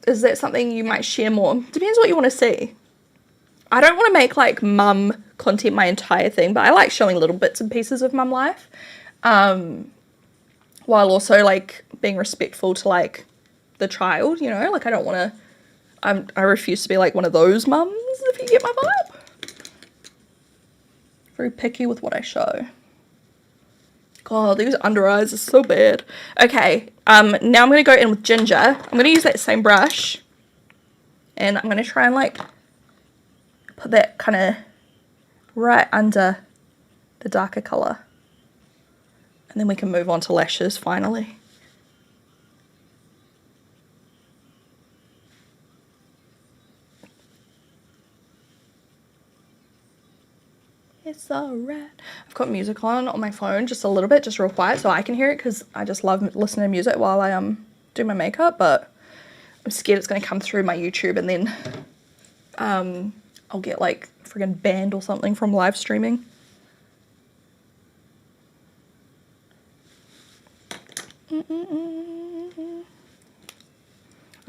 Is that something you might share more? Depends what you want to see. I don't want to make like mum content my entire thing, but I like showing little bits and pieces of mum life. While also like being respectful to like the child, you know, like I don't want to, I refuse to be like one of those mums, if you get my vibe. Very picky with what I show. God, these under eyes are so bad. Okay, now I'm going to go in with ginger. I'm going to use that same brush, and I'm going to try and like put that kind of right under the darker colour. And then we can move on to lashes finally. It's alright. I've got music on my phone just a little bit, just real quiet, so I can hear it, because I just love listening to music while I do my makeup, but I'm scared it's going to come through my YouTube and then I'll get like friggin' banned or something from live streaming. I'm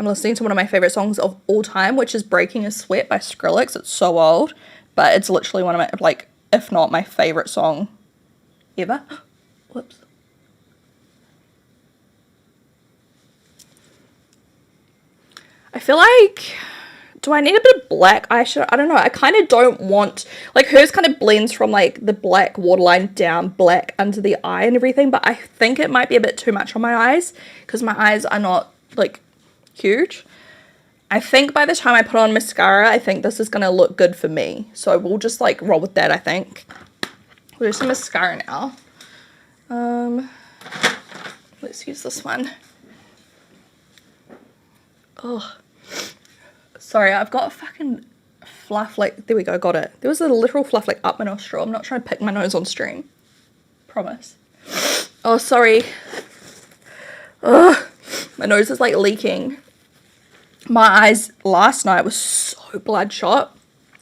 listening to one of my favorite songs of all time, which is Breaking a Sweat by Skrillex. It's so old, but it's literally one of my, like, if not my favorite song ever. Whoops. I feel like, do I need a bit of black eyeshadow? I don't know. I kind of don't want, like, hers kind of blends from like the black waterline down black under the eye and everything, but I think it might be a bit too much on my eyes, because my eyes are not like huge. I think by the time I put on mascara, I think this is going to look good for me. So we'll just like roll with that, I think. We'll do some mascara now. Let's use this one. Oh, sorry, I've got a fucking fluff, like, there we go, got it. There was a literal fluff like up my nostril. I'm not trying to pick my nose on stream. Promise. Oh, sorry. Ugh, my nose is like leaking. My eyes last night was so bloodshot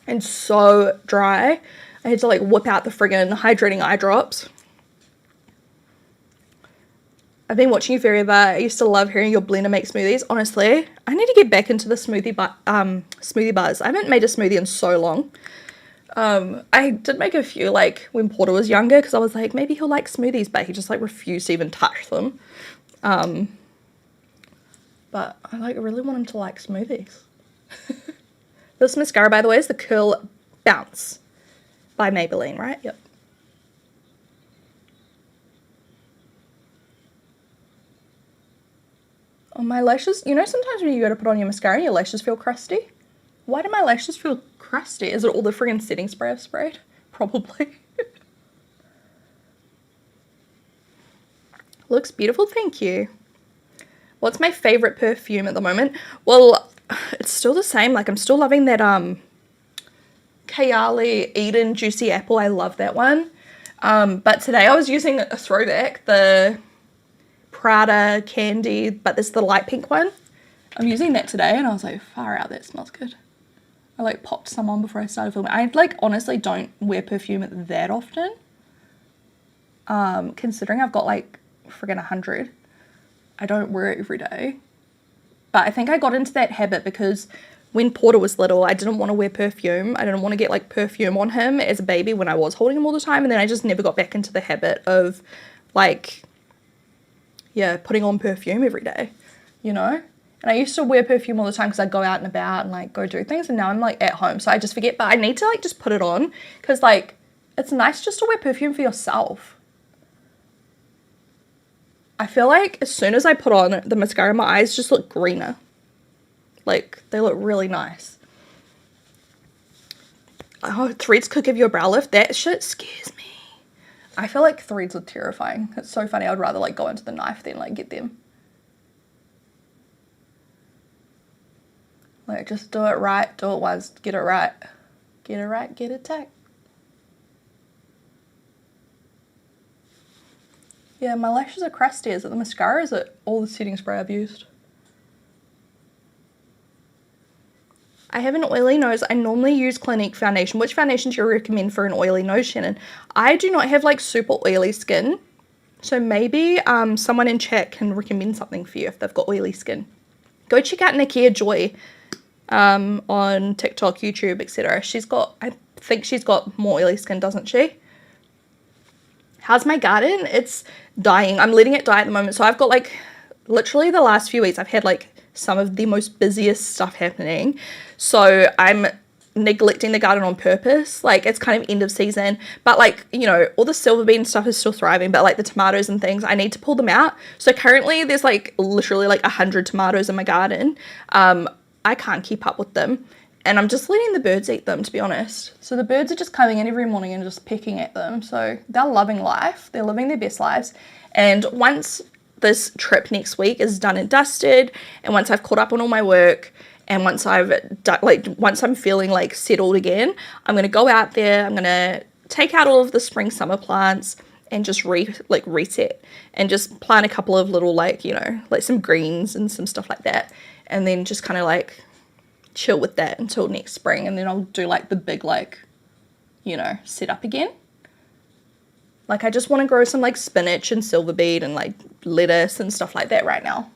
and so dry. I had to like whip out the friggin' hydrating eye drops. I've been watching you forever. I used to love hearing your blender make smoothies. Honestly, I need to get back into the smoothie buzz. I haven't made a smoothie in so long. I did make a few like when Porter was younger, because I was like, maybe he'll like smoothies, but he just like refused to even touch them. But I like really want him to like smoothies. This mascara, by the way, is the Curl Bounce by Maybelline, right? Yep. On my lashes, you know, sometimes when you go to put on your mascara, your lashes feel crusty. Why do my lashes feel crusty? Is it all the friggin' setting spray I've sprayed? Probably. Looks beautiful, thank you. What's my favorite perfume at the moment? Well, it's still the same. Like, I'm still loving that Kayali Eden Juicy Apple. I love that one. But today I was using a throwback, the Prada Candy, but this is the light pink one. I'm using that today, and I was like, far out, that smells good. I like popped some on before I started filming. I like honestly don't wear perfume that often, considering I've got like friggin' 100. I don't wear it every day, but I think I got into that habit because when Porter was little, I didn't want to wear perfume. I didn't want to get like perfume on him as a baby when I was holding him all the time, and then I just never got back into the habit of like, yeah, putting on perfume every day, you know? And I used to wear perfume all the time because I'd go out and about and like go do things, and now I'm like at home, so I just forget. But I need to like just put it on, because like it's nice just to wear perfume for yourself. I feel like as soon as I put on the mascara, my eyes just look greener. Like, they look really nice. Oh, threads could give you a brow lift. That shit scares me. I feel like threads are terrifying. It's so funny. I'd rather like go into the knife than like get them. Like, just do it right. Do it once. Get it right. Get it right. Get it tack. Yeah, my lashes are crusty. Is it the mascara? Is it all the setting spray I've used? I have an oily nose. I normally use Clinique foundation. Which foundation do you recommend for an oily nose, Shannon? I do not have like super oily skin. So maybe someone in chat can recommend something for you if they've got oily skin. Go check out Nakia Joy on TikTok, YouTube, etc. She's got, I think she's got more oily skin, doesn't she? How's my garden? It's dying. I'm letting it die at the moment. So I've got like, literally the last few weeks, I've had like some of the most busiest stuff happening. So I'm neglecting the garden on purpose. Like, it's kind of end of season, but like, you know, all the silver bean stuff is still thriving, but like the tomatoes and things, I need to pull them out. So currently there's like literally like 100 tomatoes in my garden. I can't keep up with them, and I'm just letting the birds eat them, to be honest. So the birds are just coming in every morning and just pecking at them. So they're loving life. They're living their best lives. And once this trip next week is done and dusted, and once I've caught up on all my work, and once I've done, like, once I'm feeling like settled again, I'm going to go out there, I'm going to take out all of the spring summer plants and just reset and just plant a couple of little like, you know, like some greens and some stuff like that, and then just kind of like chill with that until next spring, and then I'll do like the big like, you know, setup again. Like I just want to grow some like spinach and silver beet and like lettuce and stuff like that right now.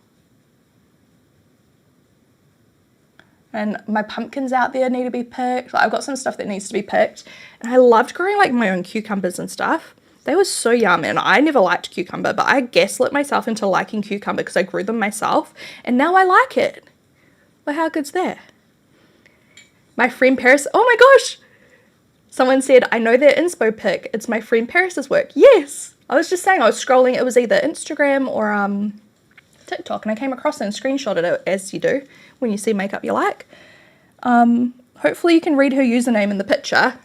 And my pumpkins out there need to be picked. Like, I've got some stuff that needs to be picked. And I loved growing like my own cucumbers and stuff. They were so yummy, and I never liked cucumber, but I gaslit myself into liking cucumber because I grew them myself, and now I like it. Well, how good's that? My friend Paris, oh my gosh! Someone said, I know that inspo pic. It's my friend Paris's work. Yes! I was just saying, I was scrolling. It was either Instagram or TikTok, and I came across it and screenshotted it, as you do when you see makeup you like. Hopefully you can read her username in the picture.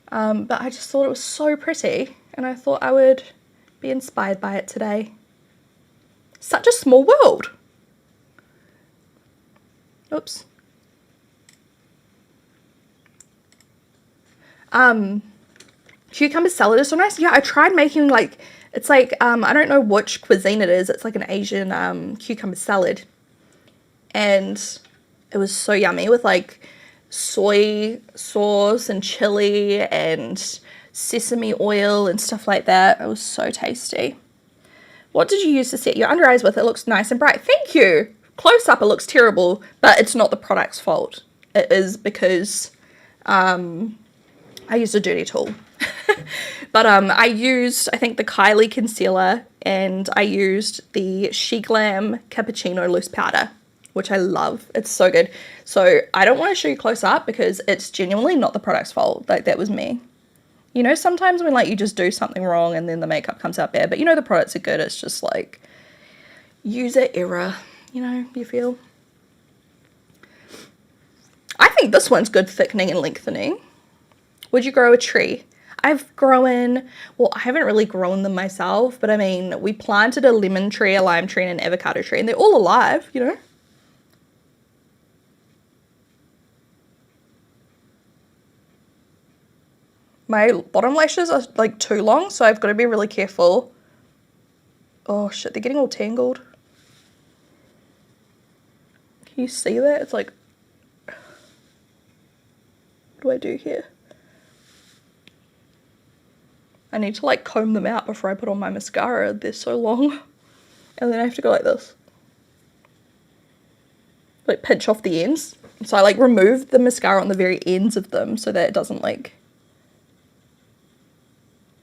But I just thought it was so pretty, and I thought I would be inspired by it today. Such a small world. Oops. Cucumber salad is so nice. Yeah, I tried making like, it's like, I don't know which cuisine it is. It's like an Asian cucumber salad. And it was so yummy with like soy sauce and chili and sesame oil and stuff like that. It was so tasty. What did you use to set your under eyes with? It looks nice and bright. Thank you. Close up it looks terrible, but it's not the product's fault. It is because I used a dirty tool. But I used, I think, the Kylie concealer, and I used the She Glam Cappuccino loose powder, which I love. It's so good. So I don't want to show you close up because it's genuinely not the product's fault. Like, that was me. You know, sometimes when like you just do something wrong and then the makeup comes out bad, but you know the products are good. It's just like user error, you know, you feel. I think this one's good thickening and lengthening. Would you grow a tree? I've grown, well, I haven't really grown them myself, but I mean, we planted a lemon tree, a lime tree, and an avocado tree, and they're all alive, you know. My bottom lashes are like too long, so I've got to be really careful. Oh shit, they're getting all tangled. Can you see that? It's like, what do I do here? I need to like comb them out before I put on my mascara. They're so long. And then I have to go like this. Like pinch off the ends. So I like remove the mascara on the very ends of them so that it doesn't like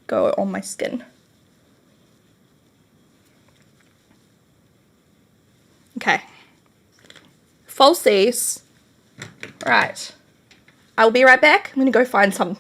go on my skin. Okay. Falsies. Right. I'll be right back. I'm gonna go find some.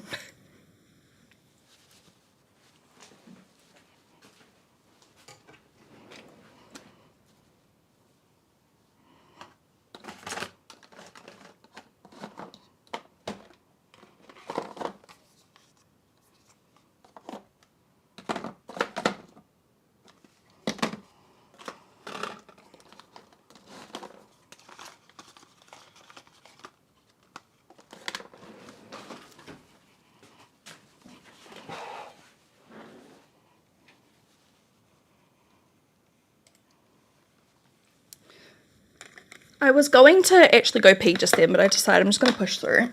I was going to actually go pee just then, but I decided I'm just going to push through.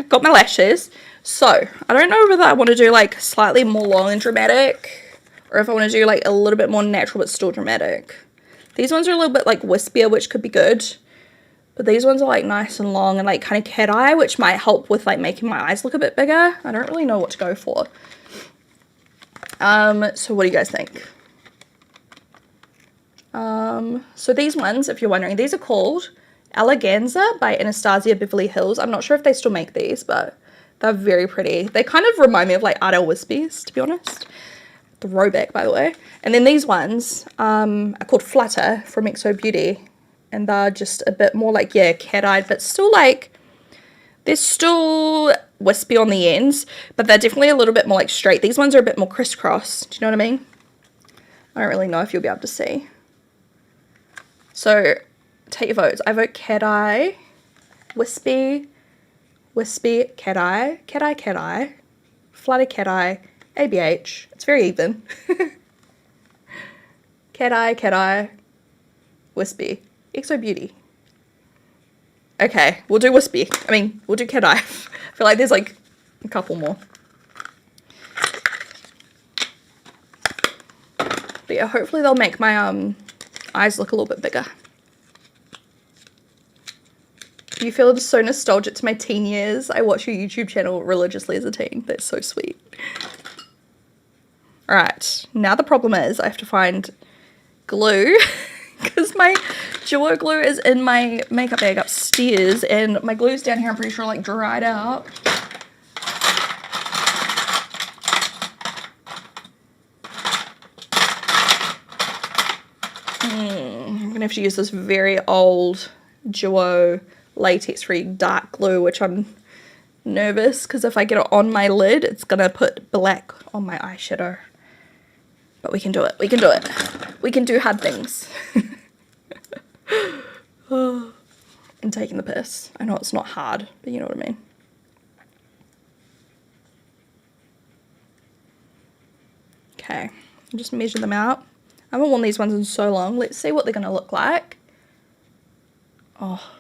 Got my lashes. So, I don't know whether I want to do like slightly more long and dramatic, or if I want to do like a little bit more natural but still dramatic. These ones are a little bit like wispier, which could be good. But these ones are like nice and long and like kind of cat eye, which might help with like making my eyes look a bit bigger. I don't really know what to go for. So what do you guys think? So these ones, if you're wondering, these are called Eleganza by Anastasia Beverly Hills. I'm not sure if they still make these, but they're very pretty. They kind of remind me of like Ardell Wispies, to be honest. Throwback, by the way. And then these ones are called Flutter from XO Beauty. And they're just a bit more like, yeah, cat-eyed, but still like, they're still wispy on the ends, but they're definitely a little bit more like straight. These ones are a bit more crisscross. Do you know what I mean? I don't really know if you'll be able to see. So, take your votes. I vote cat eye, wispy, wispy cat eye, flutter cat eye, ABH. It's very even. Cat eye, wispy, Exo Beauty. Okay, we'll do wispy. I mean, we'll do cat eye. I feel like there's like a couple more. But yeah, hopefully they'll make my eyes look a little bit bigger. You feel just so nostalgic to my teen years. I watched your YouTube channel religiously as a teen. That's so sweet. Alright, now the problem is I have to find glue because my duo glue is in my makeup bag upstairs and my glue's down here, I'm pretty sure, like dried out. I'm gonna have to use this very old duo latex free dark glue, which I'm nervous because if I get it on my lid it's gonna put black on my eyeshadow. But we can do it. We can do it. We can do hard things. Oh, I'm taking the piss. I know it's not hard, but you know what I mean. Okay, I'll just measure them out. I haven't worn these ones in so long. Let's see what they're going to look like. Oh,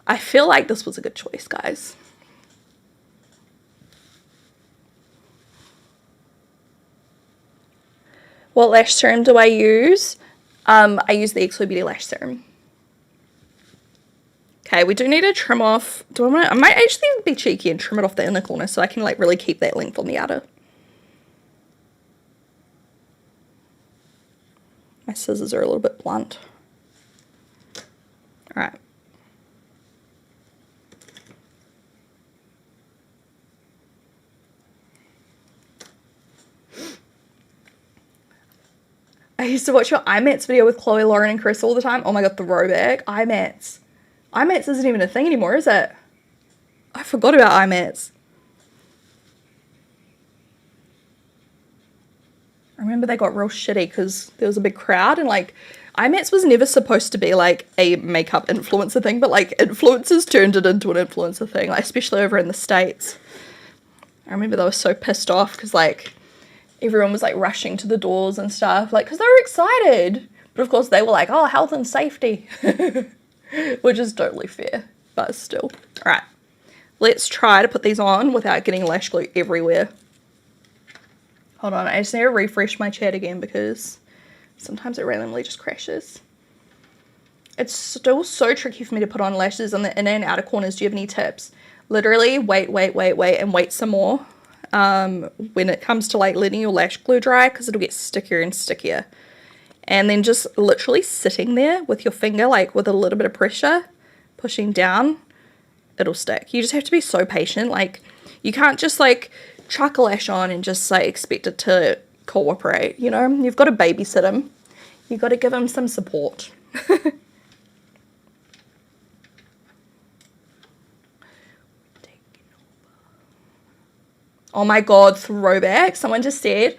I feel like this was a good choice, guys. What lash serum do I use? I use the Exo Beauty lash serum. Okay, we do need to trim off. I might actually be cheeky and trim it off the inner corner so I can like really keep that length on the outer. My scissors are a little bit blunt. All right. I used to watch your eye mats video with Chloe, Lauren, and Chris all the time. Oh my god, throwback. Eye mats. Eye mats isn't even a thing anymore, is it? I forgot about eye mats. I remember they got real shitty because there was a big crowd and like eye mats was never supposed to be like a makeup influencer thing, but like influencers turned it into an influencer thing, like especially over in the States. I remember they were so pissed off because like everyone was like rushing to the doors and stuff, like because they were excited. But of course they were like, oh, health and safety, which is totally fair, but still. All right, let's try to put these on without getting lash glue everywhere. Hold on, I just need to refresh my chat again because sometimes it randomly just crashes. It's still so tricky for me to put on lashes on the inner and outer corners. Do you have any tips? Literally wait and wait some more when it comes to like letting your lash glue dry because it'll get stickier and stickier. And then just literally sitting there with your finger, like with a little bit of pressure, pushing down, it'll stick. You just have to be so patient. Like you can't just like chuck a lash on and just like expect it to cooperate, you know? You've got to babysit him. You've got to give him some support. Oh my god, throwback. Someone just said,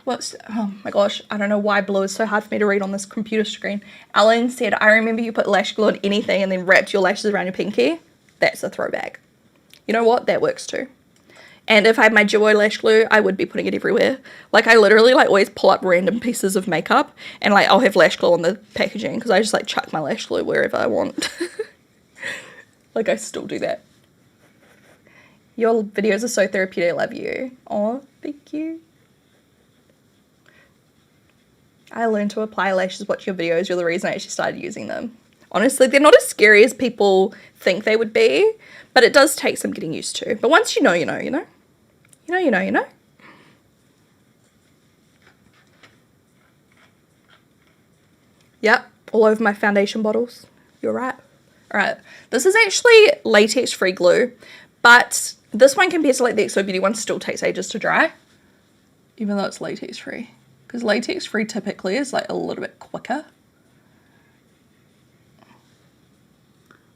oh my gosh, I don't know why blue is so hard for me to read on this computer screen. Ellen said, I remember you put lash glue on anything and then wrapped your lashes around your pinky. That's a throwback. You know what? That works too. And if I had my duo lash glue, I would be putting it everywhere. Like I literally like always pull up random pieces of makeup and like I'll have lash glue on the packaging because I just like chuck my lash glue wherever I want. Like I still do that. Your videos are so therapeutic. I love you. Oh, thank you. I learned to apply lashes watching your videos. You're the reason I actually started using them. Honestly, they're not as scary as people think they would be, but it does take some getting used to. But once you know, you know, you know. You know. Yep, all over my foundation bottles. You're right. All right, this is actually latex-free glue, but this one compared to like the Exo Beauty one still takes ages to dry, even though it's latex-free. Because latex-free typically is like a little bit quicker.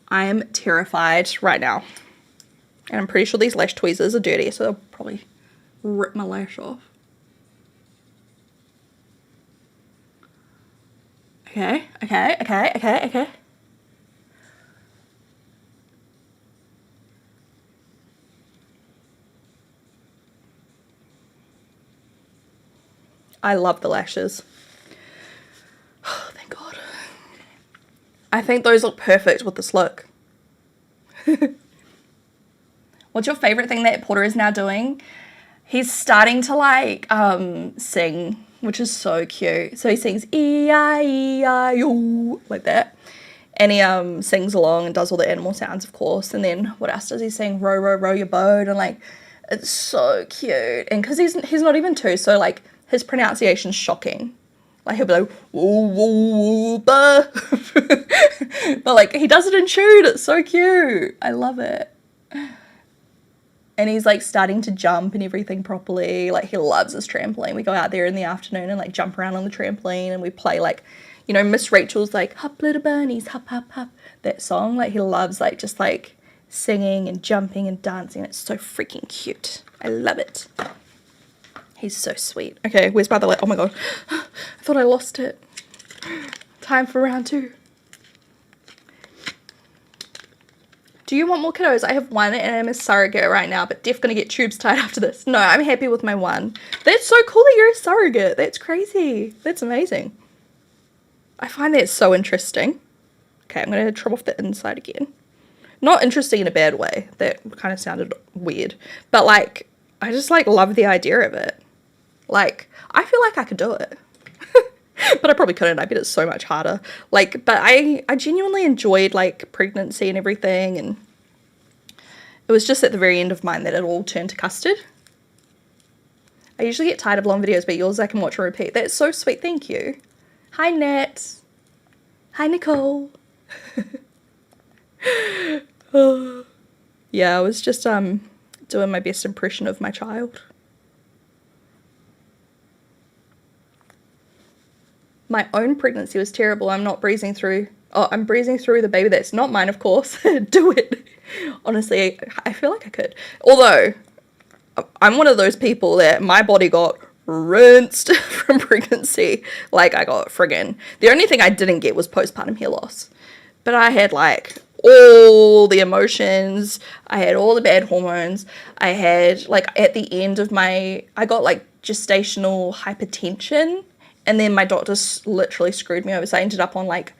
I am terrified right now. And I'm pretty sure these lash tweezers are dirty, so they'll probably rip my lash off. Okay. I love the lashes. Oh, thank God. I think those look perfect with this look. What's your favorite thing that Porter is now doing? He's starting to like sing, which is so cute. So he sings E-I-E-I-O like that. And he sings along and does all the animal sounds, of course. And then what else does he sing? Row, row, row your boat. And like, it's so cute. And because he's not even 2, so like his pronunciation's shocking. Like he'll be like, woo, woo, woo, bah. But like he does it in tune. It's so cute. I love it. And he's like starting to jump and everything properly. Like he loves his trampoline. We go out there in the afternoon and like jump around on the trampoline and we play like, you know, Miss Rachel's like, hop little bunnies, hop, hop, hop. That song, like he loves like just like singing and jumping and dancing. It's so freaking cute. I love it. He's so sweet. Okay, where's my other leg? Oh my God. I thought I lost it. Time for round 2. Do you want more kiddos? I have 1 and I'm a surrogate right now, but Def gonna get tubes tied after this. No, I'm happy with my 1. That's so cool that you're a surrogate. That's crazy. That's amazing. I find that so interesting. Okay, I'm gonna trim off the inside again. Not interesting in a bad way. That kind of sounded weird. But like, I just like love the idea of it. Like, I feel like I could do it. But I probably couldn't. I bet it's so much harder. Like, but I genuinely enjoyed like pregnancy and everything, and it was just at the very end of mine that it all turned to custard. I usually get tired of long videos, but yours I can watch and repeat. That's so sweet. Thank you. Hi, Nat. Hi, Nicole. Yeah, I was just doing my best impression of my child. My own pregnancy was terrible. I'm not breezing through. Oh, I'm breezing through the baby that's not mine, of course. Do it. Honestly, I feel like I could. Although, I'm one of those people that my body got rinsed from pregnancy. Like, I got friggin'. The only thing I didn't get was postpartum hair loss. But I had, like, all the emotions. I had all the bad hormones. I had, like, at the end of I got, like, gestational hypertension. And then my doctors literally screwed me over. So I ended up on like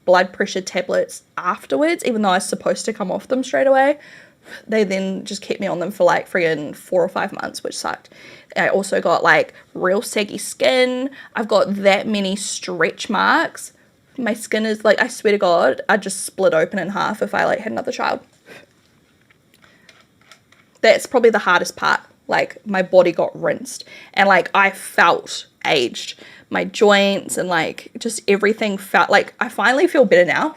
blood pressure tablets afterwards, even though I was supposed to come off them straight away. They then just kept me on them for like friggin' 4 or 5 months, which sucked. I also got like real saggy skin. I've got that many stretch marks. My skin is like, I swear to God, I'd just split open in half if I like had another child. That's probably the hardest part. Like my body got rinsed and like I felt aged. My joints and like just everything felt like I finally feel better now,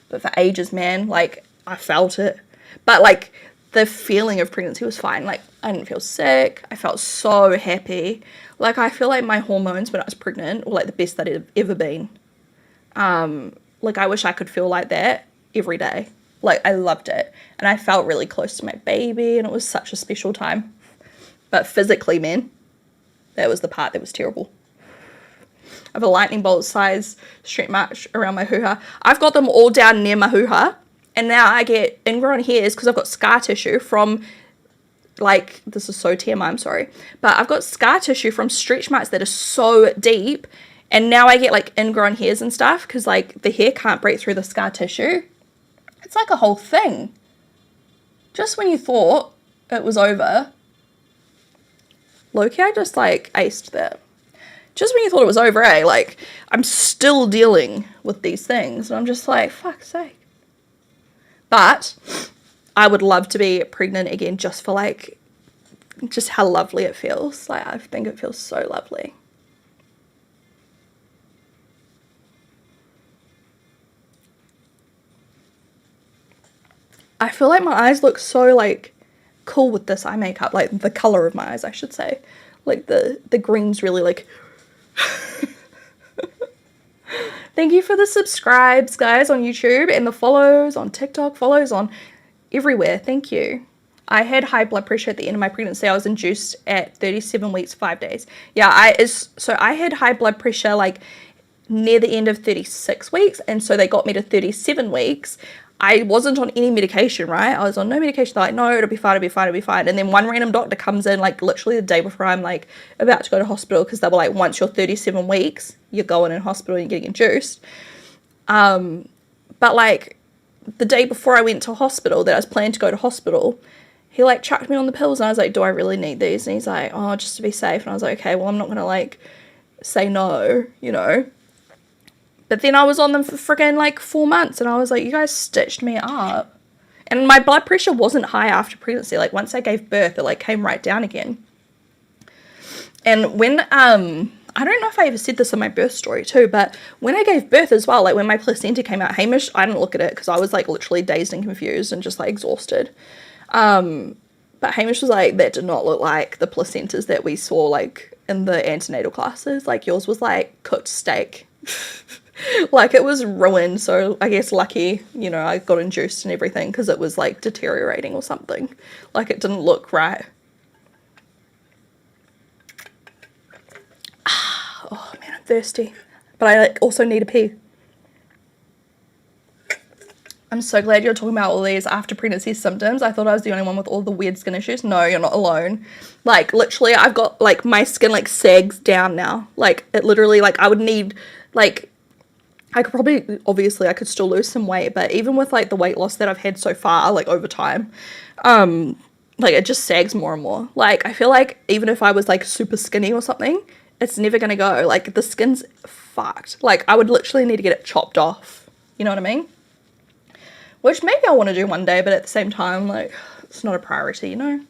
but for ages, man, like I felt it. But like the feeling of pregnancy was fine. Like I didn't feel sick. I felt so happy. Like I feel like my hormones when I was pregnant were like the best that had ever been. Like I wish I could feel like that every day. Like I loved it and I felt really close to my baby and it was such a special time. But physically, man, that was the part that was terrible. I have a lightning bolt size straight march around my hoo-ha. I've got them all down near my hoo-ha. And now I get ingrown hairs because I've got scar tissue from, like, this is so TMI, I'm sorry. But I've got scar tissue from stretch marks that are so deep. And now I get, like, ingrown hairs and stuff because, like, the hair can't break through the scar tissue. It's like a whole thing. Just when you thought it was over. Low-key, I just, like, aced that. Just when you thought it was over, eh? Like, I'm still dealing with these things. And I'm just like, fuck's sake. But I would love to be pregnant again just for, like, just how lovely it feels. Like, I think it feels so lovely. I feel like my eyes look so, like, cool with this eye makeup. Like, the colour of my eyes, I should say. Like, the green's really, like... Thank you for the subscribes, guys, on YouTube, and the follows on TikTok, follows on everywhere. Thank you. I had high blood pressure at the end of my pregnancy. I was induced at 37 weeks, 5 days. Yeah, I had high blood pressure like near the end of 36 weeks, and so they got me to 37 weeks. I wasn't on any medication, right? I was on no medication. They're like, no, it'll be fine, it'll be fine, it'll be fine. And then one random doctor comes in, like, literally the day before I'm, like, about to go to hospital, because they were like, once you're 37 weeks, you're going in hospital and you're getting induced. But, like, the day before I went to hospital, that I was planning to go to hospital, he, like, chucked me on the pills, and I was like, do I really need these? And he's like, oh, just to be safe. And I was like, okay, well, I'm not going to, like, say no, you know. But then I was on them for friggin' like 4 months, and I was like, you guys stitched me up. And my blood pressure wasn't high after pregnancy. Like, once I gave birth, it like came right down again. And when, I don't know if I ever said this in my birth story too, but when I gave birth as well, like when my placenta came out, Hamish, I didn't look at it because I was like literally dazed and confused and just like exhausted. But Hamish was like, that did not look like the placentas that we saw like in the antenatal classes. Like, yours was like cooked steak. Like, it was ruined. So I guess lucky, you know, I got induced and everything, because it was like deteriorating or something. Like, it didn't look right. Oh man, I'm thirsty, but I like also need a pee. I'm so glad you're talking about all these after pregnancy symptoms. I thought I was the only one with all the weird skin issues. No, you're not alone. Like, literally, I've got like my skin like sags down now. Like, it literally, like, I would need, like, I could probably, obviously I could still lose some weight, but even with like the weight loss that I've had so far, like over time, like, it just sags more and more. Like, I feel like even if I was like super skinny or something, it's never gonna go. Like, the skin's fucked. Like, I would literally need to get it chopped off. You know what I mean? Which maybe I want to do one day, but at the same time, like, it's not a priority, you know?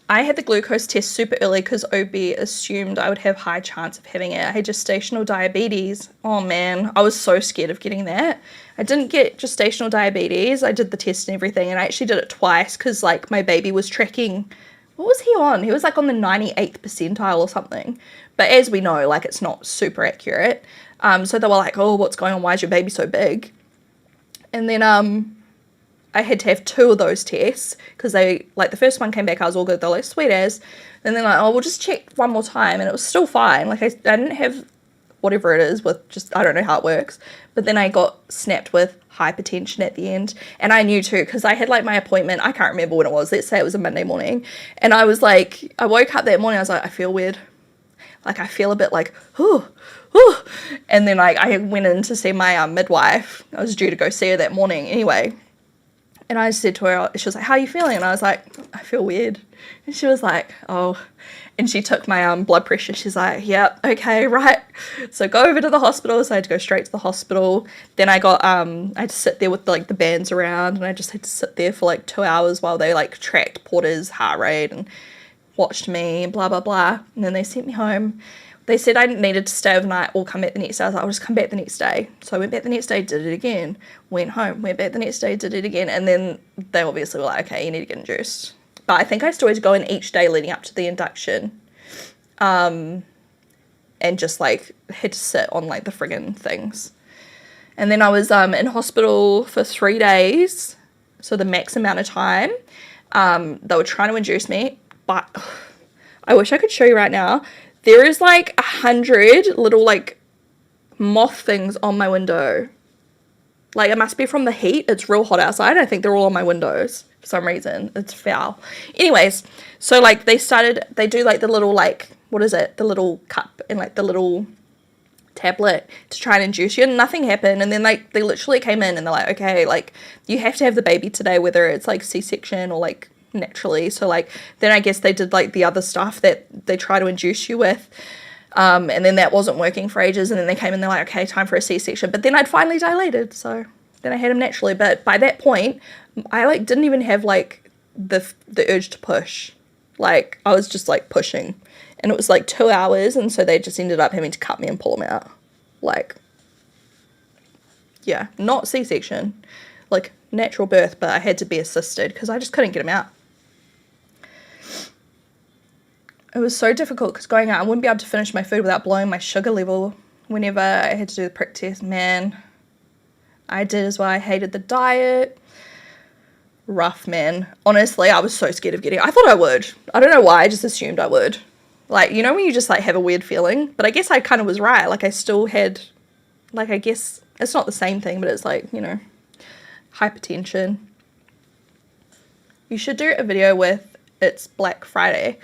I had the glucose test super early because OB assumed I would have high chance of having it. I had gestational diabetes. Oh man, I was so scared of getting that. I didn't get gestational diabetes. I did the test and everything, and I actually did it twice because like my baby was tracking, what was he on? He was like on the 98th percentile or something. But as we know, like, it's not super accurate. So they were like, oh, what's going on? Why is your baby so big? And then I had to have 2 of those tests because they, like, the first one came back, I was all good. They're like, sweet as. And then like, oh, we'll just check one more time. And it was still fine. Like, I didn't have whatever it is with just, I don't know how it works. But then I got snapped with hypertension at the end. And I knew too, because I had like my appointment. I can't remember when it was. Let's say it was a Monday morning. And I was like, I woke up that morning. I was like, I feel weird. Like, I feel a bit like, oh. And then like I went in to see my midwife. I was due to go see her that morning anyway. And I said to her, she was like, how are you feeling? And I was like, I feel weird. And she was like, oh. And she took my blood pressure. She's like, yep, okay, right. So go over to the hospital. So I had to go straight to the hospital. Then I got, I had to sit there with like the bands around, and I just had to sit there for like 2 hours while they like tracked Porter's heart rate and watched me and blah, blah, blah. And then they sent me home. They said I needed to stay overnight or come back the next day. I was like, I'll just come back the next day. So I went back the next day, did it again, went home, went back the next day, did it again. And then they obviously were like, okay, you need to get induced. But I think I still had to go in each day leading up to the induction. And just like had to sit on like the friggin' things. And then I was in hospital for 3 days. So the max amount of time. They were trying to induce me, but I wish I could show you right now. There is like 100 little like moth things on my window. Like, it must be from the heat. It's real hot outside. I think they're all on my windows for some reason. It's foul. Anyways, so like they do like the little like, what is it? The little cup and like the little tablet to try and induce you, and nothing happened. And then like they literally came in and they're like, okay, like you have to have the baby today, whether it's like C-section or like naturally. So like then I guess they did like the other stuff that they try to induce you with, and then that wasn't working for ages, and then they came in, they're like, okay, time for a C-section. But then I'd finally dilated, so then I had him naturally. But by that point I like didn't even have like the urge to push. Like, I was just like pushing, and it was like 2 hours, and so they just ended up having to cut me and pull him out. Like, yeah, not C-section, like natural birth, but I had to be assisted because I just couldn't get him out. It was so difficult because going out, I wouldn't be able to finish my food without blowing my sugar level whenever I had to do the prick test. Man, I did as well. I hated the diet. Rough, man. Honestly, I was so scared of getting it. I thought I would. I don't know why. I just assumed I would. Like, you know when you just like have a weird feeling? But I guess I kind of was right. Like, I still had, like, I guess it's not the same thing, but it's like, you know, hypertension. You should do a video with It's Black Friday.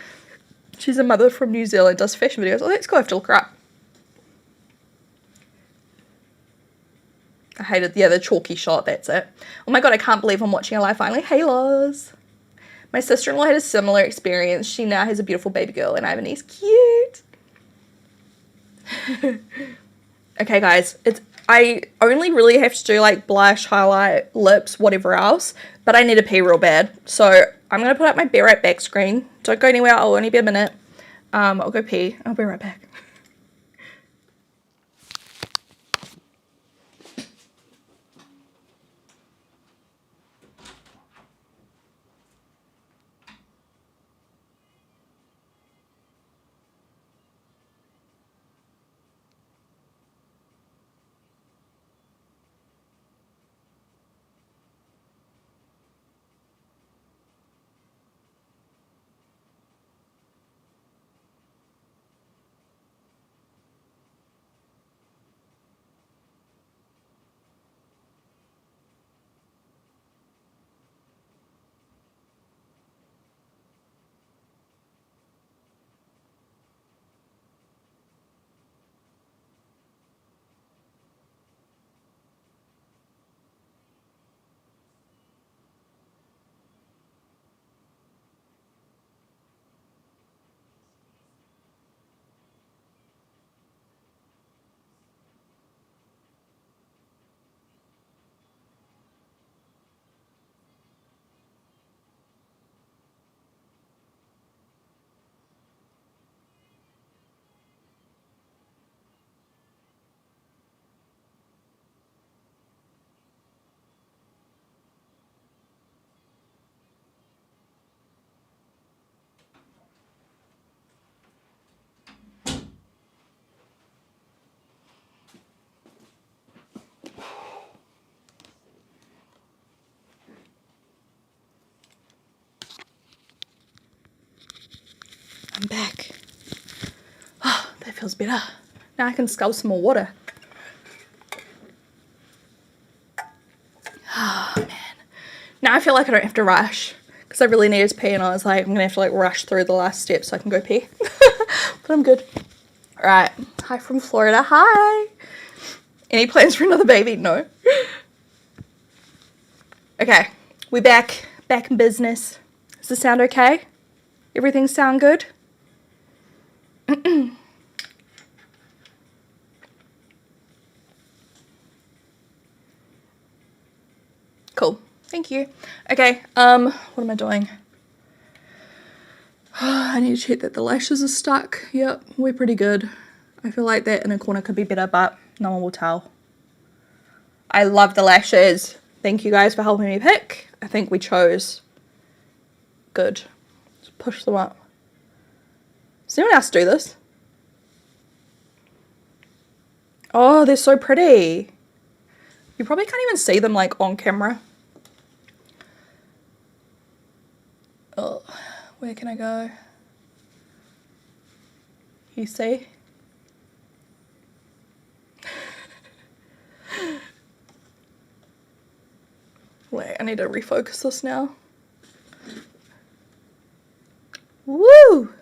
She's a mother from New Zealand, does fashion videos. Oh, that's cool. I have to look her up. I hated, yeah, the chalky shot, that's it. Oh my god, I can't believe I'm watching a live finally. Hey, Loz. My sister-in-law had a similar experience. She now has a beautiful baby girl and I have a niece. Cute. Okay, guys, I only really have to do like blush, highlight, lips, whatever else, but I need to pee real bad. So I'm going to put up my be right back screen. Don't go anywhere. I'll only be a minute. I'll go pee. I'll be right back. I'm back. Oh, that feels better. Now I can scull some more water. Oh, man. Now I feel like I don't have to rush because I really needed to pee and I was like, I'm going to have to like rush through the last step so I can go pee. But I'm good. All right. Hi from Florida. Hi. Any plans for another baby? No. Okay. We're back. Back in business. Does this sound okay? Everything sound good? Cool. Thank you. Okay, what am I doing? I need to check that the lashes are stuck. Yep, we're pretty good. I feel like that inner corner could be better, but no one will tell. I love the lashes. Thank you guys for helping me pick. I think we chose good. Let's push them up. Does anyone else do this? Oh, they're so pretty. You probably can't even see them like on camera. Oh, where can I go? You see? Wait, I need to refocus this now. Woo!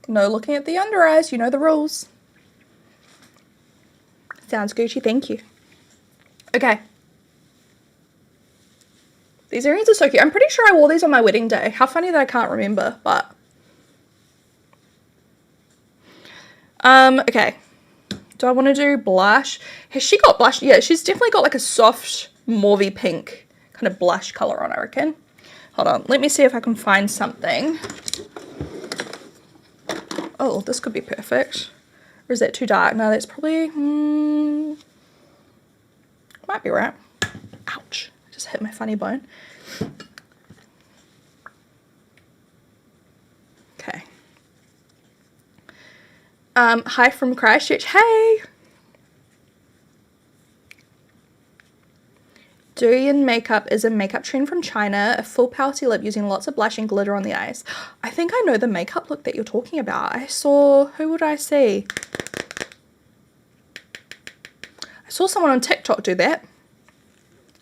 No looking at the under eyes, you know the rules. Sounds Gucci, thank you. Okay. These earrings are so cute. I'm pretty sure I wore these on my wedding day. How funny that I can't remember, but... okay. Do I want to do blush? Has she got blush? Yeah, she's definitely got like a soft mauvey pink kind of blush color on, I reckon. Hold on, let me see if I can find something. Oh, this could be perfect. Or is that too dark? No, that's probably... might be right. Ouch. I just hit my funny bone. Okay. Hi from Christchurch. Hey! Durian makeup is a makeup trend from China. A full pouty lip using lots of blush and glitter on the eyes. I think I know the makeup look that you're talking about. I saw... Who would I see? I saw someone on TikTok do that.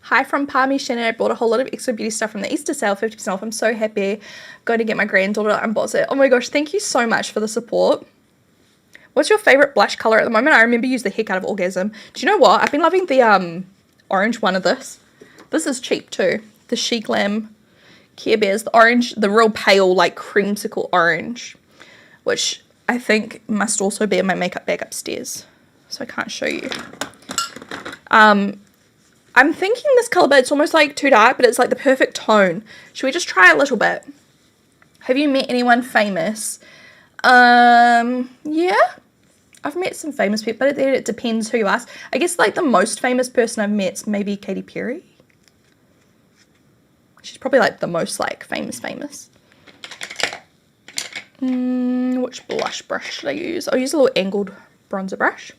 Hi from Palmy Shannon. I bought a whole lot of extra beauty stuff from the Easter sale, 50% off. I'm so happy. Going to get my granddaughter to unbox it. Oh my gosh, thank you so much for the support. What's your favorite blush color at the moment? I remember using the heck out of Orgasm. Do you know what? I've been loving the orange one of this. This is cheap too. The She Glam Care Bears, the orange, the real pale like creamsicle orange, which I think must also be in my makeup bag upstairs. So I can't show you. I'm thinking this colour, but it's almost like too dark, but it's like the perfect tone. Should we just try a little bit? Have you met anyone famous? Yeah, I've met some famous people, but it depends who you ask. I guess like the most famous person I've met's maybe Katy Perry. She's probably like the most like famous. Which blush brush should I use? I'll use a little angled bronzer brush.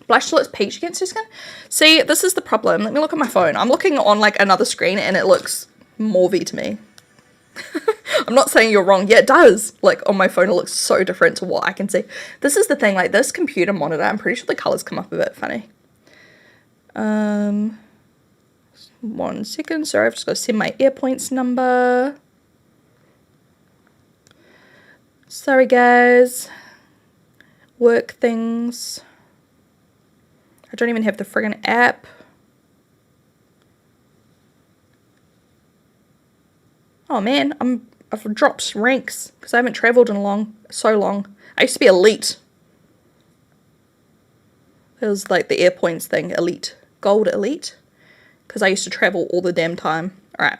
Blush till it's peach against your skin. See, this is the problem. Let me look at my phone. I'm looking on like another screen and it looks mauvey to me. I'm not saying you're wrong. Yeah, it does. Like on my phone, it looks so different to what I can see. This is the thing, like this computer monitor, I'm pretty sure the colors come up a bit funny. 1 second. Sorry, I've just got to send my AirPoints number. Sorry, guys. Work things. I don't even have the friggin' app. Oh man, I've dropped ranks because I haven't travelled in so long. I used to be elite. It was like the AirPoints thing, elite, gold elite, because I used to travel all the damn time. All right,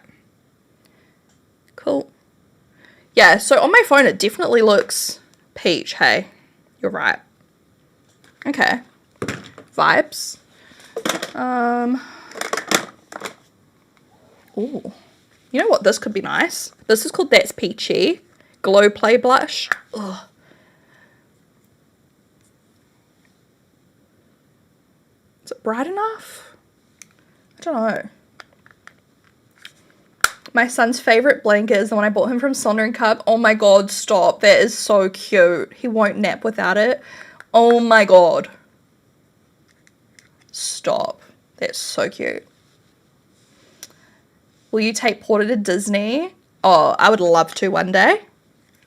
cool. Yeah, so on my phone it definitely looks peach. Hey, you're right. Okay. Vibes. Ooh. You know what? This could be nice. This is called That's Peachy Glow Play Blush. Ugh. Is it bright enough? I don't know. My son's favorite blanket is the one I bought him from Sonder & Cup. Oh my god, stop. That is so cute. He won't nap without it. Oh my god. Stop. That's so cute. Will you take Porter to Disney? Oh, I would love to one day.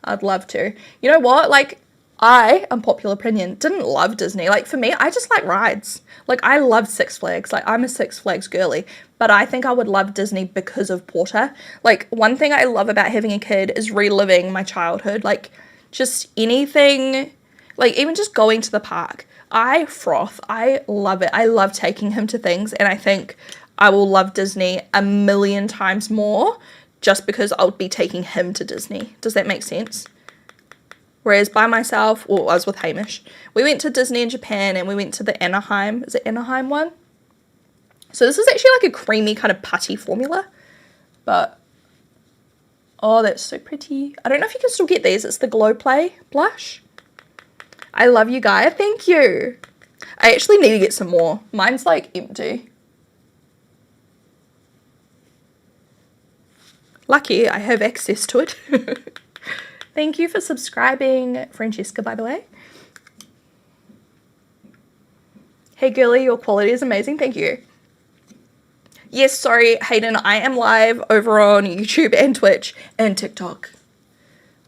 I'd love to. You know what? Like, I, unpopular opinion, didn't love Disney. Like, for me, I just like rides. Like, I love Six Flags. Like, I'm a Six Flags girly. But I think I would love Disney because of Porter. Like, one thing I love about having a kid is reliving my childhood. Like, just anything, like, even just going to the park. I froth. I love it. I love taking him to things, and I think I will love Disney a million times more just because I'll be taking him to Disney. Does that make sense? Whereas by myself, well, I was with Hamish, we went to Disney in Japan and we went to the Anaheim, is it Anaheim one? So this is actually like a creamy kind of putty formula, but oh, that's so pretty. I don't know if you can still get these. It's the Glow Play blush. I love you guys. Thank you. I actually need to get some more. Mine's like empty. Lucky I have access to it. Thank you for subscribing, Francesca, by the way. Hey girly, your quality is amazing. Thank you. Yes, sorry, Hayden, I am live over on YouTube and Twitch and TikTok.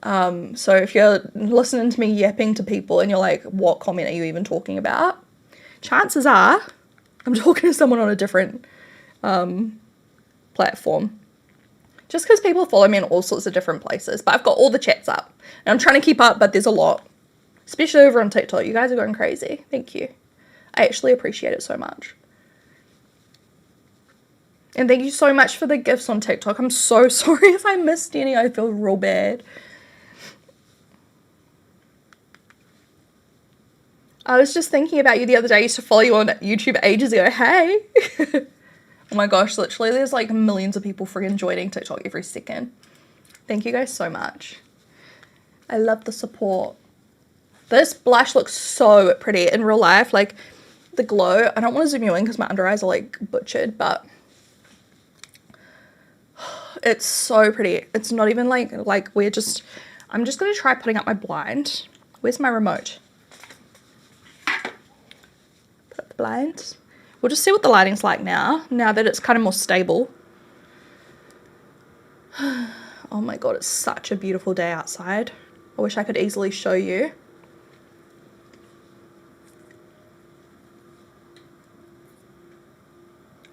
So if you're listening to me yapping to people and you're like, what comment are you even talking about? Chances are I'm talking to someone on a different platform. Just because people follow me in all sorts of different places. But I've got all the chats up. And I'm trying to keep up, but there's a lot. Especially over on TikTok. You guys are going crazy. Thank you. I actually appreciate it so much. And thank you so much for the gifts on TikTok. I'm so sorry if I missed any. I feel real bad. I was just thinking about you the other day. I used to follow you on YouTube ages ago. Hey. Oh my gosh, literally there's like millions of people friggin' joining TikTok every second. Thank you guys so much. I love the support. This blush looks so pretty in real life. Like the glow, I don't want to zoom you in because my under eyes are like butchered, but it's so pretty. It's not even like I'm just going to try putting up my blind. Where's my remote? the blinds. We'll just see what the lighting's like now that it's kind of more stable. Oh my god, it's such a beautiful day outside. I wish I could easily show you.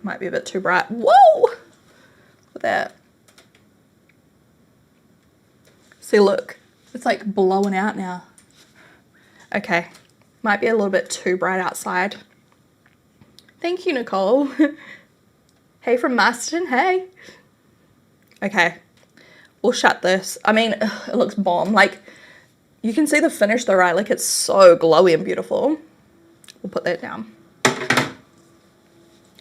Might be a bit too bright. Whoa! Look at that. See, look. It's like blowing out now. Okay. Might be a little bit too bright outside. Thank you, Nicole. Hey from Masterton, hey. Okay. We'll shut this. I mean, it looks bomb. Like, you can see the finish though, right? Like, it's so glowy and beautiful. We'll put that down.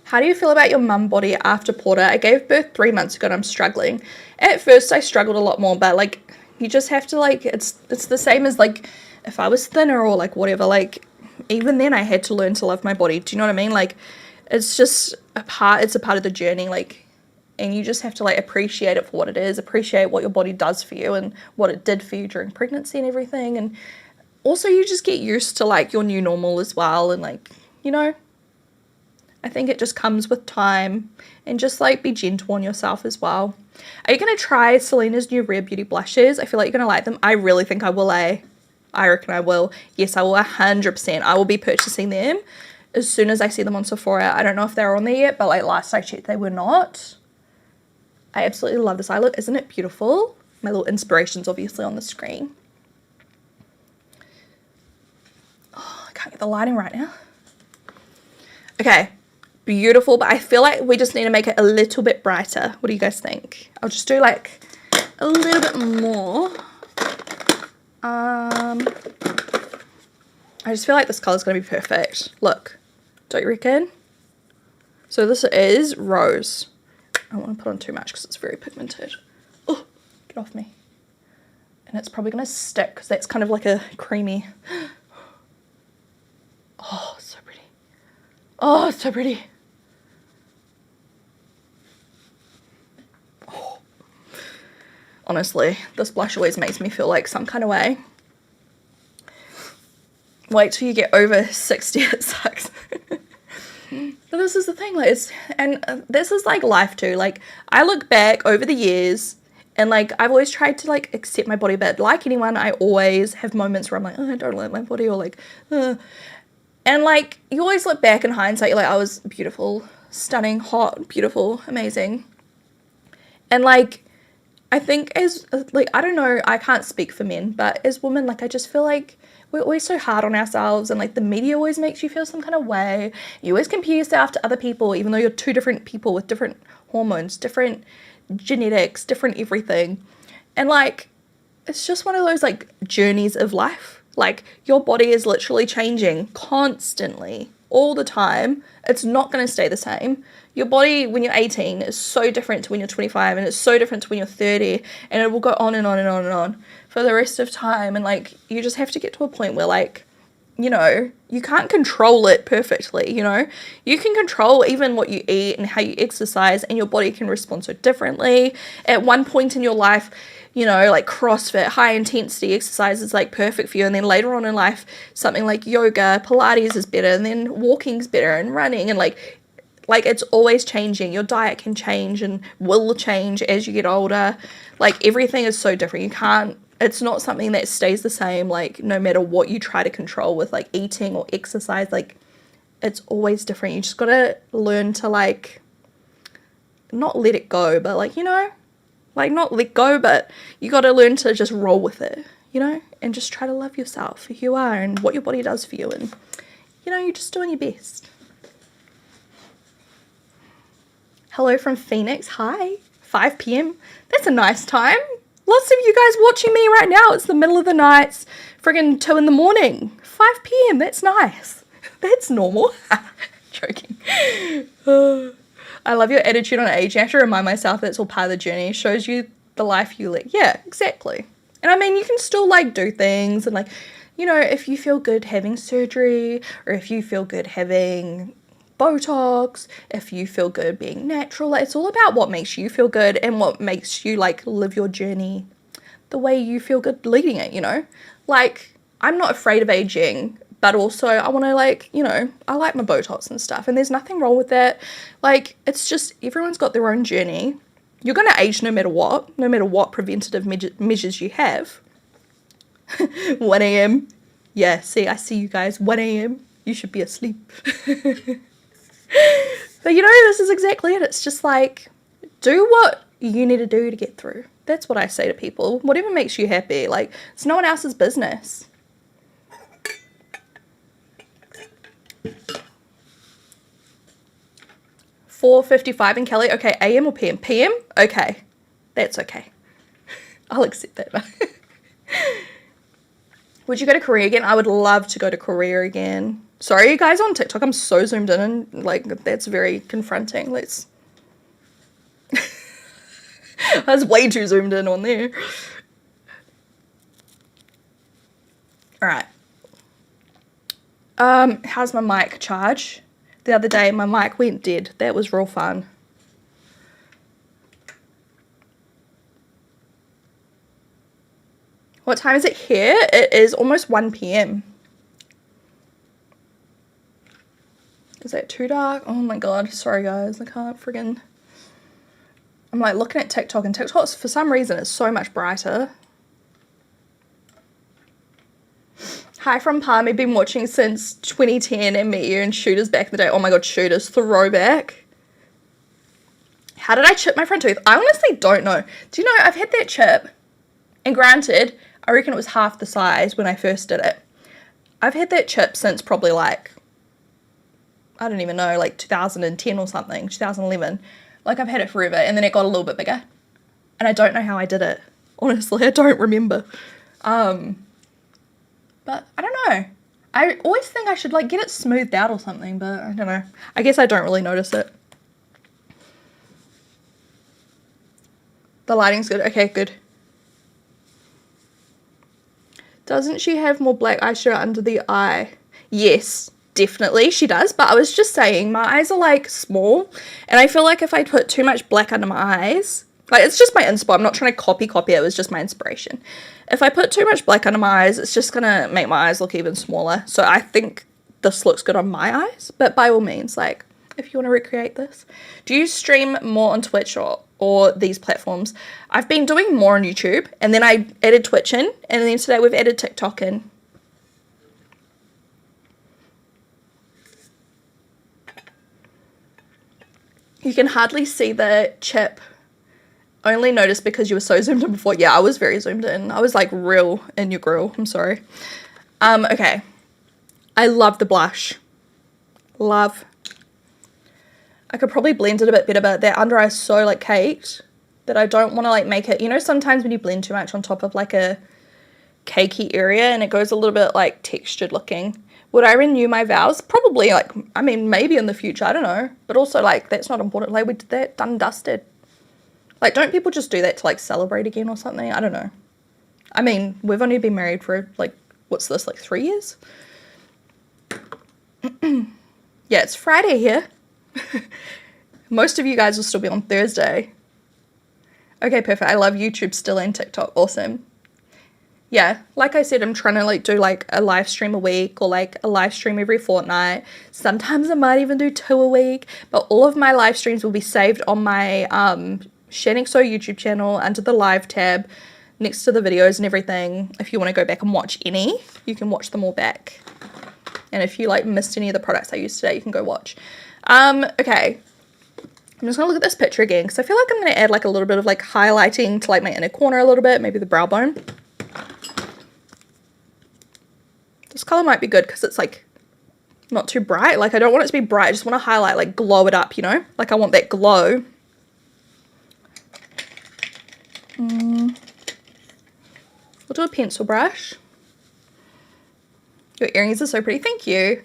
How do you feel about your mum body after Porter? I gave birth 3 months ago and I'm struggling. At first I struggled a lot more, but like you just have to like, it's the same as like if I was thinner or like whatever, like even then I had to learn to love my body. Do you know what I mean? Like it's just it's a part of the journey, like, and you just have to like appreciate it for what it is, appreciate what your body does for you and what it did for you during pregnancy and everything. And also you just get used to like your new normal as well. And like, you know, I think it just comes with time, and just like be gentle on yourself as well. Are you going to try Selena's new Rare Beauty blushes? I feel like you're going to like them. I really think I will, I reckon I will. Yes, I will 100%. I will be purchasing them as soon as I see them on Sephora. I don't know if they're on there yet, but like last I checked, they were not. I absolutely love this eye look. Isn't it beautiful? My little inspiration's obviously on the screen. Oh, I can't get the lighting right now. Okay. Beautiful, but I feel like we just need to make it a little bit brighter. What do you guys think? I'll just do like a little bit more. I just feel like this color is going to be perfect. Look, don't you reckon? So this is rose. I don't want to put on too much because it's very pigmented. Oh, get off me. And it's probably going to stick because that's kind of like a creamy. Oh, so pretty. Oh, so pretty. Honestly, this blush always makes me feel like some kind of way. Wait till you get over 60, it sucks. But this is the thing, like, this is like life too. Like, I look back over the years and like I've always tried to like accept my body, but like anyone, I always have moments where I'm like, oh, I don't like my body, or like, and like you always look back in hindsight, you're like, I was beautiful, stunning, hot, beautiful, amazing. And like, I think as, like, I don't know, I can't speak for men, but as women, like, I just feel like we're always so hard on ourselves, and like the media always makes you feel some kind of way. You always compare yourself to other people, even though you're two different people with different hormones, different genetics, different everything. And like, it's just one of those like journeys of life. Like, your body is literally changing constantly, all the time. It's not going to stay the same. Your body when you're 18 is so different to when you're 25, and it's so different to when you're 30, and it will go on and on and on and on for the rest of time. And like, you just have to get to a point where like, you know, you can't control it perfectly, you know. You can control even what you eat and how you exercise, and your body can respond so differently. At one point in your life, you know, like CrossFit, high intensity exercise is like perfect for you, and then later on in life, something like yoga, Pilates is better, and then walking's better, and running, and like it's always changing. Your diet can change and will change as you get older. Like, everything is so different. You can't, it's not something that stays the same, like, no matter what you try to control with, like, eating or exercise. Like, it's always different. You just gotta learn to, like, not let it go, but, like, you know, like, not let go, but you gotta learn to just roll with it, you know, and just try to love yourself for who you are and what your body does for you, and, you know, you're just doing your best. Hello from Phoenix. Hi. 5 p.m. That's a nice time. Lots of you guys watching me right now. It's the middle of the night. It's friggin' 2 in the morning. 5 p.m. That's nice. That's normal. Joking. I love your attitude on age. I have to remind myself that it's all part of the journey. It shows you the life you live. Yeah, exactly. And I mean, you can still like do things, and like, you know, if you feel good having surgery, or if you feel good having Botox, if you feel good being natural, it's all about what makes you feel good and what makes you like live your journey the way you feel good leading it, you know. Like, I'm not afraid of aging, But also I want to like, you know, I like my Botox and stuff, and there's nothing wrong with that. Like, it's just everyone's got their own journey. You're going to age no matter what preventative measures you have. 1 a.m. Yeah, see, I see you guys. 1 a.m. You should be asleep. But you know, this is exactly it. It's just like, do what you need to do to get through. That's what I say to people. Whatever makes you happy. Like, it's no one else's business. $4:55 in Kelly. Okay, AM or PM? PM? Okay. That's okay. I'll accept that. Would you go to Korea again? I would love to go to Korea again. Sorry, you guys on TikTok. I'm so zoomed in and like that's very confronting. Let's. I was way too zoomed in on there. All right. How's my mic charge? The other day my mic went dead. That was real fun. What time is it here? It is almost 1 p.m. Is that too dark? Oh my god, sorry guys, I can't friggin'. I'm like looking at TikTok, and TikTok for some reason is so much brighter. Hi from Palm, I've been watching since 2010 and met you and Shooters back in the day. Oh my god, Shooters, throwback. How did I chip my front tooth? I honestly don't know. Do you know, I've had that chip, and granted, I reckon it was half the size when I first did it. I've had that chip since probably like, I don't even know, like 2010 or something, 2011. Like, I've had it forever, and then it got a little bit bigger. And I don't know how I did it. Honestly, I don't remember. But I don't know. I always think I should like get it smoothed out or something, but I don't know. I guess I don't really notice it. The lighting's good. Okay, good. Doesn't she have more black eyeshadow under the eye? Yes, definitely she does. But I was just saying, my eyes are like small, and I feel like if I put too much black under my eyes, like it's just my inspo. I'm not trying to copy it. It was just my inspiration. If I put too much black under my eyes, it's just gonna make my eyes look even smaller. So I think this looks good on my eyes. But by all means, like, if you want to recreate this. Do you stream more on Twitch or these platforms? I've been doing more on YouTube, and then I added Twitch in, and then today we've added TikTok in. You can hardly see the chip. Only noticed because you were so zoomed in before. Yeah, I was very zoomed in. I was like real in your grill. I'm sorry. Okay. I love the blush. Love. I could probably blend it a bit better, but that under eye is so like caked that I don't want to like make it, you know, sometimes when you blend too much on top of like a cakey area and it goes a little bit like textured looking. Would I renew my vows? Probably, like, I mean, maybe in the future, I don't know. But also, like, that's not important. Like, we did that, done and dusted. Like, don't people just do that to, like, celebrate again or something? I don't know. I mean, we've only been married for, like, what's this, like 3 years? Yeah, it's Friday here. Most of you guys will still be on Thursday. Okay, perfect. I love YouTube still and TikTok. Awesome. Yeah, like I said, I'm trying to like do like a live stream a week or like a live stream every fortnight. Sometimes I might even do 2 a week, but all of my live streams will be saved on my Shanning So YouTube channel under the live tab next to the videos and everything. If you want to go back and watch any, you can watch them all back. And if you like missed any of the products I used today, you can go watch. Okay. I'm just gonna look at this picture again because I feel like I'm gonna add like a little bit of like highlighting to like my inner corner a little bit, maybe the brow bone. This color might be good because it's like not too bright. Like I don't want it to be bright. I just want to highlight, like glow it up, you know? Like I want that glow. We'll do a pencil brush. Your earrings are so pretty. Thank you.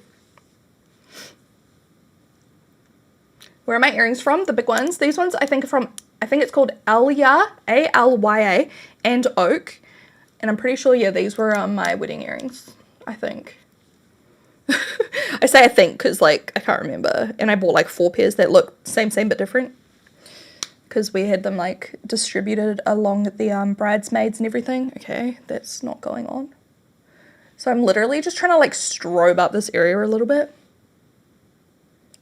Where are my earrings from? The big ones. These ones I think are from, I think it's called Alya, A-L-Y-A, and Oak. And I'm pretty sure, yeah, these were my wedding earrings, I think. I say I think because, like, I can't remember. And I bought, like, 4 pairs that look same, but different. Because we had them, like, distributed along with the bridesmaids and everything. Okay, that's not going on. So I'm literally just trying to like strobe up this area a little bit.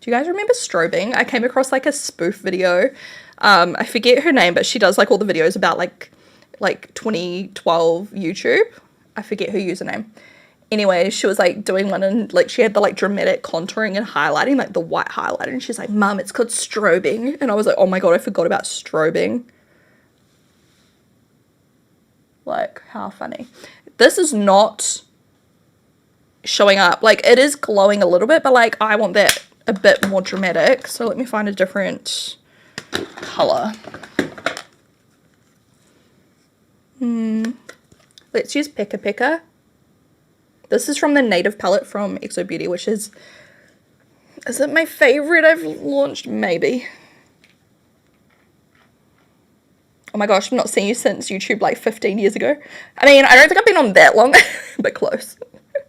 Do you guys remember strobing? I came across like a spoof video. I forget her name, but she does like all the videos about like 2012 YouTube. I forget her username. Anyway, she was like doing one and like she had the like dramatic contouring and highlighting, like the white highlighter, and she's like, Mum, it's called strobing. And I was like, oh my god, I forgot about strobing. Like, how funny. This is not showing up. Like, it is glowing a little bit, but like I want that a bit more dramatic. So let me find a different color. Let's use Pekka Pekka. This is from the Native palette from Exo Beauty, which is it my favorite I've launched? Maybe. Oh my gosh, I've not seen you since YouTube like 15 years ago. I mean, I don't think I've been on that long, but close.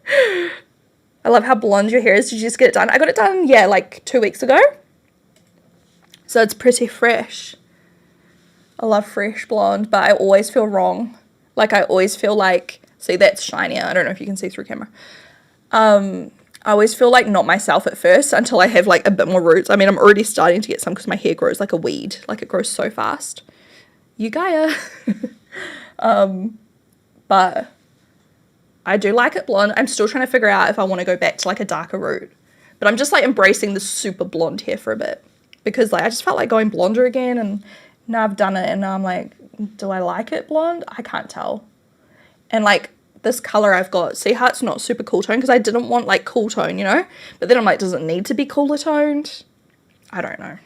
I love how blonde your hair is. Did you just get it done? I got it done, yeah, like 2 weeks ago. So it's pretty fresh. I love fresh blonde, but I always feel wrong. Like I always feel like, see, that's shinier. I don't know if you can see through camera. I always feel like not myself at first until I have like a bit more roots. I mean, I'm already starting to get some because my hair grows like a weed. Like it grows so fast. You Gaia. But I do like it blonde. I'm still trying to figure out if I want to go back to like a darker root. But I'm just like embracing the super blonde hair for a bit. Because like I just felt like going blonder again, and now I've done it and now I'm like, do I like it blonde? I can't tell. And like this color I've got, see how it's not super cool tone? Because I didn't want like cool tone, you know? But then I'm like, does it need to be cooler toned? I don't know.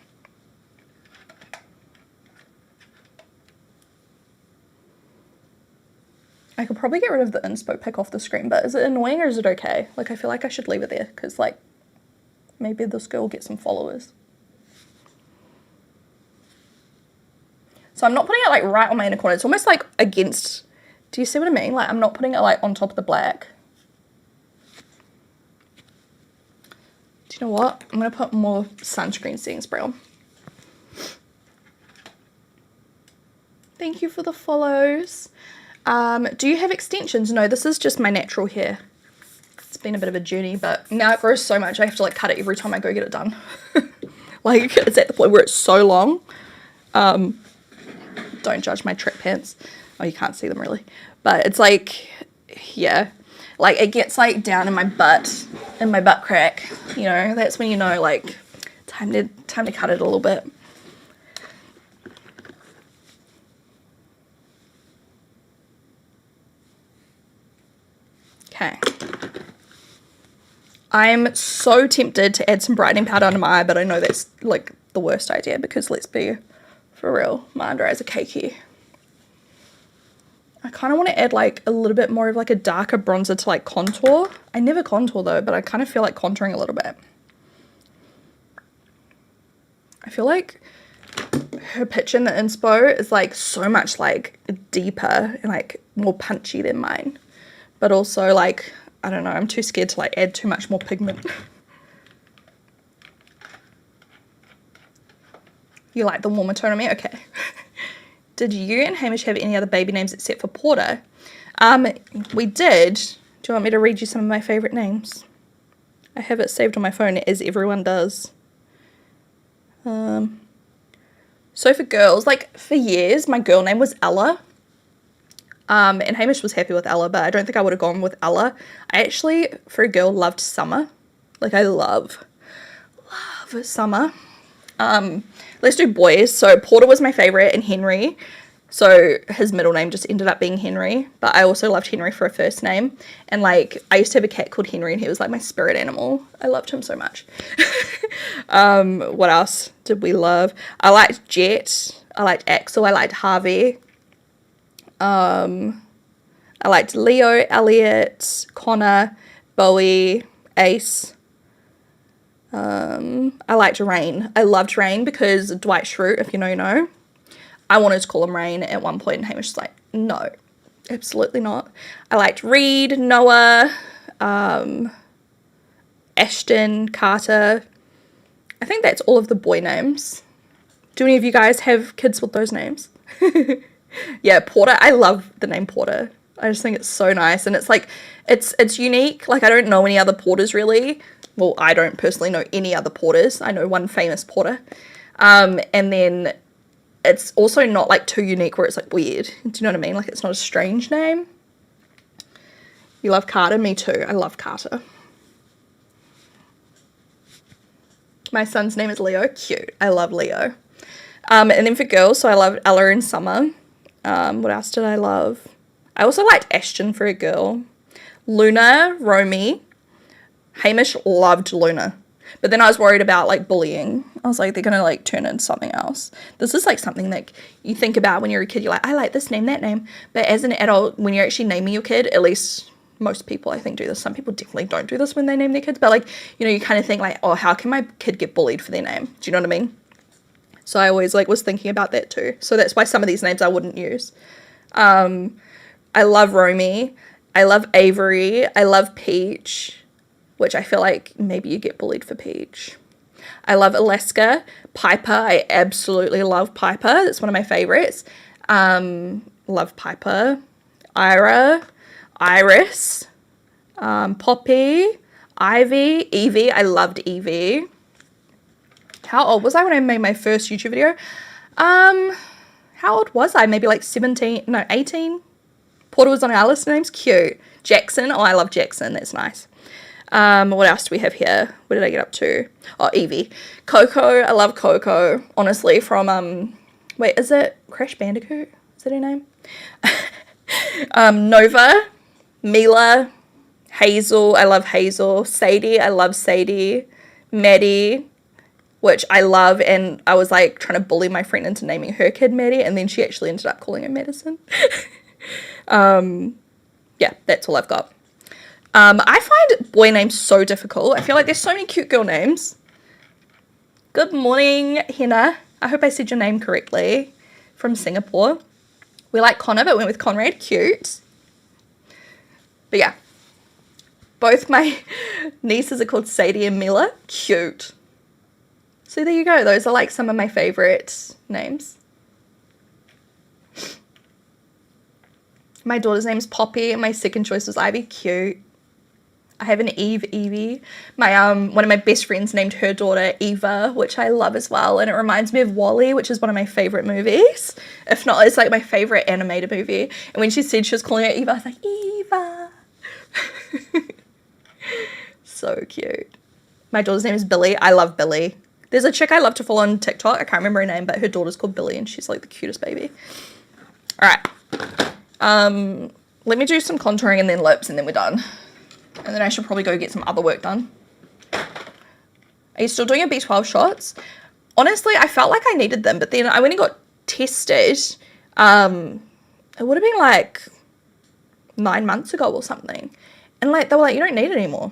I could probably get rid of the inspo pic off the screen, but is it annoying or is it okay? Like I feel like I should leave it there because like maybe this girl will get some followers. So I'm not putting it like right on my inner corner. It's almost like against, do you see what I mean? Like I'm not putting it like on top of the black. Do you know what? I'm going to put more sunscreen setting spray on. Thank you for the follows. Do you have extensions? No, this is just my natural hair. It's been a bit of a journey, but now it grows so much I have to like cut it every time I go get it done. Like it's at the point where it's so long. Don't judge my trick pants. Oh, you can't see them really. But it's like, yeah. Like it gets like down in my butt crack. You know, that's when you know like time to cut it a little bit. Okay. I'm so tempted to add some brightening powder under my eye, but I know that's like the worst idea because let's be for real, my under eyes are cakey. I kind of want to add like a little bit more of like a darker bronzer to like contour. I never contour though, but I kind of feel like contouring a little bit. I feel like her picture in the inspo is like so much like deeper and like more punchy than mine. But also like, I don't know, I'm too scared to like add too much more pigment. You like the warmer tone on me? Okay. Did you and Hamish have any other baby names except for Porter? We did. Do you want me to read you some of my favourite names? I have it saved on my phone, as everyone does. So for girls, like for years, my girl name was Ella. And Hamish was happy with Ella, but I don't think I would have gone with Ella. I actually, for a girl, loved Summer. Like I love Summer. Let's do boys. So Porter was my favorite and Henry. So his middle name just ended up being Henry. But I also loved Henry for a first name. And like I used to have a cat called Henry and he was like my spirit animal. I loved him so much. What else did we love? I liked Jet. I liked Axel. I liked Harvey. I liked Leo, Elliot, Connor, Bowie, Ace. I liked Rain. I loved Rain because Dwight Schrute, if you know, you know. I wanted to call him Rain at one point and Hamish was like, no, absolutely not. I liked Reed, Noah, Ashton, Carter. I think that's all of the boy names. Do any of you guys have kids with those names? Yeah, Porter. I love the name Porter. I just think it's so nice, and it's like, it's unique. Like, I don't know any other porters really. Well, I don't personally know any other porters. I know one famous porter. And then it's also not like too unique where it's like weird. Do you know what I mean? Like, it's not a strange name. You love Carter? Me too. I love Carter. My son's name is Leo. Cute. I love Leo. And then for girls, so I love Ella and Summer. What else did I love? I also liked Ashton for a girl. Luna, Romy. Hamish loved Luna. But then I was worried about like bullying. I was like, they're gonna like turn into something else. This is like something that you think about when you're a kid. You're like, I like this name, that name. But as an adult, when you're actually naming your kid, at least most people I think do this. Some people definitely don't do this when they name their kids. But like, you know, you kind of think like, oh, how can my kid get bullied for their name? Do you know what I mean? So I always like was thinking about that too. So that's why some of these names I wouldn't use. I love Romy. I love Avery. I love Peach, which I feel like maybe you get bullied for Peach. I love Alaska. Piper. I absolutely love Piper. That's one of my favorites. Love Piper. Ira. Iris. Poppy. Ivy. Evie. I loved Evie. How old was I when I made my first YouTube video? How old was I? Maybe like 17, no, 18. Porter was on our list of names. Cute. Jackson. Oh, I love Jackson. That's nice. What else do we have here? What did I get up to? Oh, Evie. Coco. I love Coco. Honestly, from, wait, is it Crash Bandicoot? Is that her name? Nova. Mila. Hazel. I love Hazel. Sadie. I love Sadie. Maddie, which I love, and I was like trying to bully my friend into naming her kid Maddie, and then she actually ended up calling her Madison. Yeah, that's all I've got. I find boy names so difficult. I feel like there's so many cute girl names. Good morning, Henna. I hope I said your name correctly. From Singapore. We like Connor, but went with Conrad. Cute. But yeah. Both my nieces are called Sadie and Mila. Cute. So there you go. Those are like some of my favorite names. My daughter's name's Poppy and my second choice was Ivy. Cute. I have an Evie. My one of my best friends named her daughter Eva, which I love as well, and it reminds me of WALL-E, which is one of my favorite movies. If not, it's like my favorite animated movie. And when she said she was calling her Eva, I was like, Eva. So cute. My daughter's name is Billy. I love Billy. There's a chick I love to follow on TikTok. I can't remember her name, but her daughter's called Billy, and she's like the cutest baby. All right. Let me do some contouring and then lips, and then we're done. And then I should probably go get some other work done. Are you still doing your B12 shots? Honestly, I felt like I needed them, but then I went and got tested. It would have been like 9 months ago or something. And like they were like, you don't need it anymore.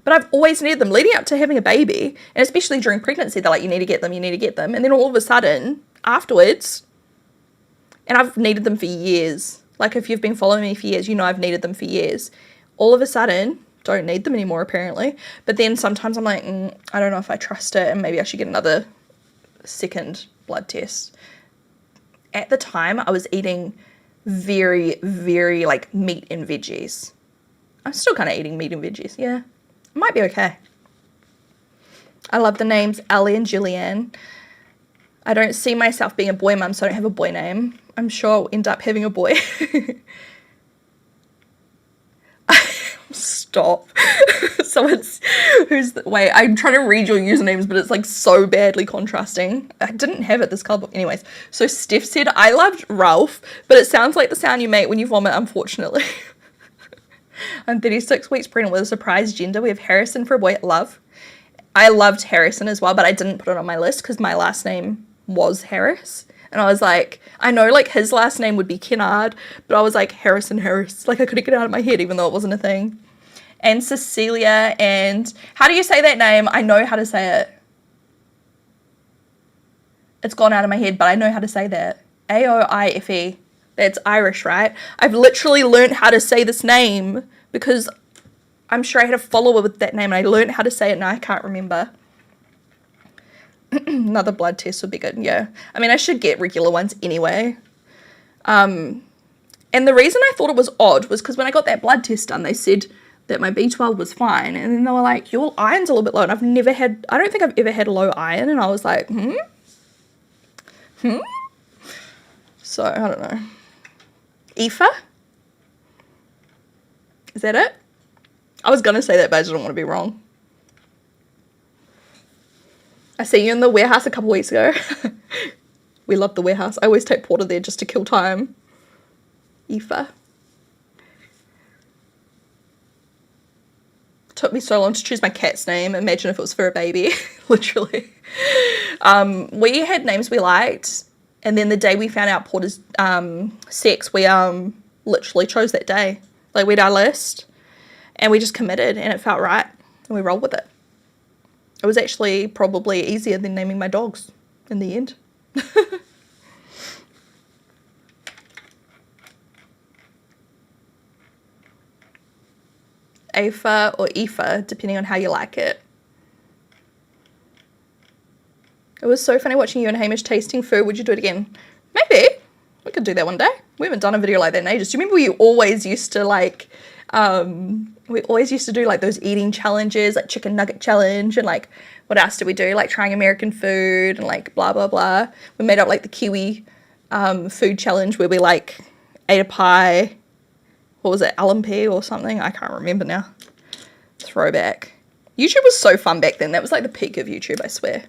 But I've always needed them leading up to having a baby. And especially during pregnancy, they're like, you need to get them, you need to get them. And then all of a sudden, afterwards, and I've needed them for years. Like if you've been following me for years, you know I've needed them for years. All of a sudden, don't need them anymore apparently. But then sometimes I'm like, I don't know if I trust it, and maybe I should get another second blood test. At the time, I was eating very, very like meat and veggies. I'm still kind of eating meat and veggies, yeah. It might be okay. I love the names Ellie and Julianne. I don't see myself being a boy mum, so I don't have a boy name. I'm sure I'll end up having a boy. Stop. Wait, I'm trying to read your usernames, but it's like so badly contrasting. I didn't have it this color book. Anyways, so Steph said, I loved Ralph, but it sounds like the sound you make when you vomit, unfortunately. I'm 36 weeks pregnant with a surprise gender. We have Harrison for a boy. Love. I loved Harrison as well, but I didn't put it on my list because my last name was Harris. And I was like, I know like his last name would be Kennard, but I was like Harrison Harris. Like I couldn't get it out of my head even though it wasn't a thing. And Cecilia, and how do you say that name? I know how to say it. It's gone out of my head, but I know how to say that. Aoife. That's Irish, right? I've literally learned how to say this name because I'm sure I had a follower with that name and I learned how to say it. Now I can't remember. Another blood test would be good, yeah. I mean, I should get regular ones anyway. And the reason I thought it was odd was because when I got that blood test done, they said that my B12 was fine. And then they were like, your iron's a little bit low. And I don't think I've ever had low iron. And I was like, So, I don't know. Aoife? Is that it? I was going to say that, but I just don't want to be wrong. I see you in the warehouse a couple weeks ago. We love the warehouse. I always take Porter there just to kill time. Aoife. Took me so long to choose my cat's name. Imagine if it was for a baby. Literally. We had names we liked. And then the day we found out Porter's sex, we literally chose that day. Like, we had our list. And we just committed. And it felt right. And we rolled with it. It was actually probably easier than naming my dogs in the end. Aoife or Aoife, depending on how you like it. It was so funny watching you and Hamish tasting food. Would you do it again? Maybe. We could do that one day. We haven't done a video like that in ages. Do you remember we always used to like, do like those eating challenges, like chicken nugget challenge, and like, what else did we do? Like trying American food and like blah, blah, blah. We made up like the Kiwi food challenge where we like ate a pie. What was it? LMP or something? I can't remember now. Throwback. YouTube was so fun back then. That was like the peak of YouTube, I swear.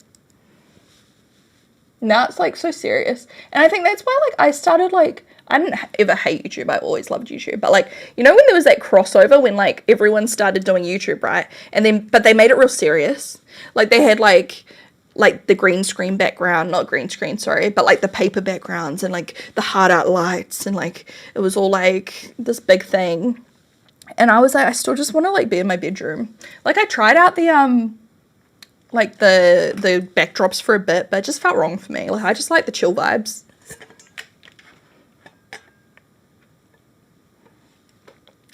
Now it's like so serious. And I think that's why like I started like, I didn't ever hate YouTube. I always loved YouTube. But like, you know when there was that crossover when like everyone started doing YouTube, right? And then, but they made it real serious. Like they had like the green screen background, not green screen, sorry, but like the paper backgrounds and like the hard out lights and like it was all like this big thing. And I was like, I still just want to like be in my bedroom. Like I tried out the like the backdrops for a bit, but it just felt wrong for me. Like I just like the chill vibes.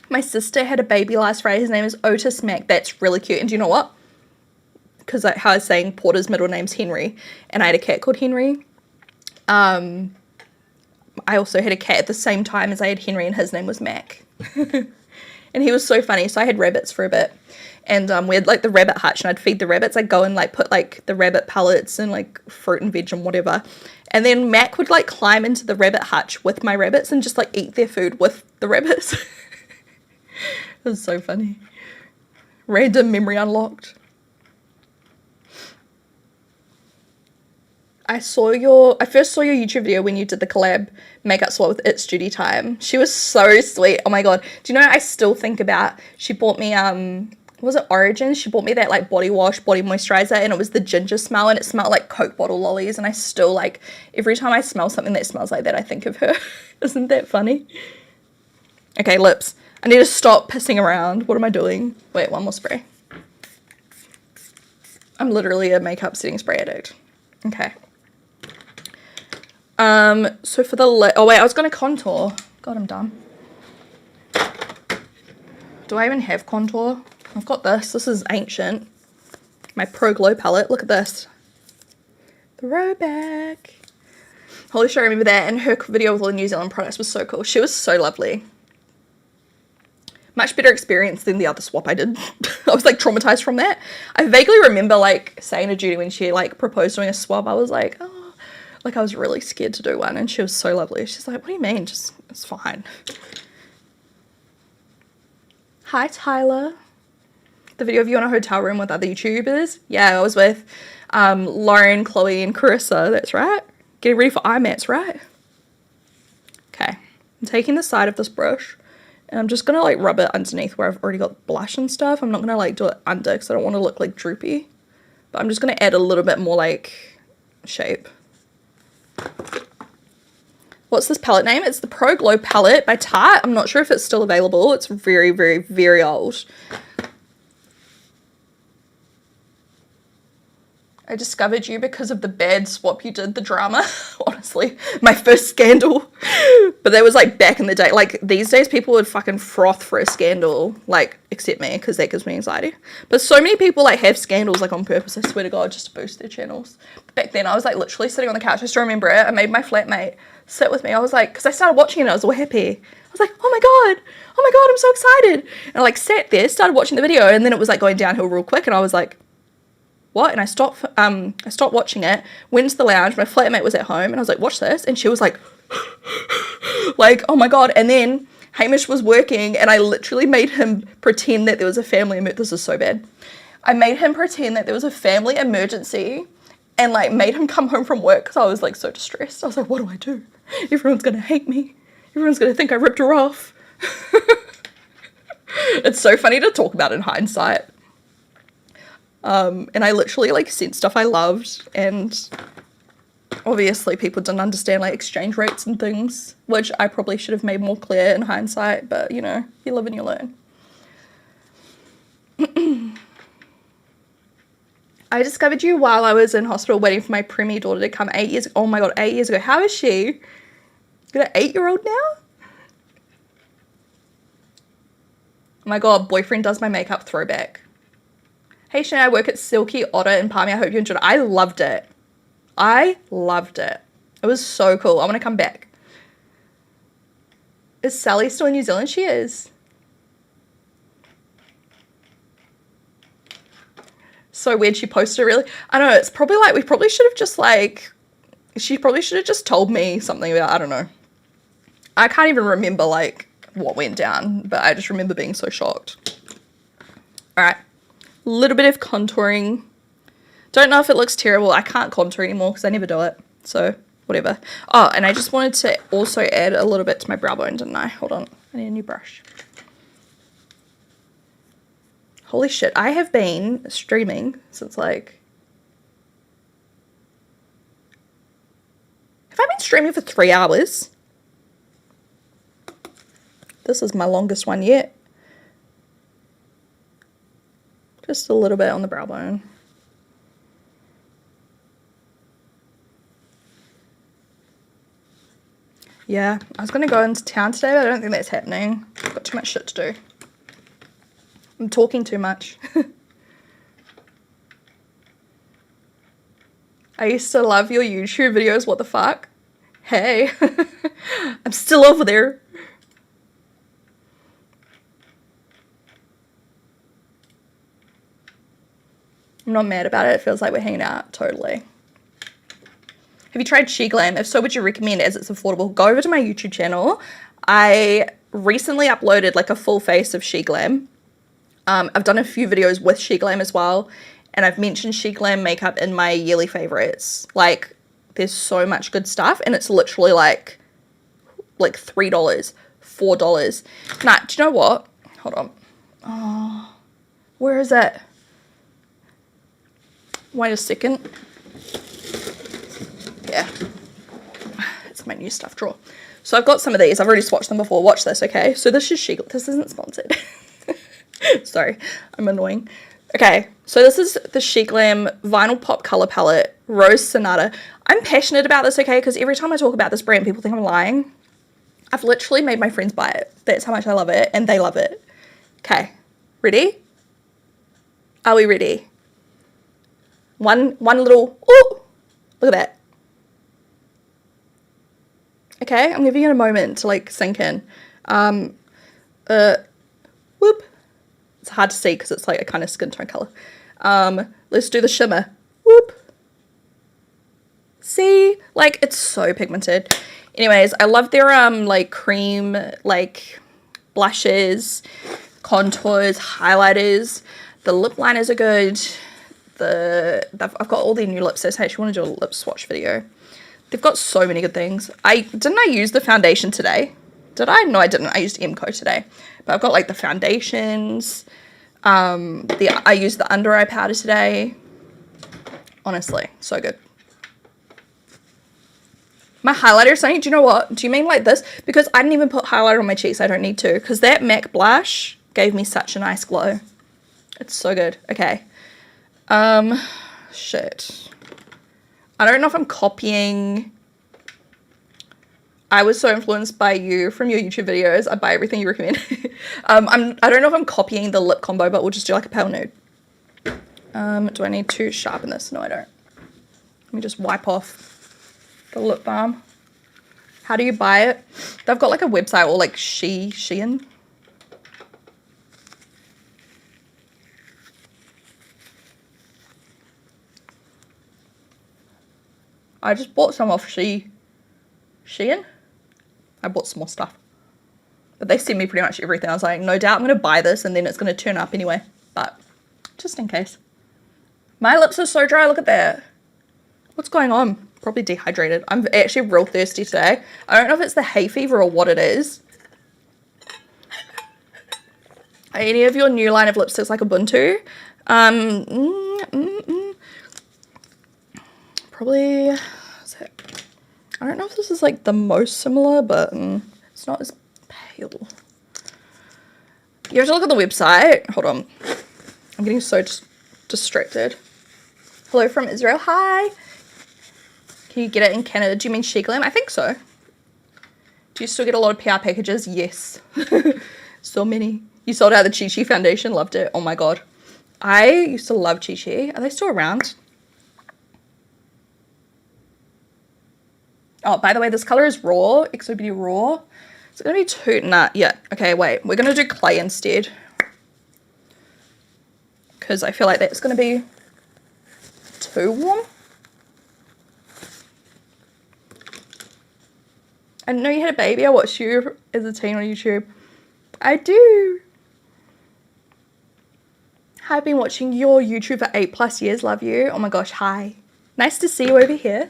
My sister had a baby last Friday. His name is Otis Mac. That's really cute. And do you know what? Because like how I was saying, Porter's middle name's Henry, and I had a cat called Henry. I also had a cat at the same time as I had Henry, and his name was Mac. And he was so funny. So I had rabbits for a bit, and we had like the rabbit hutch, and I'd feed the rabbits. I'd go and like put like the rabbit pellets and like fruit and veg and whatever, and then Mac would like climb into the rabbit hutch with my rabbits and just like eat their food with the rabbits. It was so funny. Random memory unlocked. I first saw your YouTube video when you did the collab makeup swap with It's Judy Time. She was so sweet. Oh my god. Do you know I still think about, she bought me was it Origins? She bought me that like body wash, body moisturizer, and it was the ginger smell, and it smelled like Coke bottle lollies, and I still like, every time I smell something that smells like that, I think of her. Isn't that funny? Okay, lips. I need to stop pissing around. What am I doing? Wait, one more spray. I'm literally a makeup setting spray addict. Okay. So for the lip, oh wait, I was going to contour. God, I'm dumb. Do I even have contour? I've got this. This is ancient. My Pro Glow palette. Look at this. Throwback. Holy shit, I remember that. And her video with all the New Zealand products was so cool. She was so lovely. Much better experience than the other swap I did. I was like traumatized from that. I vaguely remember like saying to Judy when she like proposed doing a swap, I was like, oh. Like I was really scared to do one, and she was so lovely. She's like, what do you mean? Just, it's fine. Hi, Tyler. The video of you in a hotel room with other YouTubers. Yeah, I was with Lauren, Chloe, and Carissa. That's right. Getting ready for IMATs, right? Okay. I'm taking the side of this brush, and I'm just going to like rub it underneath where I've already got blush and stuff. I'm not going to like do it under because I don't want to look like droopy. But I'm just going to add a little bit more like shape. What's this palette name? It's the Pro Glow palette by Tarte. I'm not sure if it's still available. It's very, very, very old. I discovered you because of the bad swap you did, the drama. Honestly, my first scandal. But that was like back in the day. Like these days, people would fucking froth for a scandal, like except me, because that gives me anxiety. But so many people like have scandals like on purpose, I swear to God, just to boost their channels. But back then, I was like literally sitting on the couch. I still remember it. I made my flatmate sit with me. I was like, because I started watching it, and I was all happy. I was like, oh my God, I'm so excited. And I like sat there, started watching the video, and then it was like going downhill real quick, and I was like, what? And I stopped watching it, went to the lounge, my flatmate was at home, and I was like, watch this, and she was like, like, oh my God. And then Hamish was working, and I literally made him pretend that there was a family this is so bad. I made him pretend that there was a family emergency, and like made him come home from work, because I was like so distressed. I was like, what do I do? Everyone's gonna hate me. Everyone's gonna think I ripped her off. It's so funny to talk about in hindsight. And I literally like sent stuff I loved, and obviously people didn't understand like exchange rates and things, which I probably should have made more clear in hindsight, but you know, you live and you learn. I discovered you while I was in hospital waiting for my preemie daughter to come 8 years ago. Oh my God, 8 years ago. How is she? Got an 8-year-old now? Oh my God, boyfriend does my makeup, throwback. Hey Shane, I work at Silky Otter in Palmy. I hope you enjoyed it. I loved it. I loved it. It was so cool. I want to come back. Is Sally still in New Zealand? She is. So weird she posted really. I know, it's probably like, we probably should have just like, she probably should have just told me something about, I don't know. I can't even remember like what went down, but I just remember being so shocked. All right. Little bit of contouring. Don't know if it looks terrible. I can't contour anymore because I never do it. So whatever. Oh, and I just wanted to also add a little bit to my brow bone, didn't I? Hold on. I need a new brush. Holy shit. I have been streaming since like... Have I been streaming for 3 hours? This is my longest one yet. Just a little bit on the brow bone. Yeah, I was going to go into town today, but I don't think that's happening. I've got too much shit to do. I'm talking too much. I used to love your YouTube videos, what the fuck? Hey, I'm still over there. I'm not mad about it. It feels like we're hanging out. Totally. Have you tried She Glam? If so, would you recommend as it's affordable? Go over to my YouTube channel. I recently uploaded like a full face of She Glam. I've done a few videos with She Glam as well. And I've mentioned She Glam makeup in my yearly favorites. Like, there's so much good stuff. And it's literally like $3, $4. Nah, do you know what? Hold on. Oh, where is it? Wait a second. Yeah. It's my new stuff drawer. So I've got some of these. I've already swatched them before. Watch this, okay? So this is This isn't sponsored. Sorry, I'm annoying. Okay, so this is the She Glam Vinyl Pop Color Palette, Rose Sonata. I'm passionate about this, okay? Because every time I talk about this brand, people think I'm lying. I've literally made my friends buy it. That's how much I love it, and they love it. Okay, ready? Are we ready? One little, ooh, look at that. Okay, I'm giving it a moment to like sink in. Whoop. It's hard to see because it's like a kind of skin tone color. Let's do the shimmer. Whoop. See, like it's so pigmented. Anyways, I love their like cream like blushes, contours, highlighters. The lip liners are good. I've got all their new lipsticks. I actually want to do a lip swatch video. They've got so many good things. Didn't I use the foundation today? Did I? No, I didn't. I used MCO today. But I've got like the foundations. I used the under eye powder today. Honestly, so good. My highlighter, Sonny, do you know what? Do you mean like this? Because I didn't even put highlighter on my cheeks. I don't need to. Because that MAC blush gave me such a nice glow. It's so good. Okay. shit. I don't know if I'm copying. I was so influenced by you from your YouTube videos. I buy everything you recommend. I don't know if I'm copying the lip combo, but we'll just do like a pale nude. Do I need to sharpen this? No, I don't. Let me just wipe off the lip balm. How do you buy it? They've got like a website, or like Shein. I just bought some off Shein. I bought some more stuff. But they sent me pretty much everything. I was like, no doubt I'm going to buy this and then it's going to turn up anyway. But just in case. My lips are so dry. Look at that. What's going on? Probably dehydrated. I'm actually real thirsty today. I don't know if it's the hay fever or what it is. Are any of your new line of lipsticks like Ubuntu? Probably. I don't know if this is like the most similar, but it's not as pale. You have to look at the website. Hold on. I'm getting so distracted. Hello from Israel. Hi. Can you get it in Canada? Do you mean Sheglam? I think so. Do you still get a lot of PR packages? Yes. So many. You sold out the Chi Chi foundation. Loved it. Oh my god. I used to love Chi Chi. Are they still around? Oh, by the way, this color is Raw. XO Beauty Raw. It's going to be too... Nah, yeah. Okay, wait. We're going to do clay instead. Because I feel like that's going to be too warm. I didn't know you had a baby. I watched you as a teen on YouTube. I do. I've been watching your YouTube for 8+ years. Love you. Oh my gosh, hi. Nice to see you over here.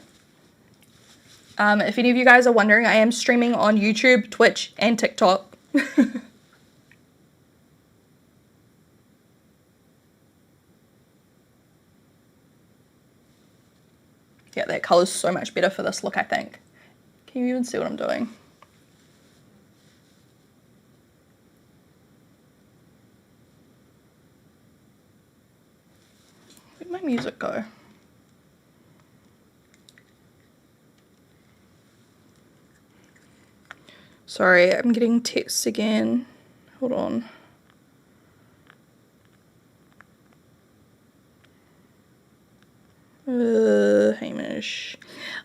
If any of you guys are wondering, I am streaming on YouTube, Twitch, and TikTok. Yeah, that color's so much better for this look, I think. Can you even see what I'm doing? Where'd my music go? Sorry, I'm getting texts again. Hold on. Hamish,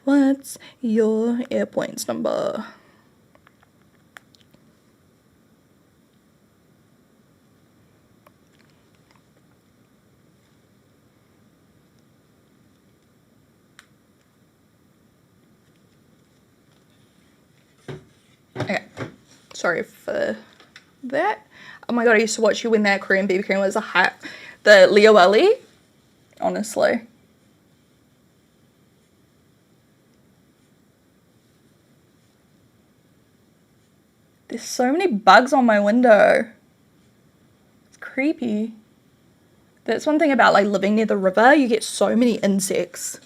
what's your air points number? Okay, sorry for that. Oh my god, I used to watch you when that Korean BB cream was a hype. The Leo Ellie, honestly. There's so many bugs on my window. It's creepy. That's one thing about like living near the river. You get so many insects.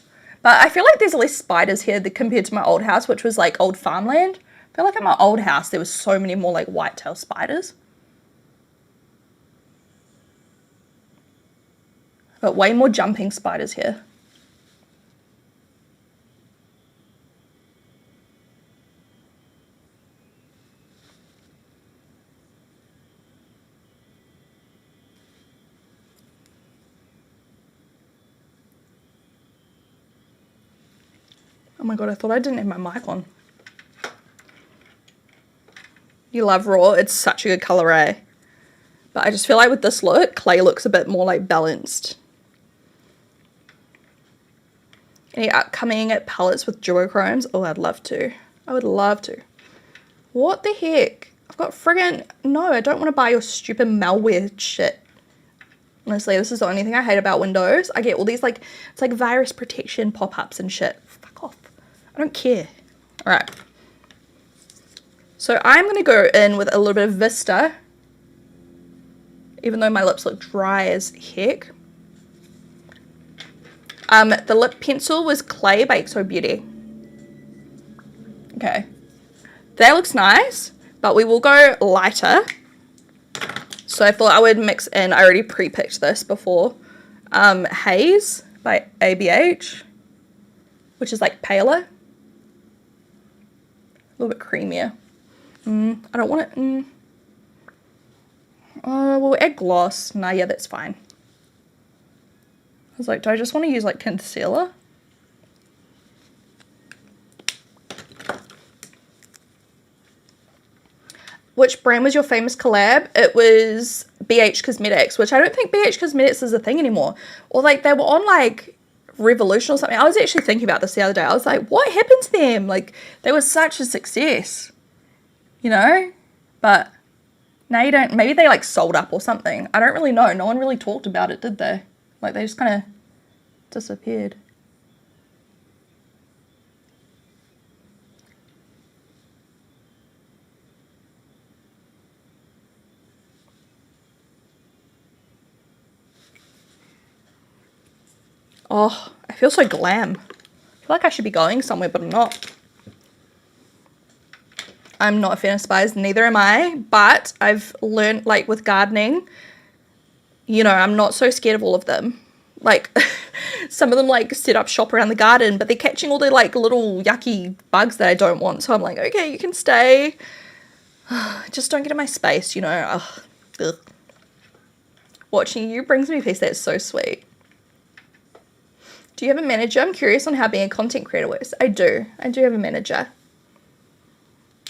But I feel like there's less spiders here compared to my old house, which was like old farmland. I feel like at my old house there was so many more like white-tailed spiders. But way more jumping spiders here. Oh my god, I thought I didn't have my mic on. You love Raw. It's such a good color, eh? But I just feel like with this look, clay looks a bit more like balanced. Any upcoming palettes with duochromes? Oh, I'd love to. I would love to. What the heck? I've got friggin'... No, I don't want to buy your stupid malware shit. Honestly, this is the only thing I hate about Windows. I get all these like... It's like virus protection pop-ups and shit. Fuck off. I don't care. Alright. So I'm going to go in with a little bit of Vista. Even though my lips look dry as heck. The lip pencil was Clay by XO Beauty. Okay. That looks nice, but we will go lighter. So I thought I would mix in, I already pre-picked this before, Haze by ABH, which is like paler. A little bit creamier. I don't want it. We'll add gloss. Nah, yeah, that's fine. I was like, do I just want to use like concealer? Which brand was your famous collab? It was BH Cosmetics, which I don't think BH Cosmetics is a thing anymore. Or like they were on like Revolution or something. I was actually thinking about this the other day. I was like, what happened to them? Like they were such a success, you know? But now you don't, maybe they like sold up or something. I don't really know. No one really talked about it, did they? Like they just kind of disappeared. Oh, I feel so glam. I feel like I should be going somewhere, but I'm not. I'm not a fan of spies, neither am I, but I've learned, like, with gardening, you know, I'm not so scared of all of them. Like, some of them, like, set up shop around the garden, but they're catching all the, like, little yucky bugs that I don't want, so I'm like, okay, you can stay. Just don't get in my space, you know. Ugh. Watching you brings me peace. That's so sweet. Do you have a manager? I'm curious on how being a content creator works. I do. I do have a manager.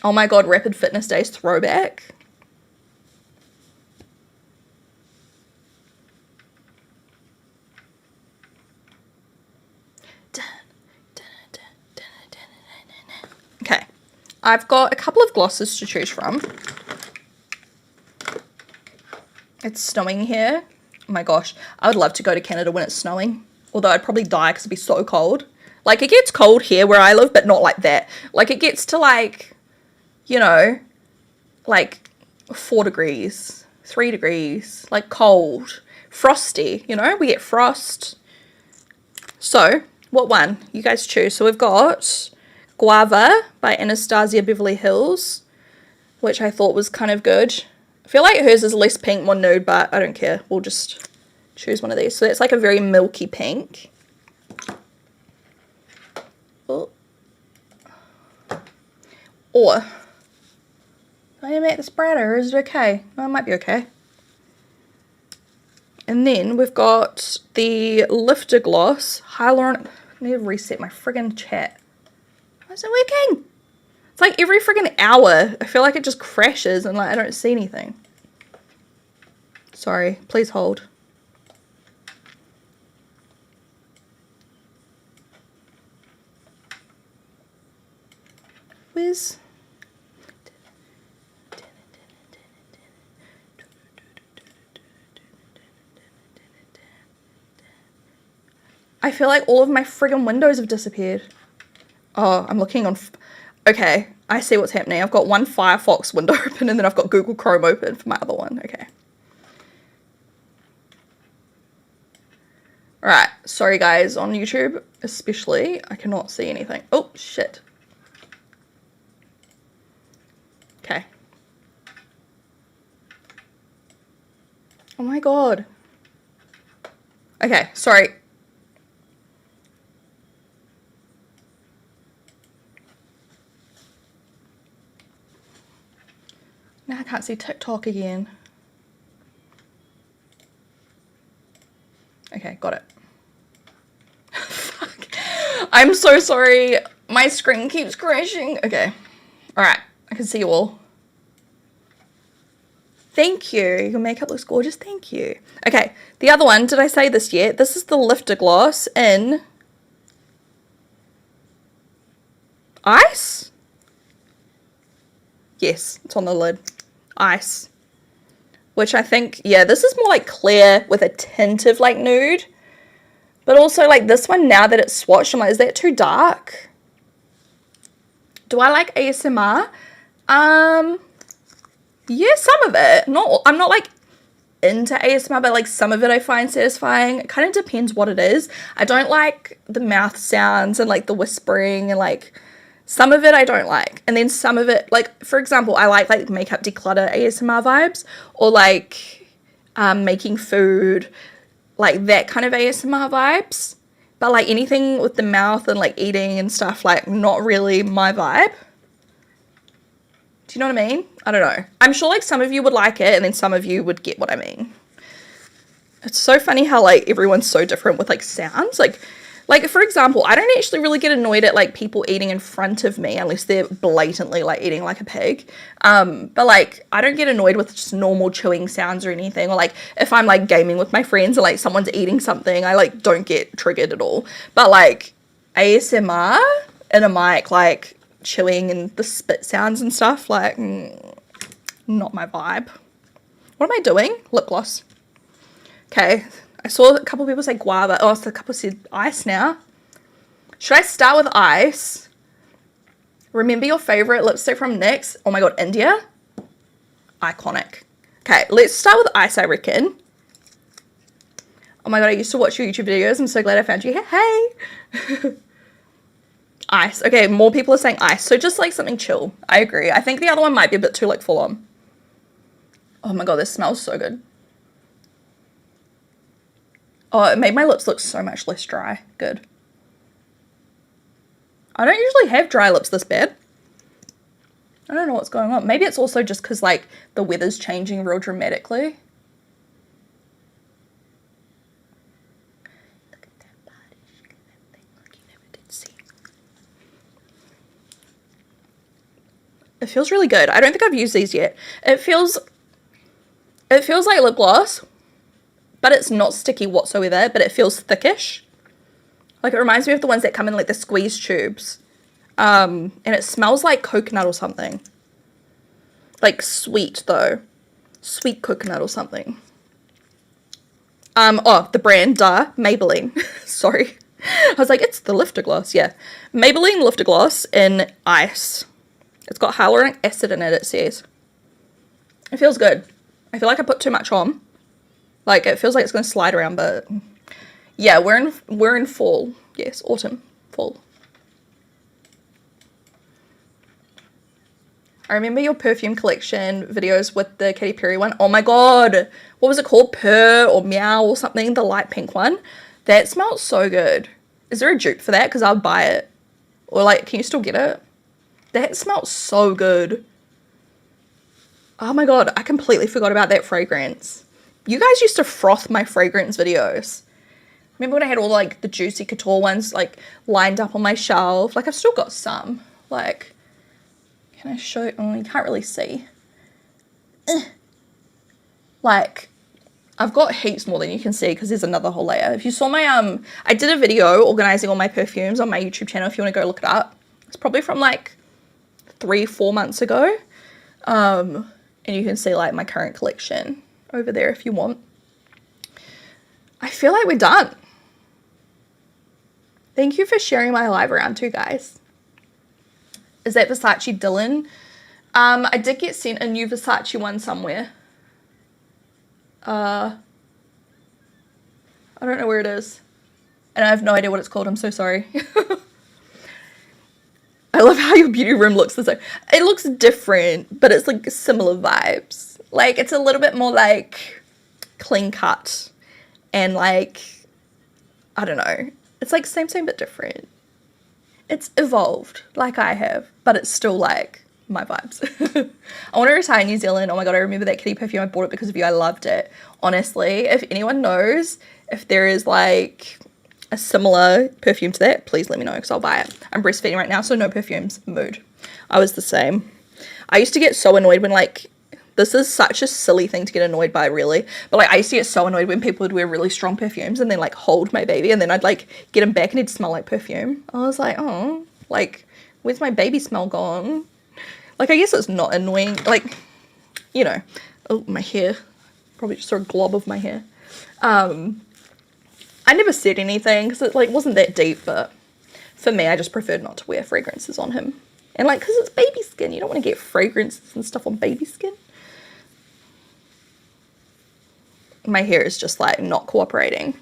Oh my god, Rapid Fitness Days throwback. Okay. I've got a couple of glosses to choose from. It's snowing here. Oh my gosh. I would love to go to Canada when it's snowing. Although I'd probably die because it'd be so cold. Like, it gets cold here where I live, but not like that. Like, it gets to, like, you know, like 4 degrees, 3 degrees, like cold, frosty, you know, we get frost. So, what one? You guys choose. So, we've got Guava by Anastasia Beverly Hills, which I thought was kind of good. I feel like hers is less pink, more nude, but I don't care. We'll just choose one of these. So it's like a very milky pink. Oh. Or, do I need to make this brighter or is it okay? No, it might be okay. And then we've got the Lifter Gloss Hyaluronic. I need to reset my friggin' chat. Why is it working? It's like every friggin' hour. I feel like it just crashes and like I don't see anything. Sorry, please hold. Where's... I feel like all of my friggin' windows have disappeared. Oh, I'm looking on... Okay, I see what's happening. I've got one Firefox window open and then I've got Google Chrome open for my other one. Okay. Alright, sorry guys, on YouTube especially, I cannot see anything. Oh, shit. Okay. Oh my god. Okay, sorry. Now I can't see TikTok again. Okay, got it. Fuck. I'm so sorry. My screen keeps crashing. Okay. Alright, I can see you all. Thank you. Your makeup looks gorgeous. Thank you. Okay, the other one, did I say this yet? This is the Lifter Gloss in Ice? Yes, it's on the lid. Ice. Which I think, yeah, this is more like clear with a tint of like nude. But also like this one, now that it's swatched, I'm like, is that too dark? Do I like ASMR? Yeah, some of it. I'm not like into ASMR, but like some of it I find satisfying. It kind of depends what it is. I don't like the mouth sounds and like the whispering and like some of it I don't like. And then some of it, like for example, I like makeup declutter ASMR vibes or like making food, like that kind of ASMR vibes. But like anything with the mouth and like eating and stuff, like not really my vibe. Do you know what I mean? I don't know. I'm sure like some of you would like it and then some of you would get what I mean. It's so funny how like everyone's so different with like sounds. Like for example, I don't actually really get annoyed at like people eating in front of me unless they're blatantly like eating like a pig. But like I don't get annoyed with just normal chewing sounds or anything. Or like if I'm like gaming with my friends and like someone's eating something, I like don't get triggered at all. But like ASMR in a mic, like chewing and the spit sounds and stuff, like not my vibe. What am I doing? Lip gloss. Okay, I saw a couple people say guava. Oh, so a couple said ice now. Should I start with ice? Remember your favorite lipstick from NYX? Oh my god, India. Iconic. Okay, let's start with ice, I reckon. Oh my god, I used to watch your YouTube videos. I'm so glad I found you here. Hey. Ice. Okay, more people are saying ice. So just like something chill. I agree. I think the other one might be a bit too like full on. Oh my god, this smells so good. Oh, it made my lips look so much less dry. Good. I don't usually have dry lips this bad. I don't know what's going on. Maybe it's also just because like the weather's changing real dramatically. Look at that body. Look at that thing. Look, you never did see. It feels really good. I don't think I've used these yet. It feels like lip gloss, but it's not sticky whatsoever, but it feels thickish. Like it reminds me of the ones that come in like the squeeze tubes. And it smells like coconut or something. Like sweet though. Sweet coconut or something. Oh, the brand, duh, Maybelline. Sorry. I was like, it's the Lifter Gloss, yeah. Maybelline Lifter Gloss in ice. It's got hyaluronic acid in it, it says. It feels good. I feel like I put too much on. Like, it feels like it's going to slide around, but yeah, we're in fall. Yes, autumn, fall. I remember your perfume collection videos with the Katy Perry one. Oh my god, what was it called? Purr or Meow or something, the light pink one. That smelled so good. Is there a dupe for that? Because I'll buy it. Or like, can you still get it? That smelled so good. Oh my god, I completely forgot about that fragrance. You guys used to froth my fragrance videos. Remember when I had all like the Juicy Couture ones like lined up on my shelf? Like I've still got some. Like, can I show? Oh, you can't really see. Like, I've got heaps more than you can see because there's another whole layer. If you saw my, I did a video organizing all my perfumes on my YouTube channel if you want to go look it up. It's probably from like 3-4 months ago. And you can see like my current collection over there if you want. I feel like we're done. Thank you for sharing my live around too, guys. Is that Versace Dylan? I did get sent a new Versace one somewhere. I don't know where it is. And I have no idea what it's called. I'm so sorry. I love how your beauty room looks the same. It looks different, but it's like similar vibes. Like it's a little bit more like clean cut and like, I don't know. It's like same but different. It's evolved like I have, but it's still like my vibes. I want to retire New Zealand. Oh my god, I remember that kitty perfume. I bought it because of you. I loved it. Honestly, if anyone knows if there is like a similar perfume to that, please let me know because I'll buy it. I'm breastfeeding right now, so no perfumes. Mood. I was the same. I used to get so annoyed when like, this is such a silly thing to get annoyed by really, but like I used to get so annoyed when people would wear really strong perfumes and then like hold my baby and then I'd like get him back and he'd smell like perfume. I was like, oh, like where's my baby smell gone? Like I guess it's not annoying, like, you know. Oh, my hair. Probably just saw a glob of my hair. I never said anything because it like wasn't that deep, but for me I just preferred not to wear fragrances on him. And like, because it's baby skin, you don't want to get fragrances and stuff on baby skin. My hair is just like not cooperating.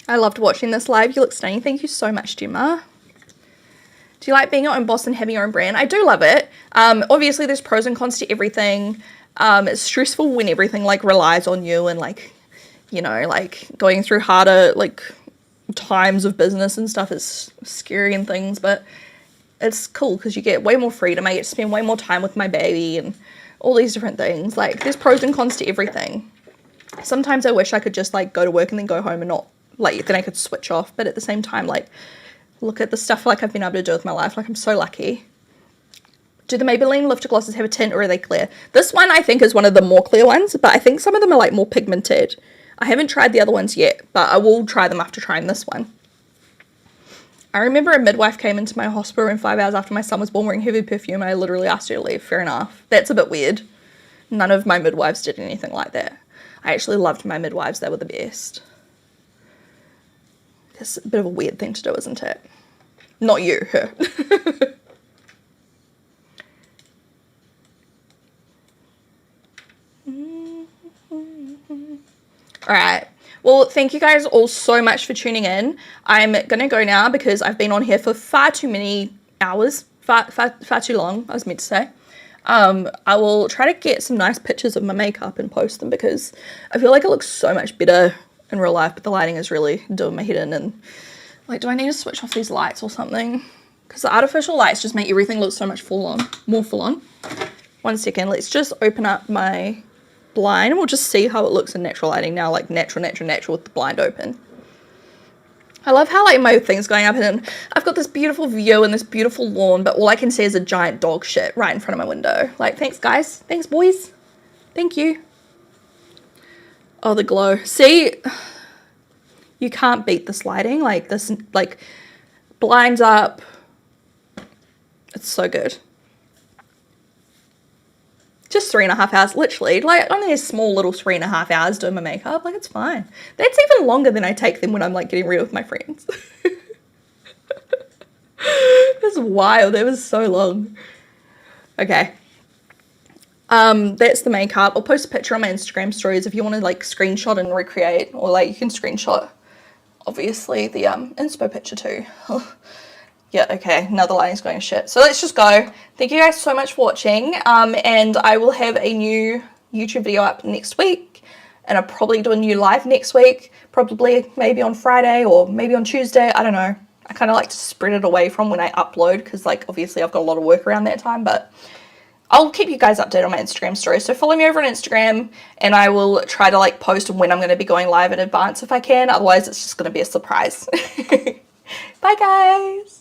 I loved watching this live. You look stunning. Thank you so much, Gemma. Do you like being your own boss and having your own brand? I do love it. Obviously, there's pros and cons to everything. It's stressful when everything like relies on you and like, you know, like going through harder like times of business and stuff is scary and things, but it's cool because you get way more freedom. I get to spend way more time with my baby and all these different things. Like there's pros and cons to everything. Sometimes I wish I could just like go to work and then go home and not like, then I could switch off. But at the same time, like look at the stuff like I've been able to do with my life. Like I'm so lucky. Do the Maybelline lifter glosses have a tint or are they clear? This one I think is one of the more clear ones, but I think some of them are like more pigmented. I haven't tried the other ones yet, but I will try them after trying this one. I remember a midwife came into my hospital room 5 hours after my son was born wearing heavy perfume. I literally asked her to leave. Fair enough. That's a bit weird. None of my midwives did anything like that. I actually loved my midwives. They were the best. It's a bit of a weird thing to do, isn't it? Not you, her. Alright, well thank you guys all so much for tuning in. I'm gonna go now because I've been on here for far too many hours, far too long, I was meant to say. I will try to get some nice pictures of my makeup and post them because I feel like it looks so much better in real life, but the lighting is really doing my head in. And like, do I need to switch off these lights or something? Because the artificial lights just make everything look so much more full on. 1 second, let's just open up my blind and we'll just see how it looks in natural lighting now, like natural with the blind open. I love how like my thing's going up and I've got this beautiful view and this beautiful lawn, but all I can see is a giant dog shit right in front of my window. Like, thanks guys, thanks boys, thank you. Oh, the glow. See, you can't beat this lighting. Like this, like blinds up. It's so good. Just 3.5 hours, literally, like only a small little 3.5 hours doing my makeup. Like, it's fine. That's even longer than I take them when I'm like getting ready with my friends. That's wild. It was so long. Okay. That's the makeup. I'll post a picture on my Instagram stories if you want to like screenshot and recreate, or like you can screenshot obviously the inspo picture too. Yeah, okay, now the lighting's going to shit. So let's just go. Thank you guys so much for watching. And I will have a new YouTube video up next week. And I'll probably do a new live next week. Probably maybe on Friday or maybe on Tuesday. I don't know. I kind of like to spread it away from when I upload because like obviously I've got a lot of work around that time. But I'll keep you guys updated on my Instagram story. So follow me over on Instagram and I will try to like post when I'm going to be going live in advance if I can. Otherwise it's just going to be a surprise. Bye guys.